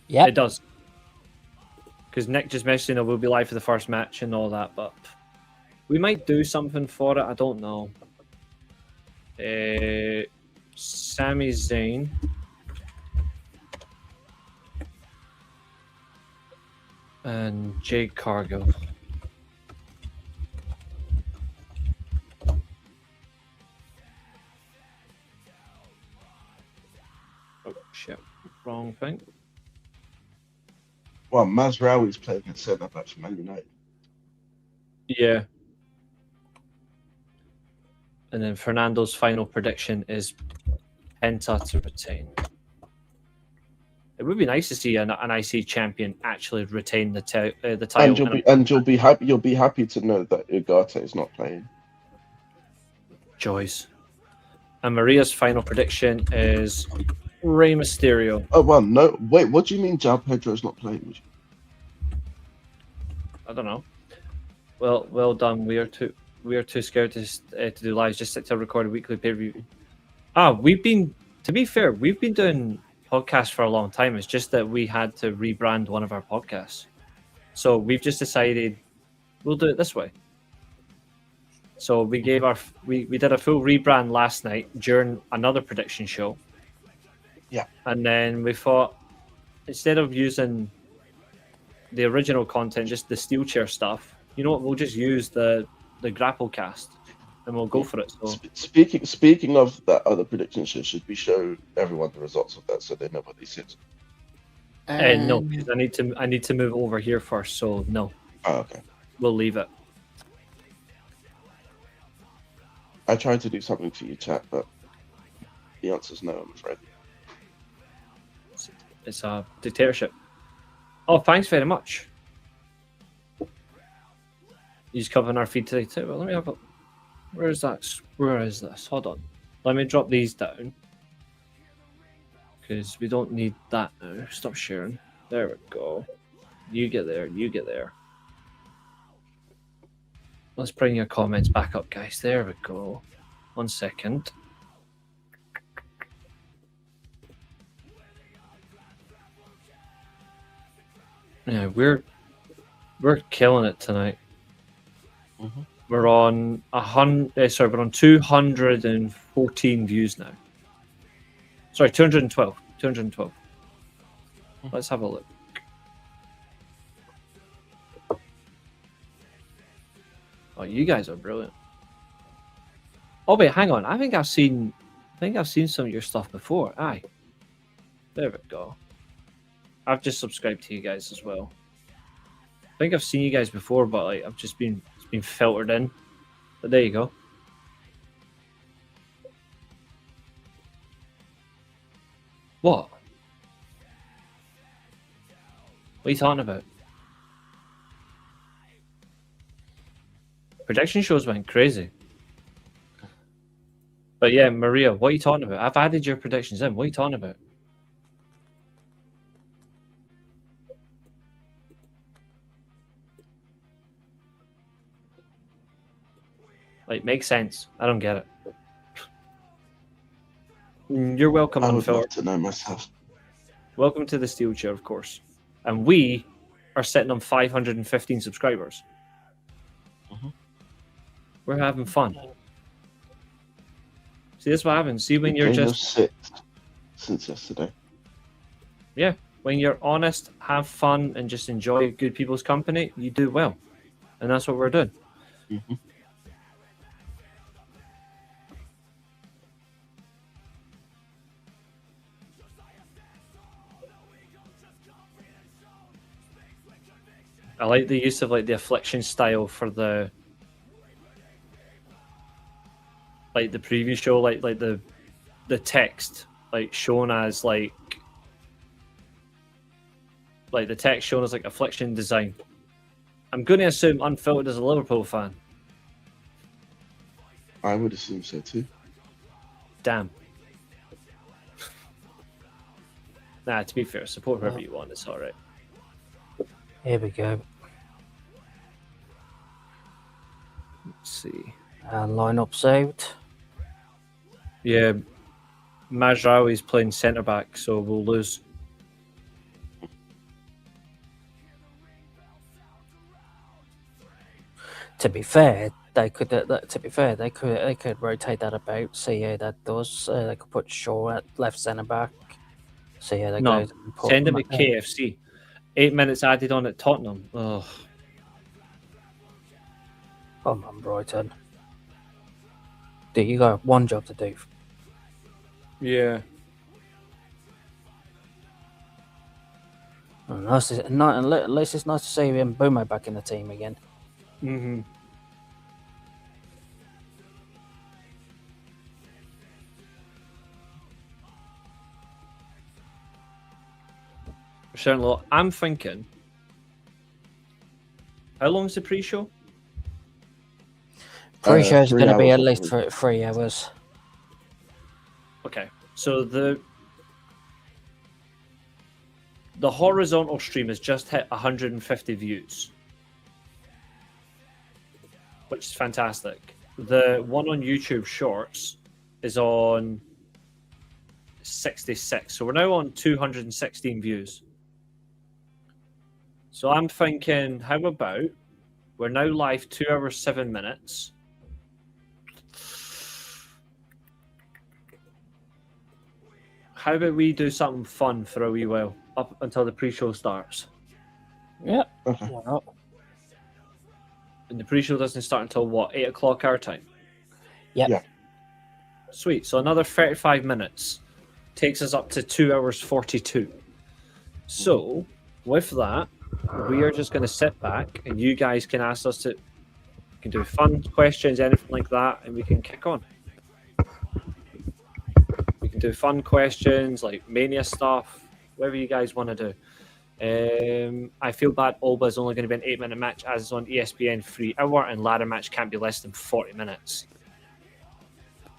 Yeah, It does. Because Nick just mentioned we'll be live for the first match and all that, but we might do something for it. I don't know. Sami Zayn. And Jade Cargill. Oh shit! Wrong thing. Well, Mazraoui's playing at centre-back for Man United. Yeah. And then Fernando's final prediction is Penta to retain. It would be nice to see an IC champion actually retain the title. And you'll be happy. You'll be happy to know that Ugarte is not playing. Joys. And Maria's final prediction is Rey Mysterio. Oh well, no. Wait, what do you mean? João Pedro's not playing? I don't know. Well done. We are too scared to do lives. Just sit to record a weekly pay-per-view. To be fair, we've been doing podcasts for a long time. It's just that we had to rebrand one of our podcasts. So we've just decided we'll do it this way. So we did a full rebrand last night during another prediction show. Yeah. And then we thought, instead of using the original content, just the Steelchair stuff, you know what, we'll just use the Grapplecast and we'll go for it. So speaking of that other prediction show, should we show everyone the results of that so they know what they said? no, because I need to move over here first, so no. Oh, okay. We'll leave it. I tried to do something for you, chat, but the answer's no, I'm afraid. It's a dictatorship. Oh, thanks very much. He's covering our feed today too. Well, let me have a... Where is that? Where is this? Hold on. Let me drop these down. Because we don't need that now. Stop sharing. There we go. You get there. You get there. Let's bring your comments back up, guys. There we go. 1 second. Yeah, we're killing it tonight. Mm-hmm. We're on 214 views now. Sorry, 212. 212. Let's have a look. Oh, you guys are brilliant. Oh wait, hang on. I think I've seen some of your stuff before. Aye. There we go. I've just subscribed to you guys as well. I think I've seen you guys before, but like it's been filtered in. But there you go. What? What are you talking about? Prediction shows went crazy. But yeah, Maria, what are you talking about? I've added your predictions in. What are you talking about? Like, makes sense. I don't get it. You're welcome. I would love to know myself. Welcome to the Steelchair, of course. And we are sitting on 515 subscribers. Mm-hmm. We're having fun. See, that's what happens. See, when you're just... sixth since yesterday. Yeah, when you're honest, have fun, and just enjoy good people's company, you do well. And that's what we're doing. Mm-hmm. I like the use of like the affliction style for the previous show, like the text like shown as like the text shown as like affliction design. I'm going to assume Unfiltered is a Liverpool fan. I would assume so too. Damn. Nah, to be fair, support whoever you want. It's all right. Here we go. Let's see. Lineup's out. Yeah, Mazraoui's playing centre back, so we'll lose. To be fair, they could. They could rotate that about. See how that does. They could put Shaw at left centre back. See how that No, goes. And put send him to him at- KFC. 8 minutes added on at Tottenham. Oh, Come on, Brighton. Dude, you got one job to do. yeah. And at least it's nice to see him Boomer back in the team again. Mm-hmm. Certainly, I'm thinking. How long's the pre-show? Pretty sure it's 3 going to be hours, at least probably. 3 hours. Okay, so the horizontal stream has just hit 150 views, which is fantastic. The one on YouTube Shorts is on 66, so we're now on 216 views. So I'm thinking, how about we're now live 2 hours 7 minutes. How about we do something fun for a wee while up until the pre-show starts? Yep. Okay. Why not? And the pre-show doesn't start until what, 8 o'clock our time? Yep. Yeah. Sweet. So another 35 minutes takes us up to 2 hours 42. So with that, we are just going to sit back and you guys can ask us to, you can do fun questions, anything like that, and we can kick on. We can do fun questions like Mania stuff, whatever you guys want to do. I feel bad Alba is only going to be an 8-minute match as it's on ESPN 3 hour and ladder match can't be less than 40 minutes.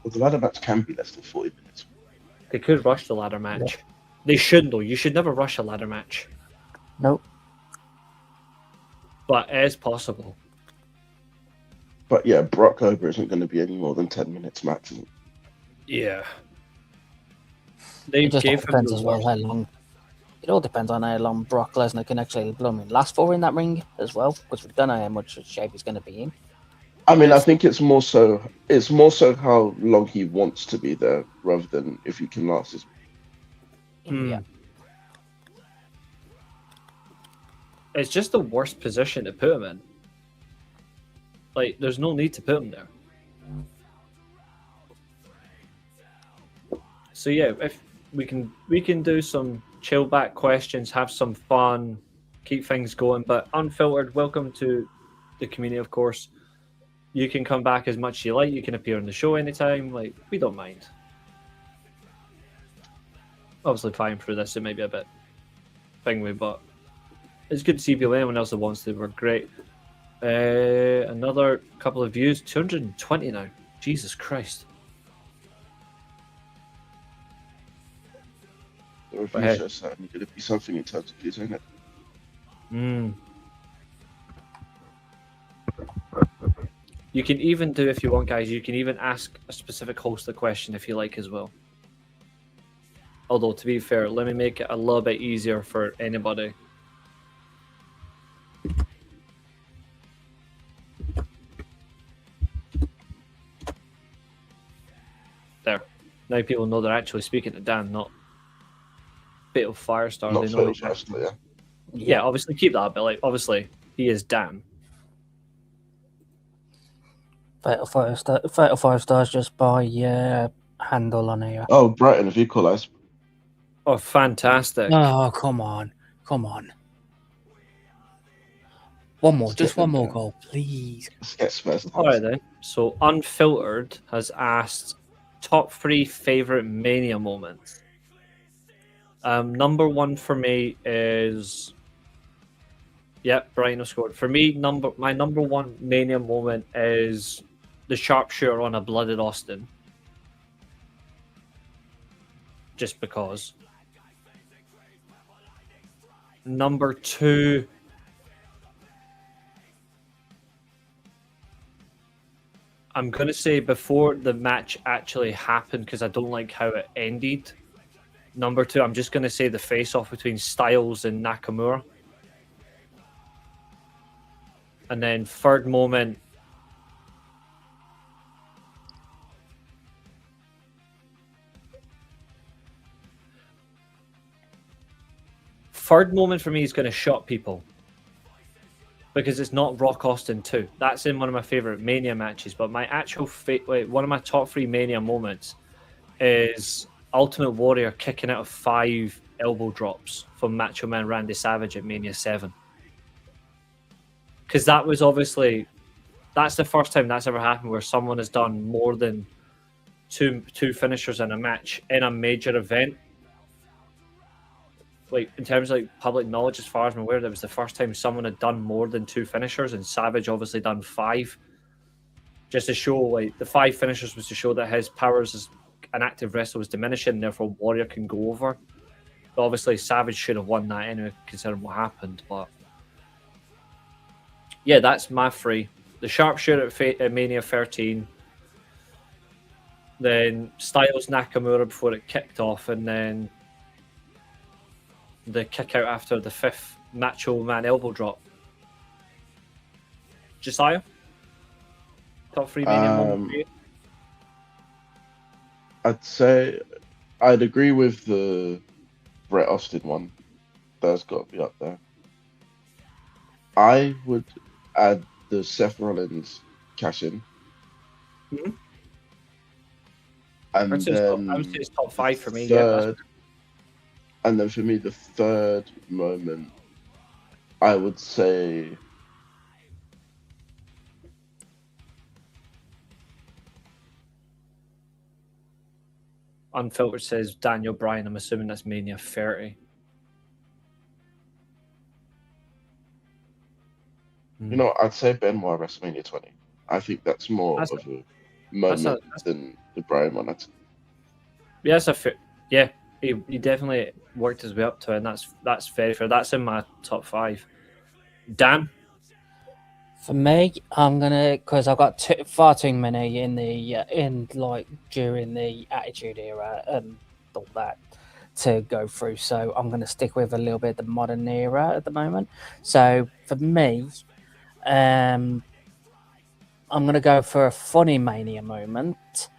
Well, the ladder match can be less than 40 minutes. They could rush the ladder match. They should though. You should never rush a ladder match. Nope. But it is possible. But yeah, Brock Lesnar isn't going to be any more than 10 minutes maximum. Yeah. They It just all gave him depends the as well worst. how long. It all depends on how long Brock Lesnar can actually last for in that ring as well, because we don't know how much shape he's going to be in. I mean, I think it's more so how long he wants to be there rather than if he can last his. Yeah. It's just the worst position to put him in. Like, there's no need to put him there. So yeah, if we can do some chill back questions, have some fun, keep things going. But Unfiltered, welcome to the community, of course. You can come back as much as you like. You can appear on the show anytime. Like, we don't mind. Obviously, flying through this, it may be a bit thingy, but it's good to see people. Anyone else that wants to, we're great. Another couple of views, 220 now. Jesus Christ. The But reviews hey. are certainly going to be something in terms of views, ain't it? You can even do, if you want, guys, you can even ask a specific host a question if you like as well. Although, to be fair, let me make it a little bit easier for anybody. There. Now people know they're actually speaking to Dan, not Bit of Firestar. Not They know so each other. wrestler, yeah. Yeah, obviously keep that, but like, obviously, he is Dan. Fatal 5 stars just by handle on here. Oh, Brighton, have you equalised? Oh, fantastic. Oh, come on. One more, Let's just get one them more there. goal, please. Let's get Spurs. All right then. So Unfiltered has asked top 3 favorite Mania moments. Number 1 for me is. Yep, Brian has scored. For me, my number 1 Mania moment is the sharpshooter on a blooded Austin. Just because. Number 2. I'm going to say before the match actually happened because I don't like how it ended. Number 2, I'm just going to say the face-off between Styles and Nakamura. And then third moment. Third moment for me is going to shock people. Because it's not Rock Austin 2. That's in one of my favorite Mania matches. But my actual one of my top 3 Mania moments is Ultimate Warrior kicking out of 5 elbow drops from Macho Man Randy Savage at Mania 7. Because that was obviously, that's the first time that's ever happened where someone has done more than two finishers in a match in a major event. Like, in terms of like public knowledge, as far as I'm aware, that was the first time someone had done more than 2 finishers, and Savage obviously done 5. Just to show, like, the 5 finishers was to show that his powers as an active wrestler was diminishing, and therefore Warrior can go over. But obviously, Savage should have won that anyway, considering what happened. But yeah, that's my 3. The sharpshooter at Mania 13, then Styles Nakamura before it kicked off, and then the kick out after the 5th Macho Man elbow drop. Josiah? Top 3 Mania moments for you? I'd say I'd agree with the Bret Austin one. That's got to be up there. I would add the Seth Rollins cash in. Mm-hmm. And I then would say it's top 5 for me. third, and then for me, the third moment, I would say Unfiltered says Daniel Bryan. I'm assuming that's Mania 30. you know, I'd say Benoit WrestleMania 20. I think that's more That's of a moment than the Bryan one. Yeah, that's a fair. Yeah, he definitely worked his way up to it, and that's very fair. That's in my top 5. Dan? For me, I'm gonna, because I've got far too many in during the Attitude Era and all that to go through. So I'm gonna stick with a little bit of the modern era at the moment. So for me, I'm gonna go for a funny Mania moment,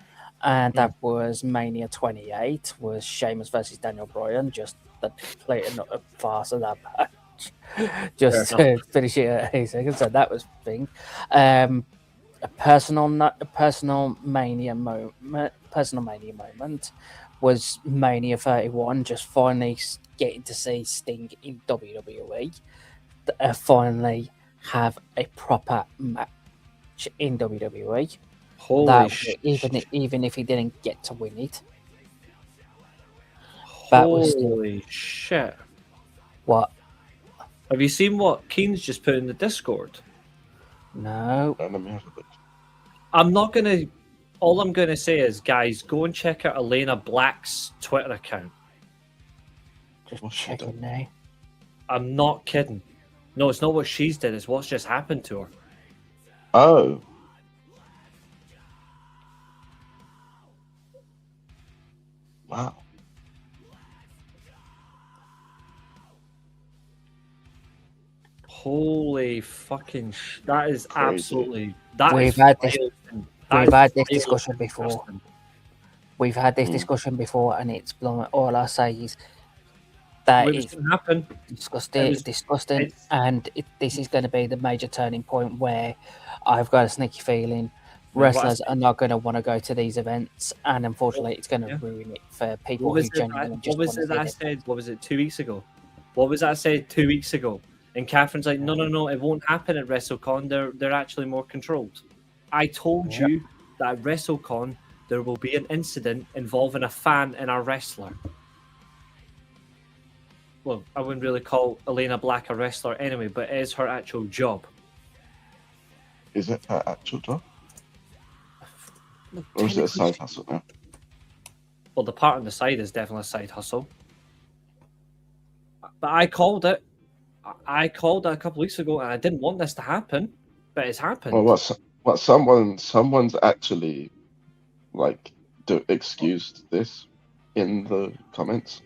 and that was Mania 28. Was Sheamus versus Daniel Bryan, just the complete and utter farce of that match. Just to finish it at 8 seconds. So that was the thing. A personal Mania moment was Mania 31. Just finally getting to see Sting in WWE. Finally have a proper match in WWE. Holy shit. Even if he didn't get to win it. That was still... Holy shit. What? Have you seen what Keane's just put in the Discord? No. Let me have a look. I'm not going to... All I'm going to say is, guys, go and check out Elena Black's Twitter account. Just What's she checking done? now. I'm not kidding. No, it's not what she's did. It's what's just happened to her. Oh. Wow. Holy fucking... that is Crazy. absolutely... That We've is had this- wild. We've That had is this wild. discussion before. We've had this Mm. discussion before, and it's blown. All I say is that It was is going to happen. disgusting, and this is going to be the major turning point where I've got a sneaky feeling wrestlers are not going to want to go to these events, and unfortunately, it's going to ruin it for people who genuinely just What was want it that I to see it. said? What was it, 2 weeks ago? What was that I said 2 weeks ago? And Catherine's like, no, it won't happen at WrestleCon. They're actually more controlled. I told you that at WrestleCon there will be an incident involving a fan and a wrestler. Well, I wouldn't really call Elena Black a wrestler anyway, but it is her actual job. Is it her actual job? Or is it a side hustle now? Well, the part on the side is definitely a side hustle. But I called it. I called it a couple weeks ago, and I didn't want this to happen, but it's happened. Well, what someone's actually like excused this in the comments.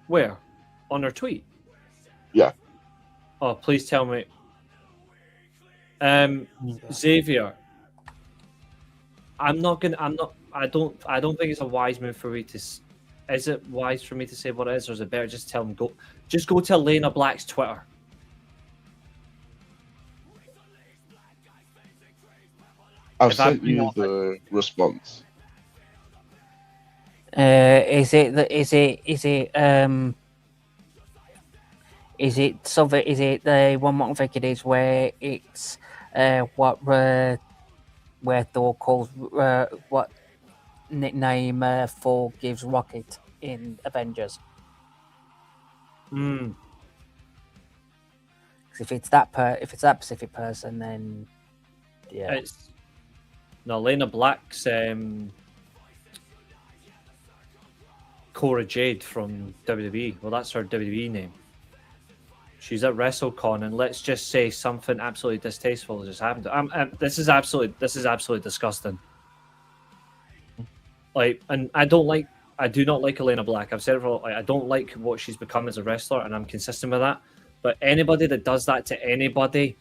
Where? On her tweet? Yeah. Oh, please tell me. Xavier. I don't think it's a wise move for me to. Is it wise for me to say what it is, or is it better just tell him go? Just go to Elena Black's Twitter. I've sent you the response. Is it the one what I think it is where it's where Thor calls what nickname Thor gives Rocket in Avengers? Hmm. If it's that specific person, then yeah. It's Elena Black's Cora Jade from WWE. Well, that's her WWE name. She's at WrestleCon, and let's just say something absolutely distasteful just happened. This is absolutely disgusting. Like, and I do not like Elena Black. I've said it for, I don't like what she's become as a wrestler, and I'm consistent with that. But anybody that does that to anybody,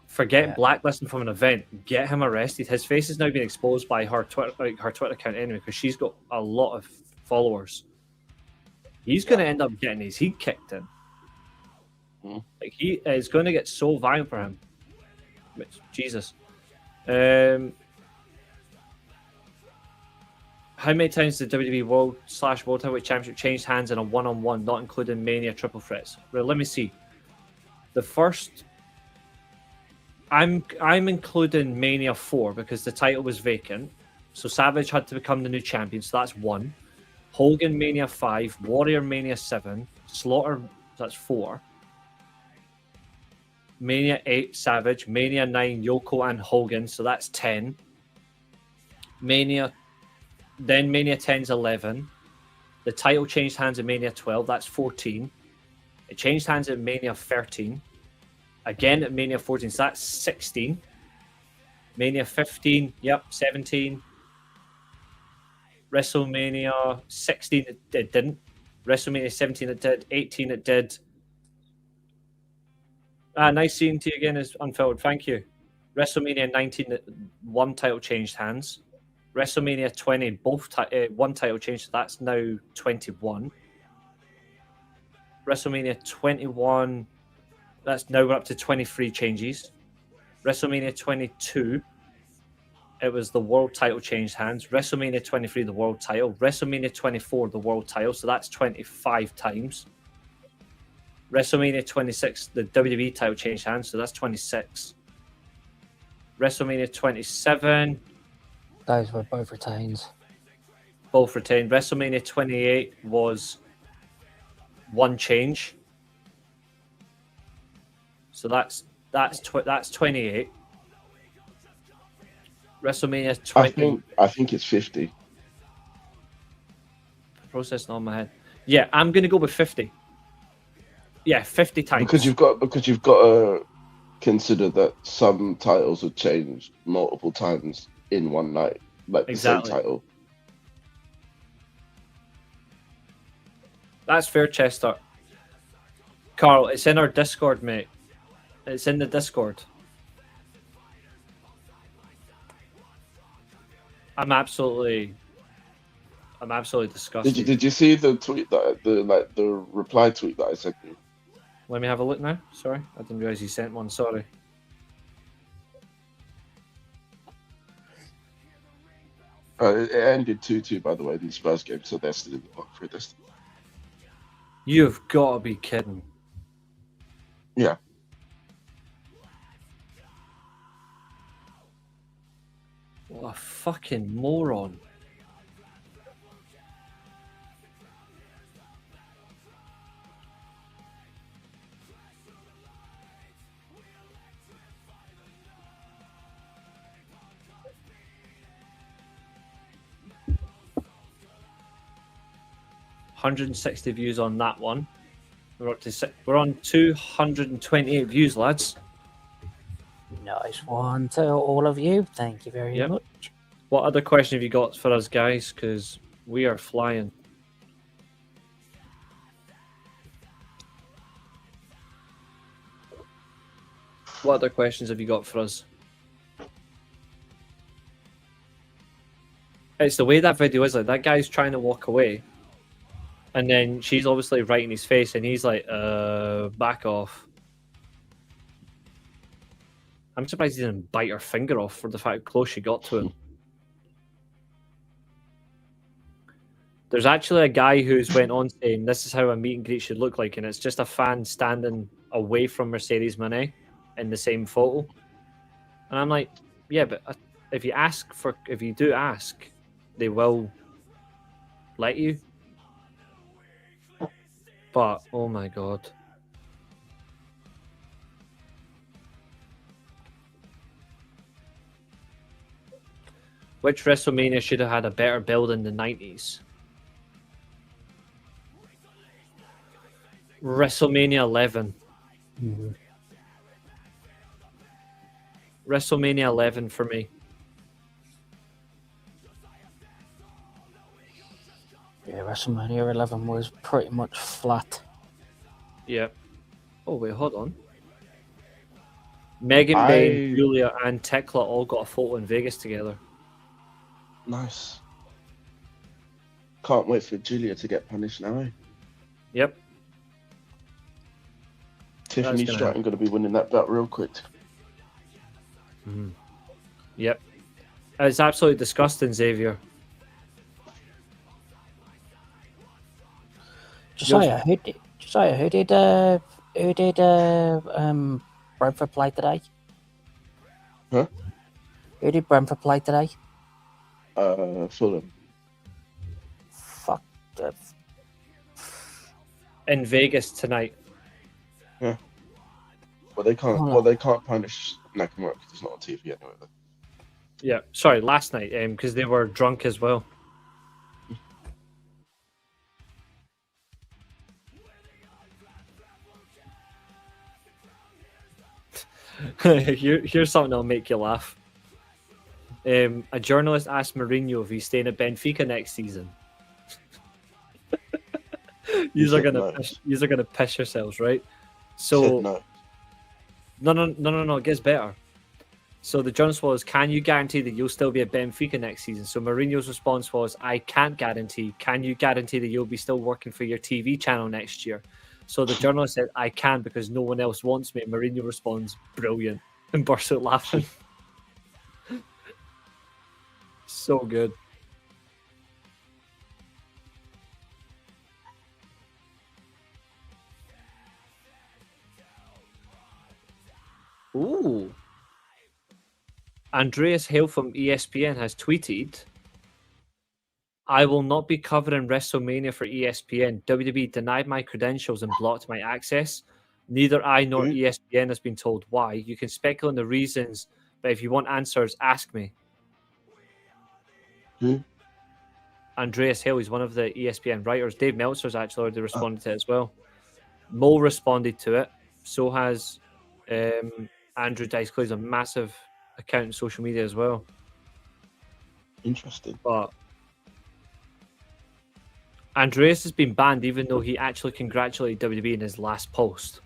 forget blacklisting from an event, get him arrested. His face is now being exposed by her Twitter account anyway, because she's got a lot of followers. He's going to end up getting his heat kicked in. Like, he is going to get so violent for him. Jesus. How many times did WWE World Heavyweight Championship change hands in a one-on-one, not including Mania triple threats? Well, let me see. The first, I'm including Mania 4 because the title was vacant, so Savage had to become the new champion. So that's 1. Hogan Mania 5, Warrior Mania 7, Slaughter, that's 4. Mania 8, Savage, Mania 9, Yoko and Hogan, so that's 10. Mania 10's 11. The title changed hands in Mania 12, that's 14. It changed hands at Mania 13. Again at Mania 14, so that's 16. Mania 15, 17. WrestleMania 16, it didn't. WrestleMania 17, it did. 18, it did. Nice seeing to you again, is unfiltered. Thank you. WrestleMania 19, one title changed hands. WrestleMania 20, one title changed, so that's now 21. WrestleMania 21, that's now we're up to 23 changes. WrestleMania 22, it was the world title changed hands. WrestleMania 23, the world title. WrestleMania 24, the world title, so that's 25 times. WrestleMania 26, the WWE title changed hands, so that's 26. WrestleMania 27. Those were both retains. Both retained. WrestleMania 28 was one change. So that's 28. WrestleMania 20. I think it's 50. Processing on my head. Yeah, I'm gonna go with 50. Yeah, 50 times. Because you've got to consider that some titles have changed multiple times in one night, like exactly. The same title. That's fair, Chester. Carl, it's in our Discord, mate. It's in the Discord. I'm absolutely disgusted. Did you see the tweet the reply tweet that I sent you? Let me have a look now. Sorry, I didn't realize you sent one. Sorry. It ended 2-2, by the way, in the Spurs game, so they're still in the pot for Destiny. You've got to be kidding. Yeah. What a fucking moron. $160 views on that one. We're on 228 views, lads. Nice one to all of you. Thank you very much. What other question have you got for us, guys? Because we are flying. What other questions have you got for us? It's the way that video is. Like, that guy's trying to walk away, and then she's obviously right in his face, and he's like, back off. I'm surprised he didn't bite her finger off for the fact how close she got to him. There's actually a guy who's went on saying this is how a meet and greet should look like, and it's just a fan standing away from Mercedes Moné in the same photo. And I'm like, yeah, but if you do ask, they will let you. But oh my god. Which WrestleMania should have had a better build in the 90s? WrestleMania 11. Mm-hmm. WrestleMania 11 for me. Yeah, WrestleMania 11 was pretty much flat. Yeah. Oh, wait, hold on. Megan Bain, Julia, and Tekla all got a photo in Vegas together. Nice. Can't wait for Julia to get punished now. Yep. Tiffany Stratton going to be winning that belt real quick. Mm-hmm. Yep. It's absolutely disgusting, Xavier. Josiah, who did Brentford play today? Huh? Who did Brentford play today? Fulham. Fuck. In Vegas tonight. Yeah. Well, they can't. Well, they can't punish Nakamura because he's not on TV anyway. Though. Yeah. Sorry, last night, because they were drunk as well. Here's something that'll make you laugh. A journalist asked Mourinho if he's staying at Benfica next season. You're gonna piss yourselves, right? So no. It gets better. So the journalist was, "Can you guarantee that you'll still be at Benfica next season?" So Mourinho's response was, "I can't guarantee. Can you guarantee that you'll be still working for your TV channel next year?" So the journalist said, "I can because no one else wants me." And Mourinho responds, "Brilliant," and bursts out laughing. So good. Ooh. Andreas Hale from ESPN has tweeted, "I will not be covering WrestleMania for ESPN. WWE denied my credentials and blocked my access. Neither I nor ESPN has been told why. You can speculate on the reasons, but if you want answers, ask me." Andreas Hale is one of the ESPN writers. Dave Meltzer's actually already responded to it as well. Mo responded to it. So has Andrew Dice Clay. He's a massive account on social media as well. Interesting. But Andreas has been banned even though he actually congratulated WWE in his last post.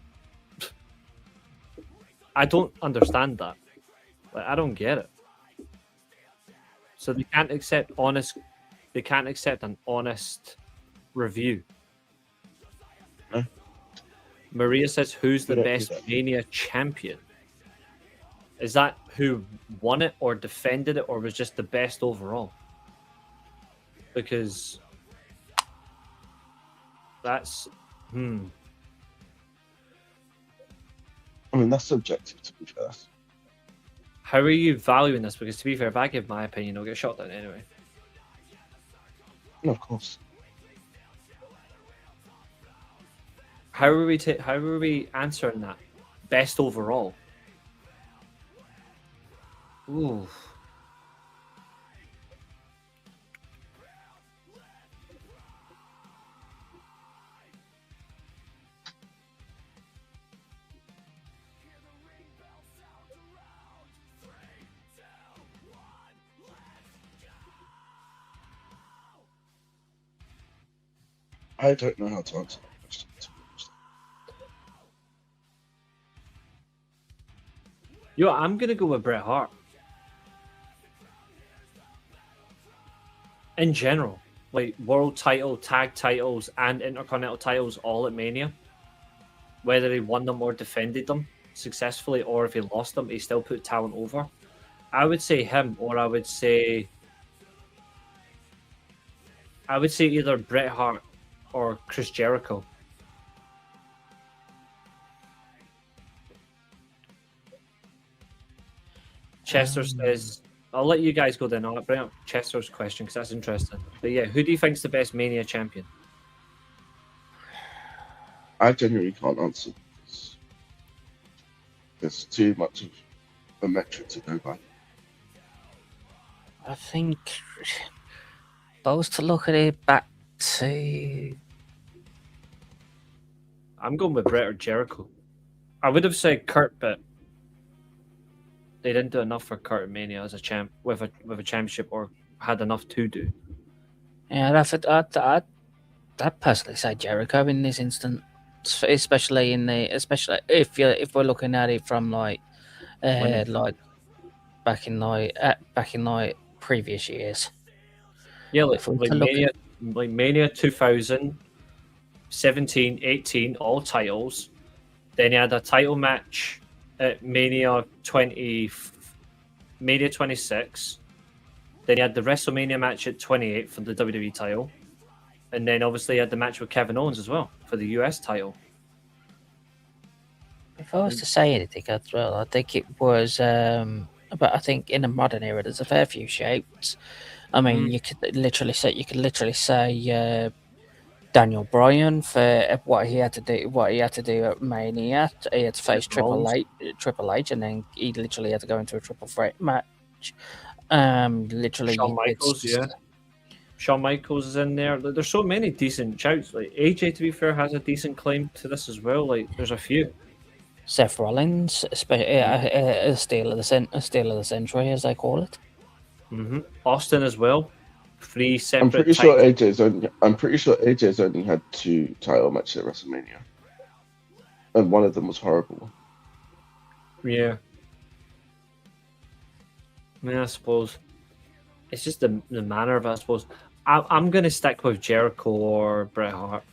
I don't understand that. Like, I don't get it. So they can't accept an honest review. Huh? Maria says, "Who's the best Mania champion?" Is that who won it or defended it or was just the best overall? Because that's Hmm. I mean, that's subjective, to be fair. How are you valuing this? Because to be fair, if I give my opinion, I'll get shot down anyway. No, of course. How are we answering that? Best overall. Ooh. I don't know how to answer that question, to be honest. Yo, I'm gonna go with Bret Hart. In general, like world title, tag titles, and intercontinental titles all at Mania. Whether he won them or defended them successfully, or if he lost them, he still put talent over. I would say him, or I would say either Bret Hart or Chris Jericho. Chester says, I'll let you guys go then. I'll bring up Chester's question because that's interesting. But yeah, who do you think's the best Mania champion? I genuinely can't answer. There's too much of a metric to go by. I think if I was to look at it back to... I'm going with Bret or Jericho. I would have said Kurt, but they didn't do enough for Kurt at Mania as a champ with a championship, or had enough to do. Yeah, I'd personally say Jericho in this instance, especially if we're looking at it from like back in previous years. Yeah, If we to like Mania 2000, 17, 18, all titles. Then he had a title match at Mania 26. Then he had the WrestleMania match at 28 for the WWE title. And then obviously he had the match with Kevin Owens as well for the US title. If I was to say anything as well, I think it was. But I think in the modern era, there's a fair few shapes. I mean, you could literally say Daniel Bryan for what he had to do at Mania. He had to face Triple H, and then he literally had to go into a triple threat match. Literally, Shawn Michaels, Shawn Michaels is in there. There's so many decent shouts. Like AJ, to be fair, has a decent claim to this as well. Like there's a few. Seth Rollins, a steal of the century, as they call it. Austin as well. 3 separate. I'm pretty sure AJ's only had 2 title matches at WrestleMania, and one of them was horrible. Yeah. I mean, I suppose it's just the manner of it. I suppose I'm going to stick with Jericho or Bret Hart.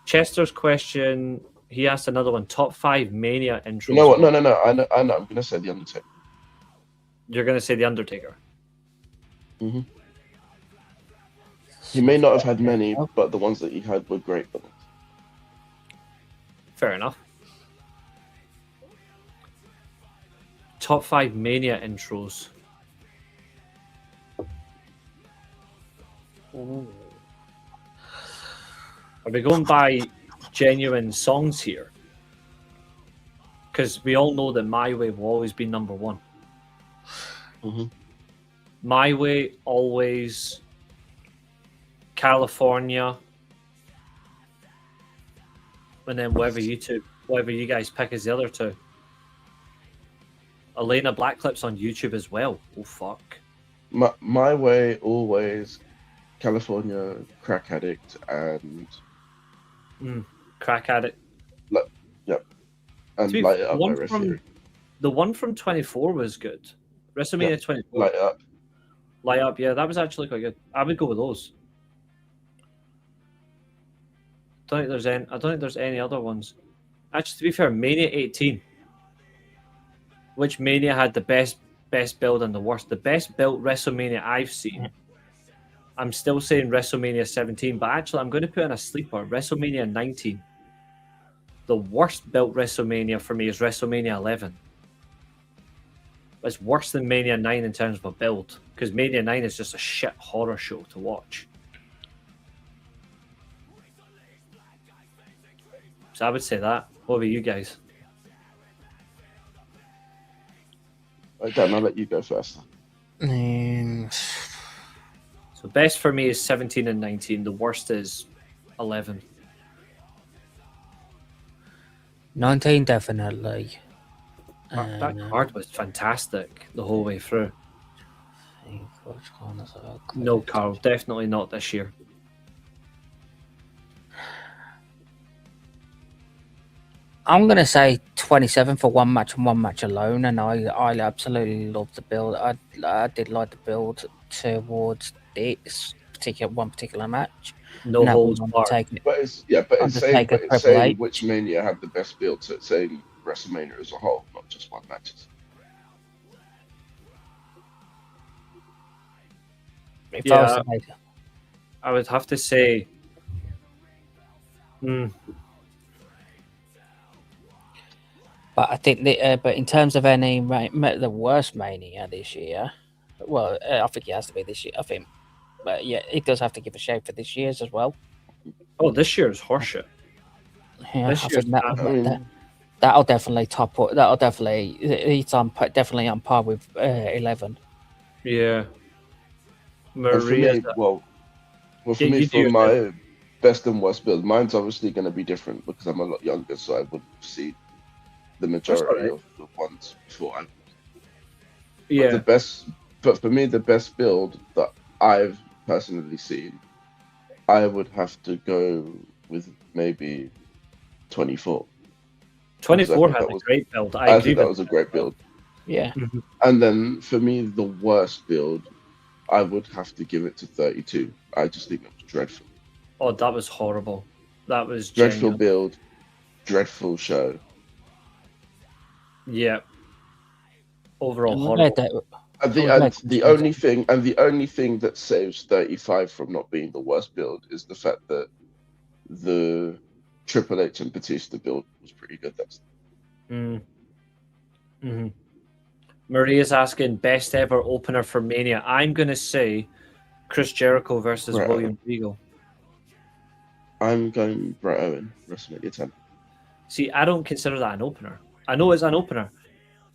Chester's question. He asked another one. Top 5 Mania intros. You know what? No. I know. I'm going to say The Undertaker. You're going to say The Undertaker? Mm-hmm. He may not have had many, but the ones that he had were great ones. Fair enough. Top 5 Mania intros. Ooh. Are we going by genuine songs here? Because we all know that My Way will always be number 1. Mm-hmm. My Way, Always, California, and then whatever you guys pick as the other 2. Elena Black clips on YouTube as well. Oh fuck. My Way, Always, California, Crack Addict, and Crack Addict. Yep. And Light It Up by Reece. The one from 24 was good. WrestleMania 24. Light It Up. Light Up, yeah, that was actually quite good. I would go with those. I don't think there's any other ones. Actually, to be fair, Mania 18. Which Mania had the best build and the worst? The best built WrestleMania I've seen I'm still saying WrestleMania 17, but actually I'm going to put in a sleeper. WrestleMania 19. The worst built WrestleMania for me is WrestleMania 11. It's worse than Mania 9 in terms of a build, because Mania 9 is just a shit horror show to watch. So I would say that. What about you guys? Dan, I'll let you go first. So best for me is 17 and 19. The worst is 11. 19 definitely. That card was fantastic the whole way through. No, Carl, definitely not this year. I'm going to say 27 for one match and one match alone, and I absolutely love the build. I did like the build towards this particular match. No holds barred. But it's saying which Mania had the best build, so it's saying WrestleMania as a whole, not just one matches. Yeah, I would have to say. But I think, but in terms of any the worst Mania this year, well, I think it has to be this year. I think, but yeah, it does have to give a shout for this year's as well. Oh, this year's horseshit. Yeah, I think that'll definitely top. That'll definitely it's definitely on par with 11. Yeah. Maria. For me, for my best and worst build, mine's obviously going to be different because I'm a lot younger, so I would see the majority of the ones before. Yeah. But for me, the best build that I've personally seen, I would have to go with maybe 24. 24 had a great build. I think that was a great build. Yeah. And then for me, the worst build, I would have to give it to 32. I just think it was dreadful. Oh, that was horrible. That was dreadful build, dreadful show. Yeah. Overall horrible. And the only thing that saves 35 from not being the worst build is the fact that the Triple H and Batista build was pretty good. Maria's asking best ever opener for Mania. I'm gonna say Chris Jericho versus William Regal. I'm going Bret Owen, WrestleMania 10. See, I don't consider that an opener. I know it's an opener.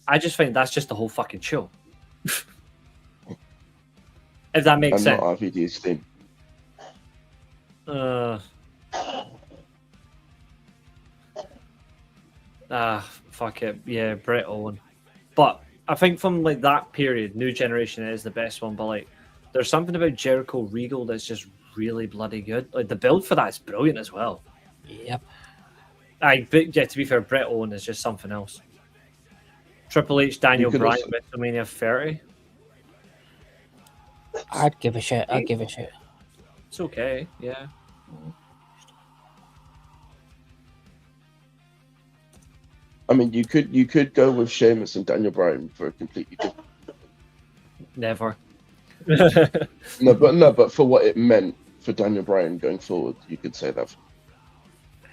I just think that's just the whole fucking show. If that makes sense. Not RVD's theme. Fuck it. Yeah, Bret Owen. But I think from like that period, New Generation is the best one. But like, there's something about Jericho Regal that's just really bloody good. Like the build for that is brilliant as well. Yep. To be fair, Bret Owen is just something else. Triple H, Daniel Bryan, WrestleMania 30. I'd give a shit. It's okay, yeah. I mean, you could go with Sheamus and Daniel Bryan for a completely different. Never. but for what it meant for Daniel Bryan going forward, you could say that.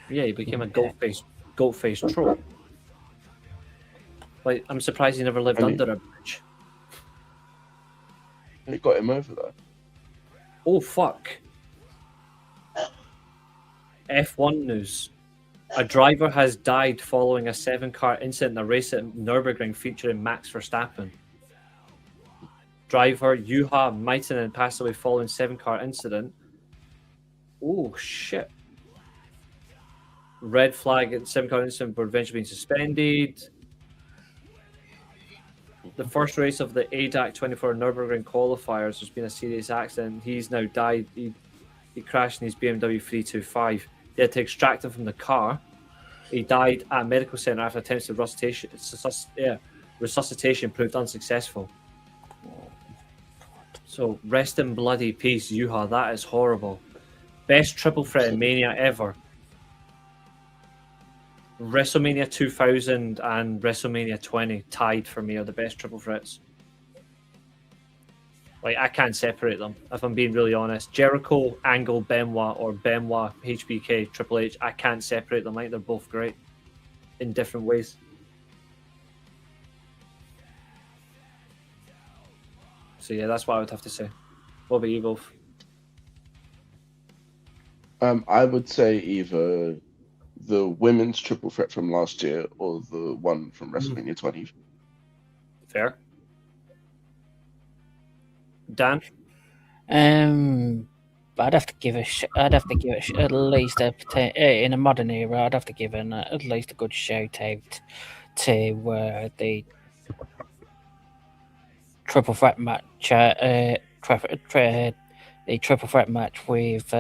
Yeah, he became a goat face troll. Like, I'm surprised he never lived under a bridge. It got him over there. Oh fuck! F1 news. A driver has died following a 7-car incident in a race at Nürburgring featuring Max Verstappen. Driver Juha Maitinen passed away following 7-car incident. Oh shit. Red flag at 7-car incident were eventually being suspended. The first race of the ADAC 24 Nürburgring qualifiers has been a serious accident. He's now died. He crashed in his BMW 325. They had to extract him from the car. He died at a medical centre after attempts of resuscitation proved unsuccessful. So rest in bloody peace, Juha. That is horrible. Best triple threat in Mania ever. WrestleMania 2000 and WrestleMania 20 tied for me are the best triple threats. Like, I can't separate them, if I'm being really honest. Jericho, Angle, Benoit, or Benoit, HBK, Triple H, I can't separate them. Like, they're both great in different ways. So, yeah, that's what I would have to say. What about you both? I would say either the women's triple threat from last year or the one from WrestleMania 20. Fair. Dan? I'd have to give it at least in a modern era. I'd have to give it at least a good shout out to the triple threat match. The triple threat match with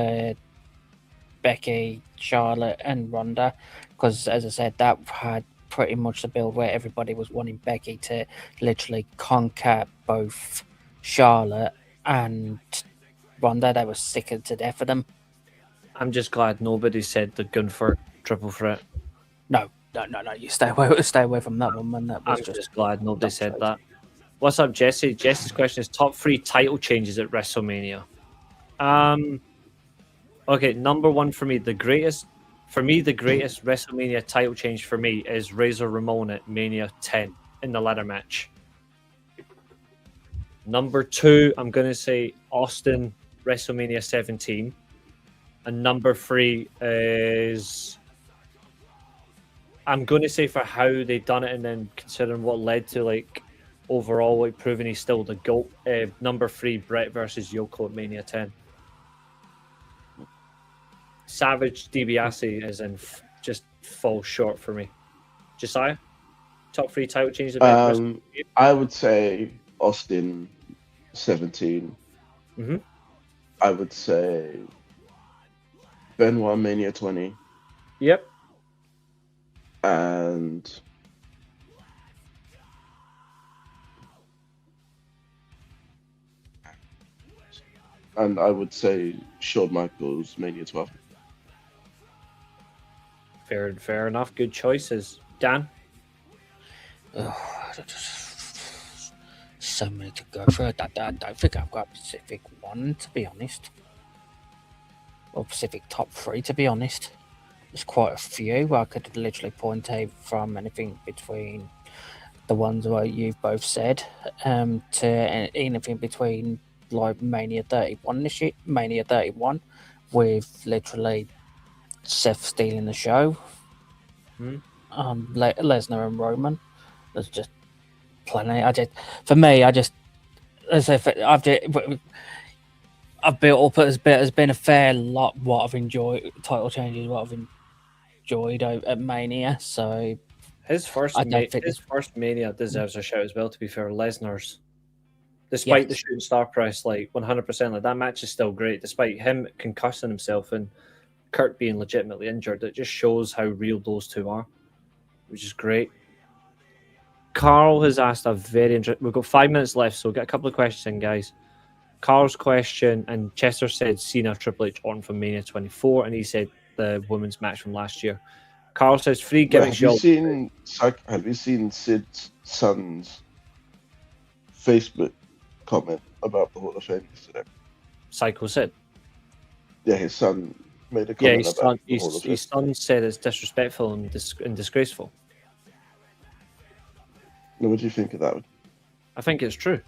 Becky, Charlotte, and Ronda, because as I said, that had pretty much the build where everybody was wanting Becky to literally conquer both Charlotte and Ronda. They were sick to death of them. I'm just glad nobody said the Gunther triple threat. No. You stay away from that one, man. That was I'm just glad nobody said that. What's up, Jesse? Jesse's question is top 3 title changes at WrestleMania. Okay, number 1 for me, the greatest WrestleMania title change for me is Razor Ramon at Mania 10 in the ladder match. Number 2, I'm going to say Austin, WrestleMania 17. And number 3 is... I'm going to say for how they done it and then considering what led to, like, overall, like, proving he's still the GOAT. Number 3, Brett versus Yoko at Mania 10. Savage DiBiase is in just falls short for me. Josiah, top 3 title changes. I would say Austin 17. Mm-hmm. I would say Benoit Mania 20. Yep. And I would say Shawn Michaels Mania 12. Fair enough. Good choices. Dan? So many to go through. I don't think I've got a specific one, to be honest. Or specific top 3, to be honest. There's quite a few. I could literally point out from anything between the ones where you've both said to anything between like Mania 31 this year, Mania 31, with literally Seth stealing the show. Lesnar and Roman. There's just plenty. I've built up has been a fair lot what I've enjoyed, title changes what I've enjoyed at Mania. So his first Mania deserves a shout as well, to be fair. Lesnar's, despite the shooting star press, like 100%, like that match is still great, despite him concussing himself and Kurt being legitimately injured. It just shows how real those two are, which is great. Carl has asked a very interesting... We've got 5 minutes left, so we'll get a couple of questions in, guys. Carl's question, and Chester said Cena Triple H on from Mania 24, and he said the women's match from last year. Carl says free gimmicks. Have you seen Sid's son's Facebook comment about the Hall of Fame yesterday? Psycho Sid? Yeah, his son made a comment about the Hall of Fame. His son said it's disrespectful and disgraceful. Now, what do you think of that one? I think it's true.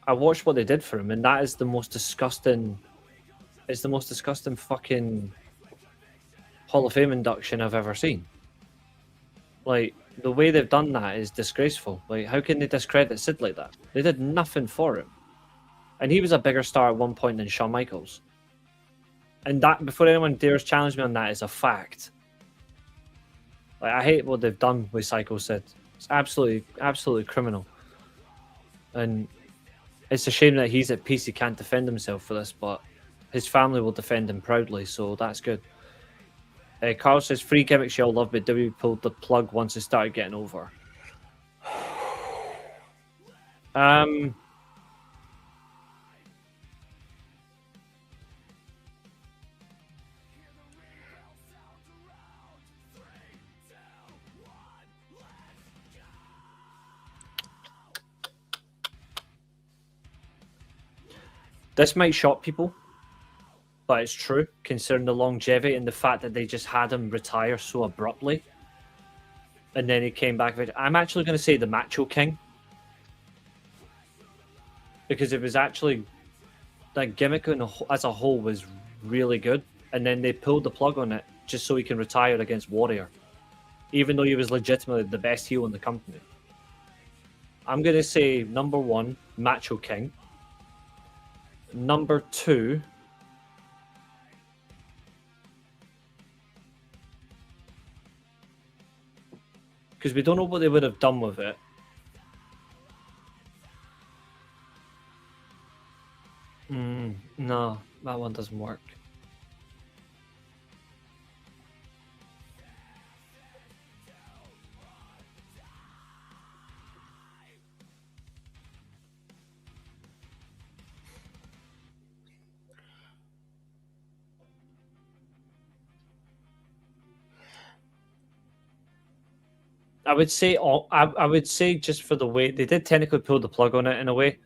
I watched what they did for him, and that is the most disgusting... It's the most disgusting fucking Hall of Fame induction I've ever seen. Like, the way they've done that is disgraceful. Like, how can they discredit Sid like that? They did nothing for him. And he was a bigger star at one point than Shawn Michaels. And that, before anyone dares challenge me on that, is a fact. Like, I hate what they've done with Psycho Sid. It's absolutely criminal. And it's a shame that he's at peace. He can't defend himself for this, but his family will defend him proudly, so that's good. Carl says, free gimmicks y'all love, but W pulled the plug once it started getting over. This might shock people, but it's true, considering the longevity and the fact that they just had him retire so abruptly. And then he came back. I'm actually going to say the Macho King. Because it was actually... That gimmick as a whole was really good. And then they pulled the plug on it just so he can retire against Warrior. Even though he was legitimately the best heel in the company. I'm going to say number 1, Macho King. Number 2... Because we don't know what they would have done with it. No, that one doesn't work. I would say just for the way they did technically pull the plug on it in a way.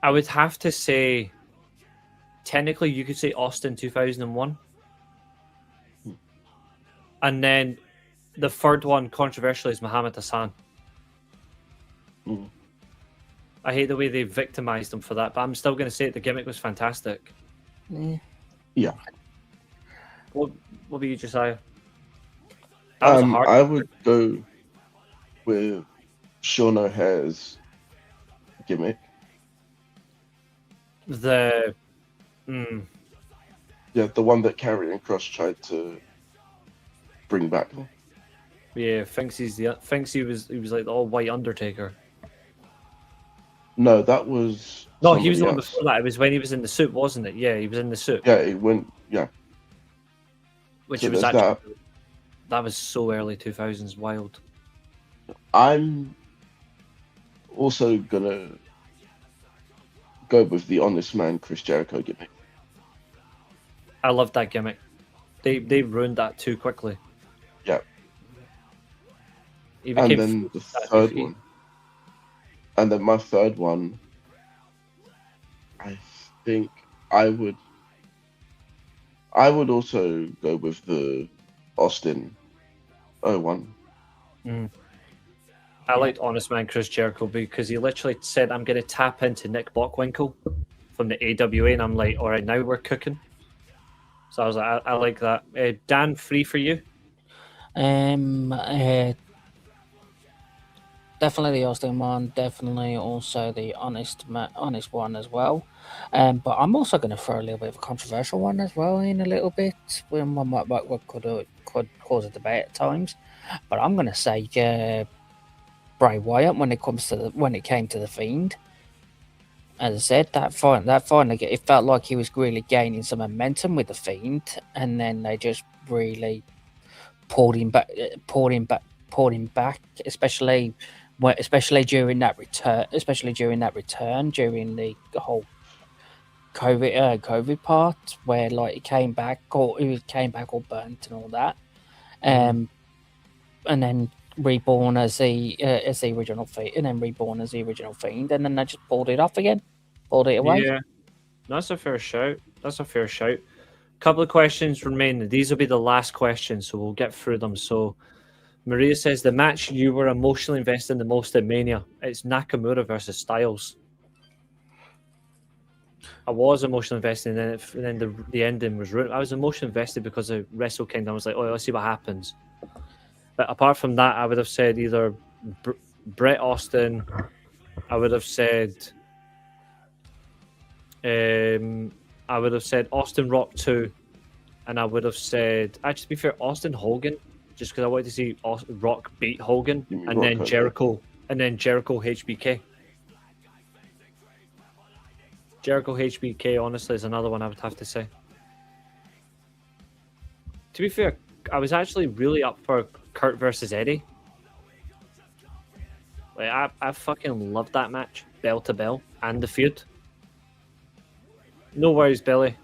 I would have to say, technically, you could say Austin 2001, and then the third one, controversially, is Muhammad Hassan. I hate the way they victimized him for that, but I'm still going to say the gimmick was fantastic. Yeah. What about you, Josiah? That was a hard I would go with Sean O'Hare's gimmick. The Yeah, the one that Karrion Kross tried to bring back. yeah, thinks he was like the all white Undertaker. No, that was No, he was the one somebody else. before that. It was when he was in the suit, wasn't it? Yeah, he was in the suit. Yeah, it went. Yeah, Which so was there's actually that was so early 2000s, wild. I'm also gonna go with the Honest Man Chris Jericho gimmick. I love that gimmick. They ruined that too quickly. Yeah. He And became then the that third defeat. one. And then my third one, I think I would also go with the Austin 01. I liked Honest Man Chris Jericho because he literally said, "I'm going to tap into Nick Bockwinkel from the AWA," and I'm like, "All right, now we're cooking." So I was like, I like that. Dan, free for you? Definitely the Austin one. Definitely also the honest one as well. But I'm also going to throw a little bit of a controversial one as well in a little bit. When what could cause a debate at times. But I'm going to say Bray Wyatt when it came to the Fiend. As I said, that finally it felt like he was really gaining some momentum with the Fiend, and then they just really pulled him back, especially during that return, during the whole COVID part, where like he came back all burnt and all that, and then reborn as the original Fiend, and then then they just pulled it off again, pulled it away. Yeah, that's a fair shout. Couple of questions remain. These will be the last questions, so we'll get through them. So Maria says, the match you were emotionally invested in the most at Mania, it's Nakamura versus Styles. I was emotionally invested, and then the ending was ruined. I was emotionally invested because of Wrestle Kingdom. I was like, oh, let's see what happens. But apart from that, I would have said either Bret Austin. I would have said Austin Rock 2, and I would have said, actually, to be fair, Austin Hogan, just because I wanted to see Rock beat Hogan, and then Jericho, HBK. Jericho HBK, honestly, is another one I would have to say. To be fair, I was actually really up for Kurt versus Eddie. Like, I fucking loved that match, bell to bell, and the feud. No worries, Billy.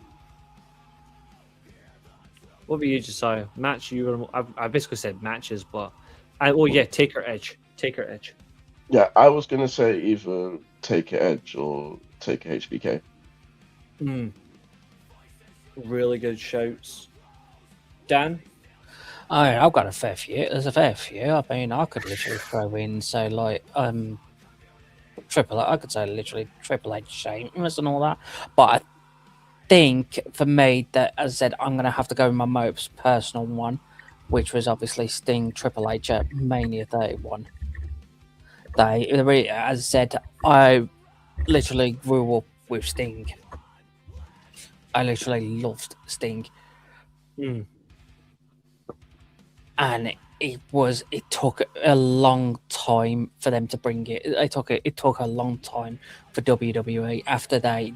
What about you, Josiah? Match you were... I basically said matches, but... Taker Edge. Yeah, I was gonna say either take a Edge or take a HBK. Really good shouts. Dan? I've got a fair few. There's a fair few. I mean, I could literally throw in, say, like, I could say literally Triple H, Sheamus and all that. But I think for me, that as I said, I'm going to have to go with my most personal one, which was obviously Sting Triple H at Mania 31. As I said, I literally grew up with Sting. I literally loved Sting. And it took a long time for them to bring it. It took a long time for WWE after they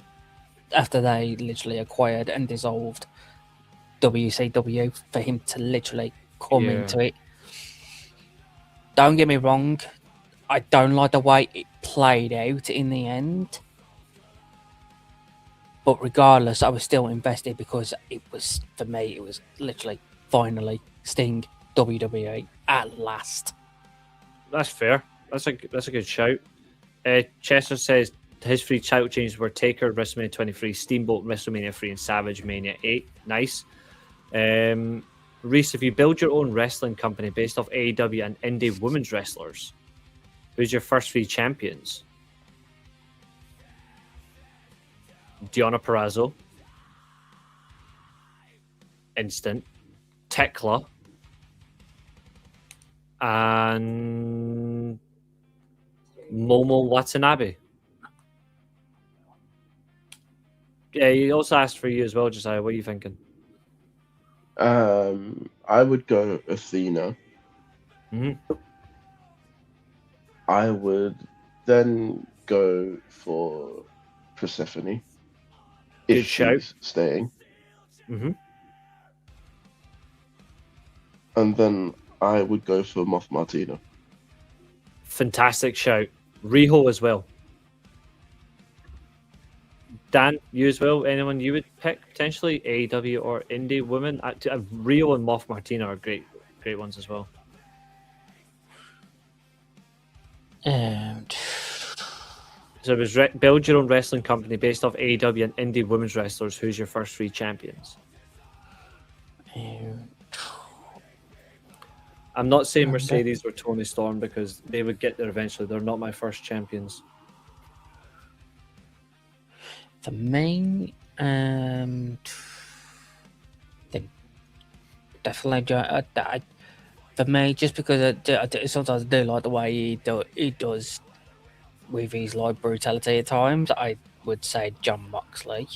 literally acquired and dissolved WCW for him to literally come into it. Don't get me wrong, I don't like the way it played out in the end. But regardless, I was still invested because it was, for me, it was literally finally Sting WWE at last. That's fair. That's a good shout. Chester says his 3 title changes were Taker, WrestleMania 23, Steamboat, WrestleMania 3, and Savage, Mania 8. Nice. Reece, if you build your own wrestling company based off AEW and indie women's wrestlers, who's your first 3 champions? Deonna Purrazzo, Instant, Tekla, and Momo Watanabe. Yeah, he also asked for you as well, Josiah. What are you thinking? I would go Athena. I would then go for Persephone. Good If shout. she's staying. And then I would go for Moth Martina. Fantastic shout. Riho as well. Dan, you as well? Anyone you would pick potentially? AEW or indie women? Rio and Moth Martina are great ones as well. So it was build your own wrestling company based off AEW and indie women's wrestlers. Who's your first 3 champions? I'm not saying Mercedes or Tony Storm because they would get there eventually. They're not my first champions. For me, definitely. For me, just because sometimes I do like the way he does with his like brutality at times, I would say John Moxley.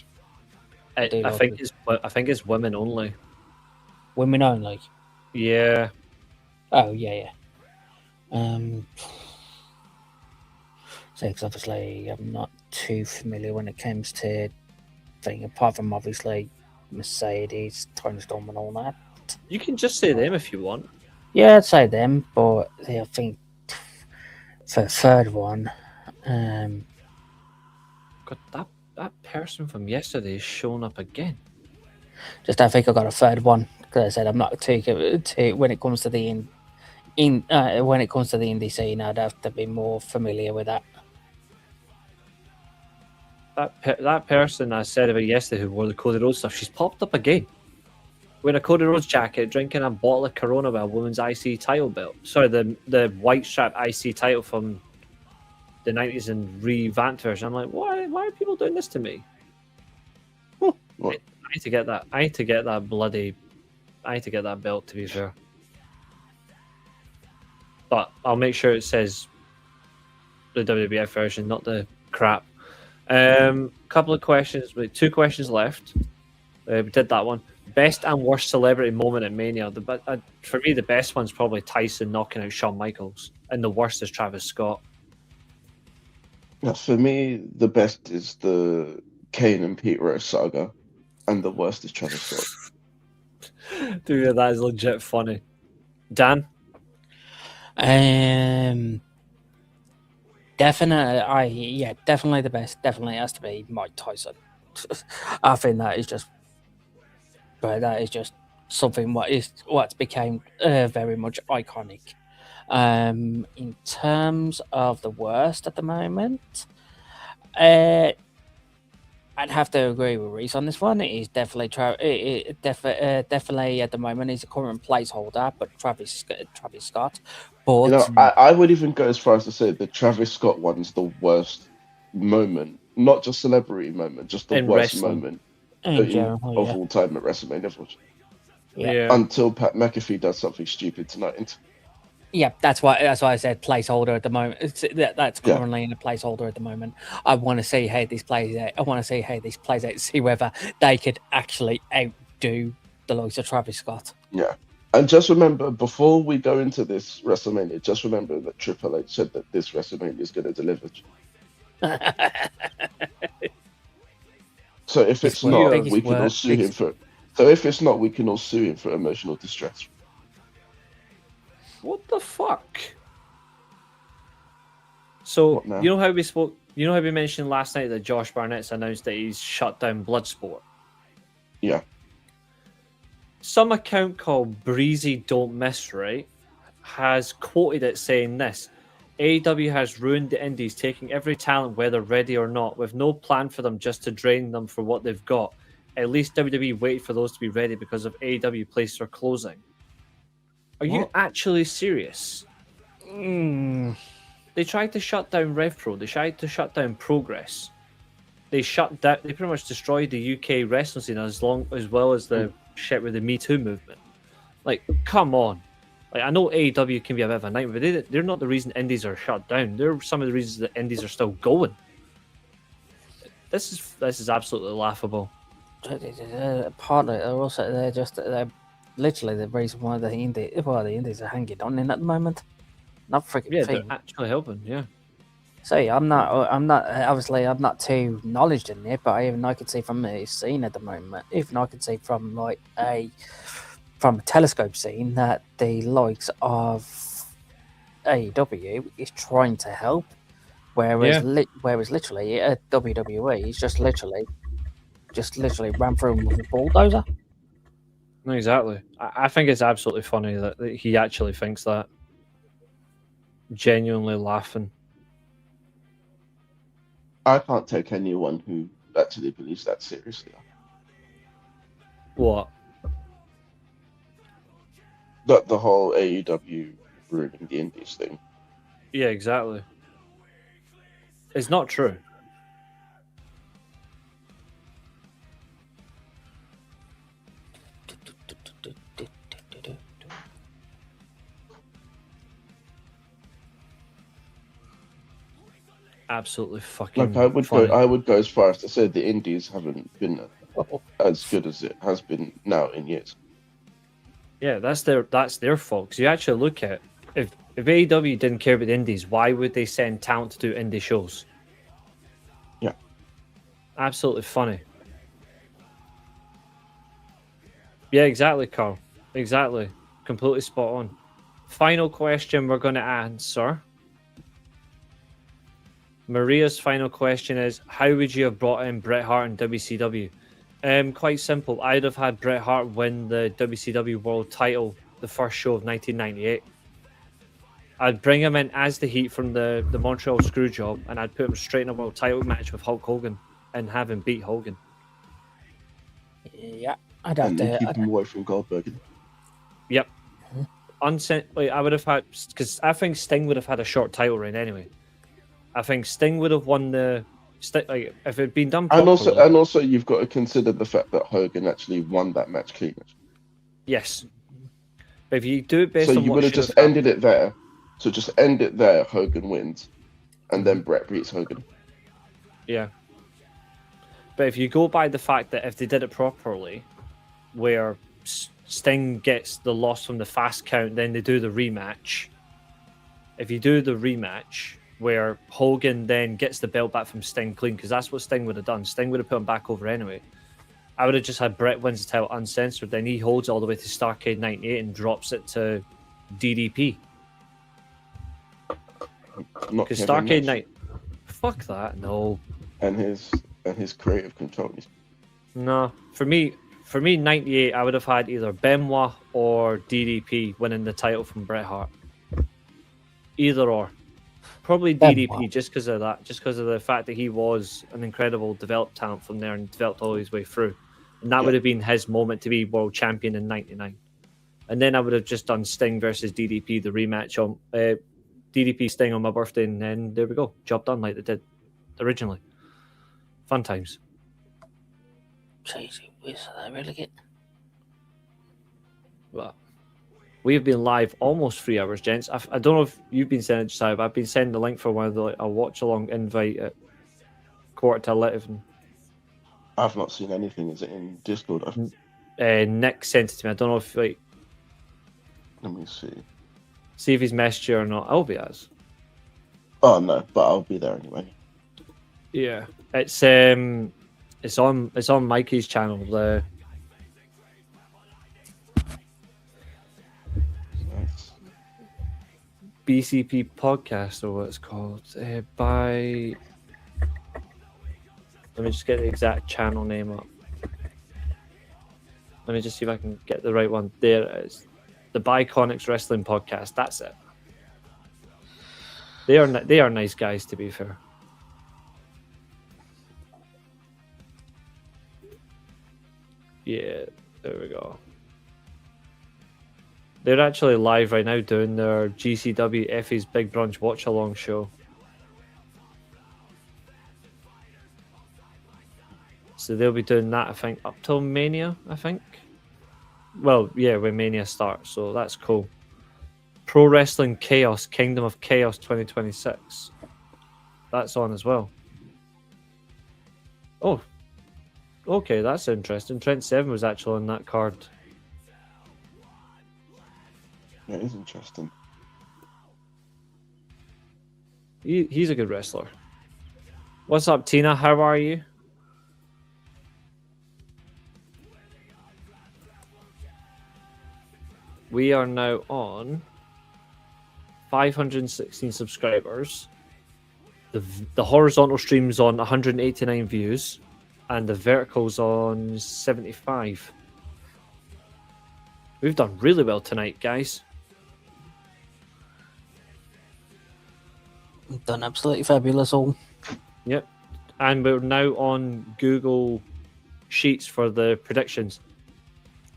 I think it's women only. Women only. Yeah. Oh yeah. So because obviously I'm not too familiar when it comes to thing apart from obviously Mercedes, Tony Storm, and all that. You can just say them if you want. Yeah, I'd say them, but I think for the third one, God, that person from yesterday is showing up again. just I think I got a third one because I said I'm not too when it comes to the when it comes to the indie scene, I'd have to be more familiar with that. That person I said about yesterday who wore the Cody Rhodes stuff, she's popped up again. Wearing a Cody Rhodes jacket, drinking a bottle of Corona with a women's IC title belt. Sorry, the white strap IC title from the 90s and revamped version. I'm like, why are people doing this to me? What? I need to get that. I need to get that belt, to be fair. But I'll make sure it says the WWF version, not the crap. Couple of questions, 2 questions left. We did that one. Best and worst celebrity moment at Mania. For me, the best one's probably Tyson knocking out Shawn Michaels, and the worst is Travis Scott. Yeah, for me, the best is the Kane and Pete Rose saga, and the worst is Travis Scott. Dude, that is legit funny. Dan? Definitely the best. Definitely has to be Mike Tyson. I think that is just something what became very much iconic. In terms of the worst at the moment, I'd have to agree with Reece on this one. It is definitely definitely at the moment he's a current placeholder, but Travis Scott. But You know, I would even go as far as to say the Travis Scott one's the worst moment, not just celebrity moment, just the In worst wrestling. moment in general, of yeah. all time at WrestleMania. Yeah. Until Pat McAfee does something stupid tonight. Yeah, that's why I said placeholder at the moment. That's Yeah. currently in a placeholder at the moment. I want to see how this plays out. I want to see how this plays out. See whether they could actually outdo the likes of Travis Scott. Yeah. And just remember, before we go into this WrestleMania, just remember that Triple H said that this WrestleMania is going to deliver. So if it's not, we can all sue him for. So if it's not, we can all sue him for emotional distress. What the fuck? So What now? you know how we spoke. You know how we mentioned last night that Josh Barnett's announced that he's shut down Bloodsport. Yeah. Some account called Breezy Don't Miss, right, has quoted it saying this: AEW has ruined the indies, taking every talent, whether ready or not, with no plan for them, just to drain them for what they've got. At least WWE waited for those to be ready because of AEW places are closing. Are you actually serious? They tried to shut down RevPro. They tried to shut down Progress. They pretty much destroyed the UK wrestling scene as well as the shit with the Me Too movement. Like, come on. Like, I know AEW can be a bit of a nightmare, but they're not the reason indies are shut down. They're some of the reasons that indies are still going. This is absolutely laughable. Partly, also they're literally the reason why the indies are hanging on in at the moment. Not freaking they're actually helping. Yeah. See, I'm not obviously I'm not too knowledgeable in it, but even I can see from the scene at the moment, even I can see from a telescope scene that the likes of AEW is trying to help, whereas literally at WWE is just literally ran through him with a bulldozer. No, exactly. I think it's absolutely funny that he actually thinks that. Genuinely laughing. I can't take anyone who actually believes that seriously. What? That the whole AEW ruining the indies thing. Yeah, exactly. It's not true. Absolutely fucking. Like I would go as far as to say the indies haven't been as good as it has been now in years. Yeah, that's their fault. Because you actually look at if AEW didn't care about the indies, why would they send talent to do indie shows? Yeah, absolutely funny. Yeah, exactly, Carl. Exactly, completely spot on. Final question we're going to answer. Maria's final question is: how would you have brought in Bret Hart in WCW? Quite simple. I'd have had Bret Hart win the WCW World Title the first show of 1998. I'd bring him in as the Heat from the Montreal Screwjob, and I'd put him straight in a World Title match with Hulk Hogan and have him beat Hogan. Yeah, I'd have to keep him away from Goldberg. Yep. I would have had, because I think Sting would have had a short title reign anyway. I think Sting would have won the if it had been done properly. And also you've got to consider the fact that Hogan actually won that match clean. Yes, but if you do it based on so you would have just ended it there. So just end it there. Hogan wins, and then Bret beats Hogan. Yeah, but if you go by the fact that if they did it properly, where Sting gets the loss from the fast count, then they do the rematch. If you do the rematch where Hogan then gets the belt back from Sting clean, because that's what Sting would have done. Sting would have put him back over anyway. I would have just had Bret wins the title uncensored, then he holds it all the way to Starrcade 98 and drops it to DDP. Because Starrcade Night, fuck that, no. And his creative control. No, for me 98, I would have had either Benoit or DDP winning the title from Bret Hart. Either or. Probably Benoit. DDP, just because of that, just because of the fact that he was an incredible developed talent from there and developed all his way through. And that would have been his moment to be world champion in 99. And then I would have just done Sting versus DDP, the rematch on DDP Sting on my birthday, and then there we go. Job done like they did originally. Fun times. Crazy. Where's that really get? Well, we've been live almost 3 hours, gents. I don't know if you've been sending it, Josiah, but I've been sending the link for one of the a watch along invite at 11:15. I've not seen anything. Is it in Discord? Nick sent it to me. I don't know if Let me see if he's messaged you or not. I'll be as. Oh no, but I'll be there anyway. Yeah, it's on Mikey's channel. The Nice. BCP podcast or what it's called. By let me just get the exact channel name up. Let me just see if I can get the right one. There it is. The Biconics Wrestling Podcast. That's it. They are nice guys, to be fair. Yeah, there we go. They're actually live right now doing their GCW Effie's Big Brunch Watch Along show. So they'll be doing that, I think, up till Mania, I think. Well, yeah, when Mania starts, so that's cool. Pro Wrestling Chaos, Kingdom of Chaos 2026. That's on as well. Oh, okay, that's interesting. Trent Seven was actually on that card. Yeah, it is interesting. He's a good wrestler. What's up, Tina? How are you? We are now on 516 subscribers. The horizontal stream's on 189 views, and the vertical's on 75. We've done really well tonight, guys. We've done absolutely fabulous all. Yep. And we're now on Google Sheets for the predictions.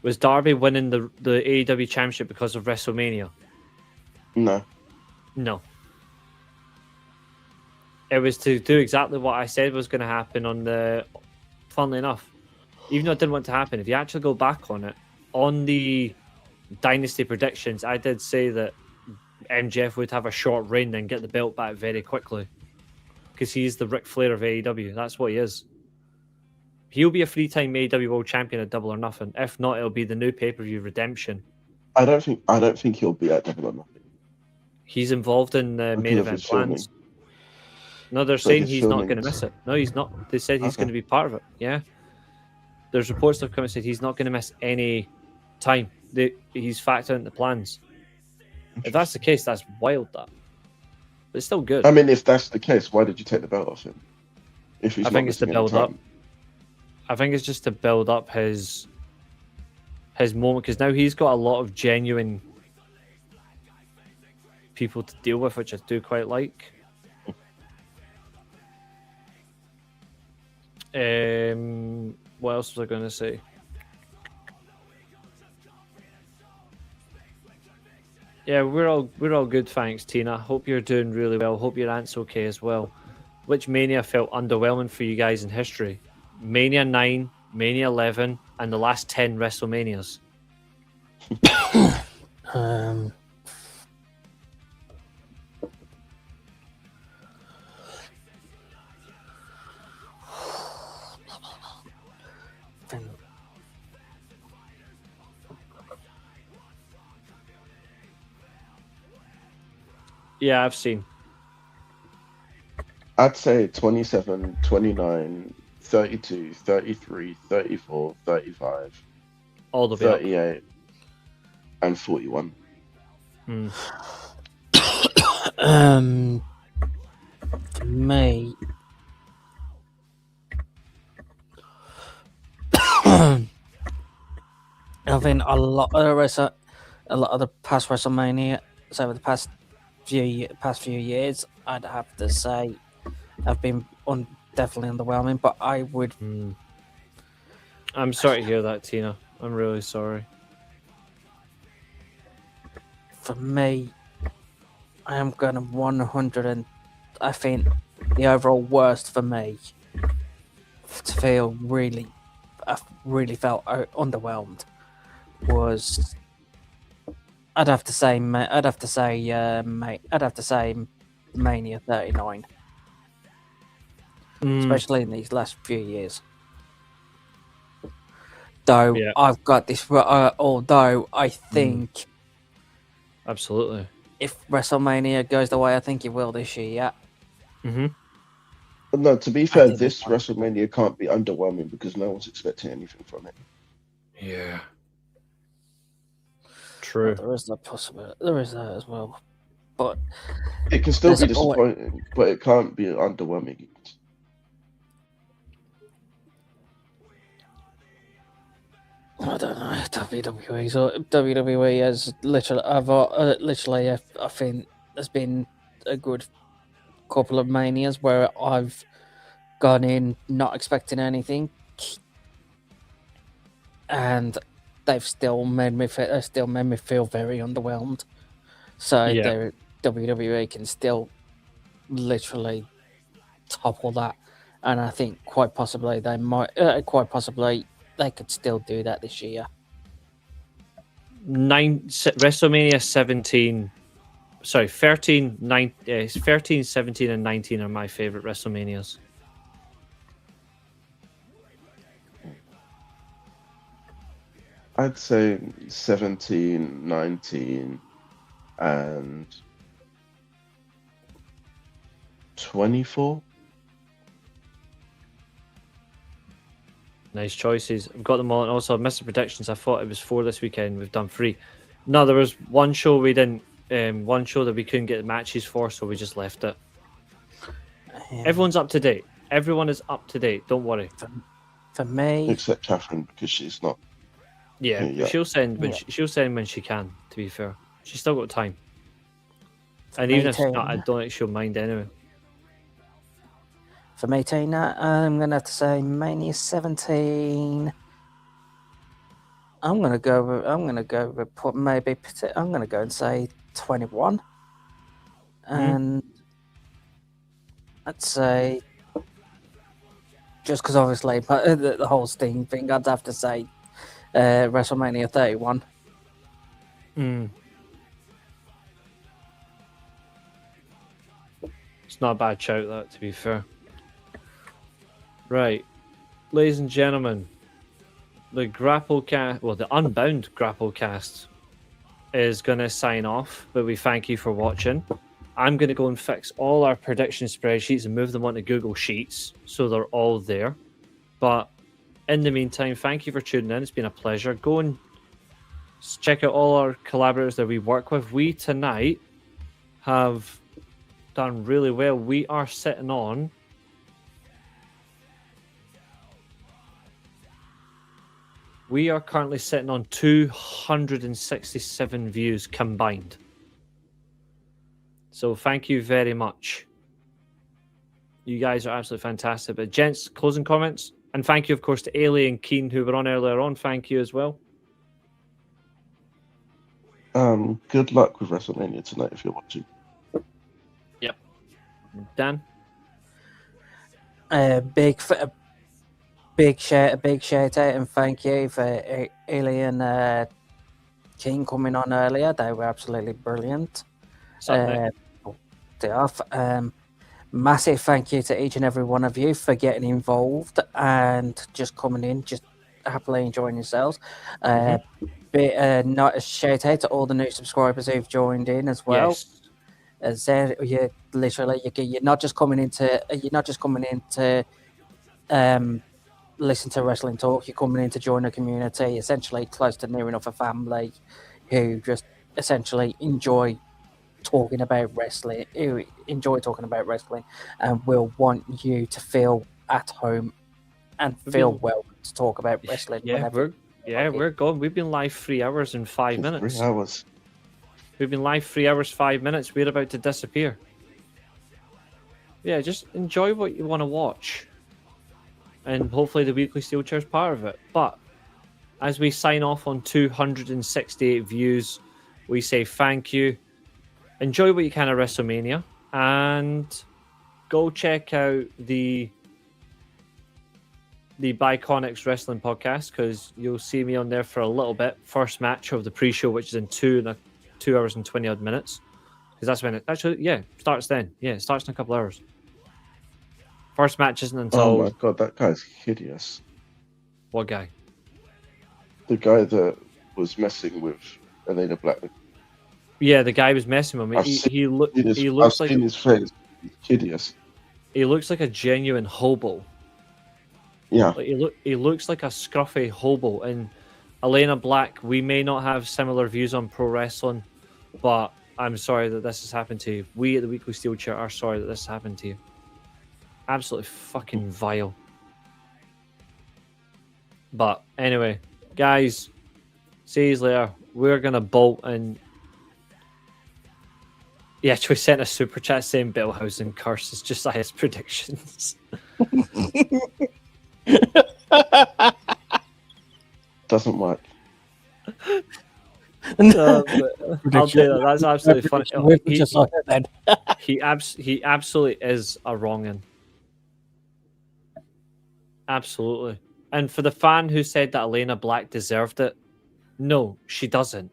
Was Darby winning the AEW Championship because of WrestleMania? No. No. It was to do exactly what I said was going to happen on the... Funnily enough, even though it didn't want to happen, if you actually go back on it, on the Dynasty predictions, I did say that MJF would have a short reign and get the belt back very quickly. Because he's the Ric Flair of AEW. That's what he is. He'll be a 3-time AEW World Champion at Double or Nothing. If not, it'll be the new pay-per-view Redemption. I don't think he'll be at Double or Nothing. He's involved in the main event plans. No, they're saying he's not going to miss it. No, he's not. They said he's going to be part of it. Yeah. There's reports that have come and said he's not going to miss any time. He's factored into plans. If that's the case, that's wild, that. But it's still good. I mean, if that's the case, why did you take the belt off him? If he's I think it's to missing any build up. time? I think it's just to build up his moment, because now he's got a lot of genuine people to deal with, which I do quite like. What else was I going to say? Yeah, we're all good, thanks, Tina. Hope you're doing really well. Hope your aunt's okay as well. Which Mania felt underwhelming for you guys in history? Mania 9, Mania 11, and the last 10 WrestleManias. Yeah, I've seen. I'd say 27, 29, 32, 33, 34, 35, All the way up. 38, and 41. For me, I think a lot of the past WrestleMania, so the past past few years, I'd have to say have been definitely underwhelming. But I would. I'm sorry to hear that, Tina. I'm really sorry. For me, I am going to 100, and I think the overall worst for me to feel really, I really felt underwhelmed was. I'd have to say Mania 39, especially in these last few years. Though Yeah. I've got this, although I think Absolutely. if WrestleMania goes the way I think it will this year, But no, to be fair, think this it's fine. WrestleMania can't be underwhelming because no one's expecting anything from it. Yeah. True. There is that possibility. There is that as well, but It can still be There's always- disappointing, but it can't be underwhelming. I don't know. WWE has literally, I think there's been a good couple of manias where I've gone in not expecting anything, and they've still made me feel very underwhelmed. So Yeah. WWE can still literally topple that, and I think quite possibly they could still do that this year. WrestleMania 17. Sorry, 13, 13, 17, and 19 are my favorite WrestleManias. I'd say 17, 19, and 24. Nice choices. I've got them all. And also, Mr. Predictions, I thought it was 4 this weekend. We've done 3. No, there was one show we didn't. One show that we couldn't get the matches for, so we just left it. Everyone's up to date. Everyone is up to date. Don't worry. For me, Except Catherine, because she's not. Yeah, Yeah. she'll send when she can. To be fair, she's still got time. And me even if too. not, I don't think she'll mind anyway. For me, Tina, I'm gonna have to say Mania 17. I'm gonna go and say 21, and I'd say just because obviously the whole Sting thing, I'd have to say WrestleMania 31. It's not a bad shout, that, to be fair. Right, ladies and gentlemen, the Unbound Grapplecast is going to sign off, but we thank you for watching. I'm going to go and fix all our prediction spreadsheets and move them onto Google Sheets so they're all there. But in the meantime, thank you for tuning in. It's been a pleasure. Go and check out all our collaborators that we work with. We tonight have done really well. We are sitting on We are currently sitting on 267 views combined. So thank you very much. You guys are absolutely fantastic. But gents, closing comments? And thank you, of course, to Eilidh and Keane, who were on earlier on. Thank you as well. Good luck with WrestleMania tonight if you're watching. Yep. Dan? Big shout out and thank you for Eilidh and Keane coming on earlier. They were absolutely brilliant. Massive thank you to each and every one of you for getting involved and just coming in, just happily enjoying yourselves. Not a shout out to all the new subscribers who've joined in as well. Yes. As you're not just coming in to listen to wrestling talk. You're coming in to join a community, essentially close to near enough a family, who just essentially enjoy talking about wrestling, and will want you to feel at home and feel welcome to talk about wrestling. We're gone. We've been live 3 hours and 5 minutes. 3 hours. We've been live 3 hours, 5 minutes. We're about to disappear. Yeah, just enjoy what you want to watch. And hopefully the weekly Steelchair is part of it. But as we sign off on 268 views, we say thank you. Enjoy what you can at WrestleMania. And go check out the Biconics Wrestling Podcast, because you'll see me on there for a little bit. First match of the pre-show, which is in 2 hours and 20 odd minutes. Because that's when it actually, starts then. Yeah, it starts in a couple hours. First match isn't until... Oh my god, that guy's hideous. What guy? The guy that was messing with Elena Black. Yeah, the guy was messing with me. He looks like... I've seen his face. He's hideous. He looks like a genuine hobo. Yeah. Like he looks like a scruffy hobo. And Elena Black, we may not have similar views on pro wrestling, but I'm sorry that this has happened to you. We at the Weekly Steelchair are sorry that this happened to you. Absolutely fucking vile. But anyway, guys, see you later. We're gonna bolt, and he actually sent a super chat saying Bellhausen curses Josiah's predictions. Doesn't work. I'll tell you that's absolutely funny. He absolutely is a wrong'un. Absolutely. And for the fan who said that Elena Black deserved it, no, she doesn't.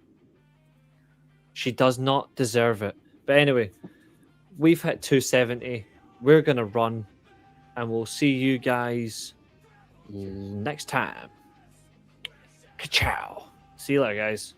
She does not deserve it. But anyway, we've hit 270. We're going to run, and we'll see you guys next time. Ka-chow. See you later, guys.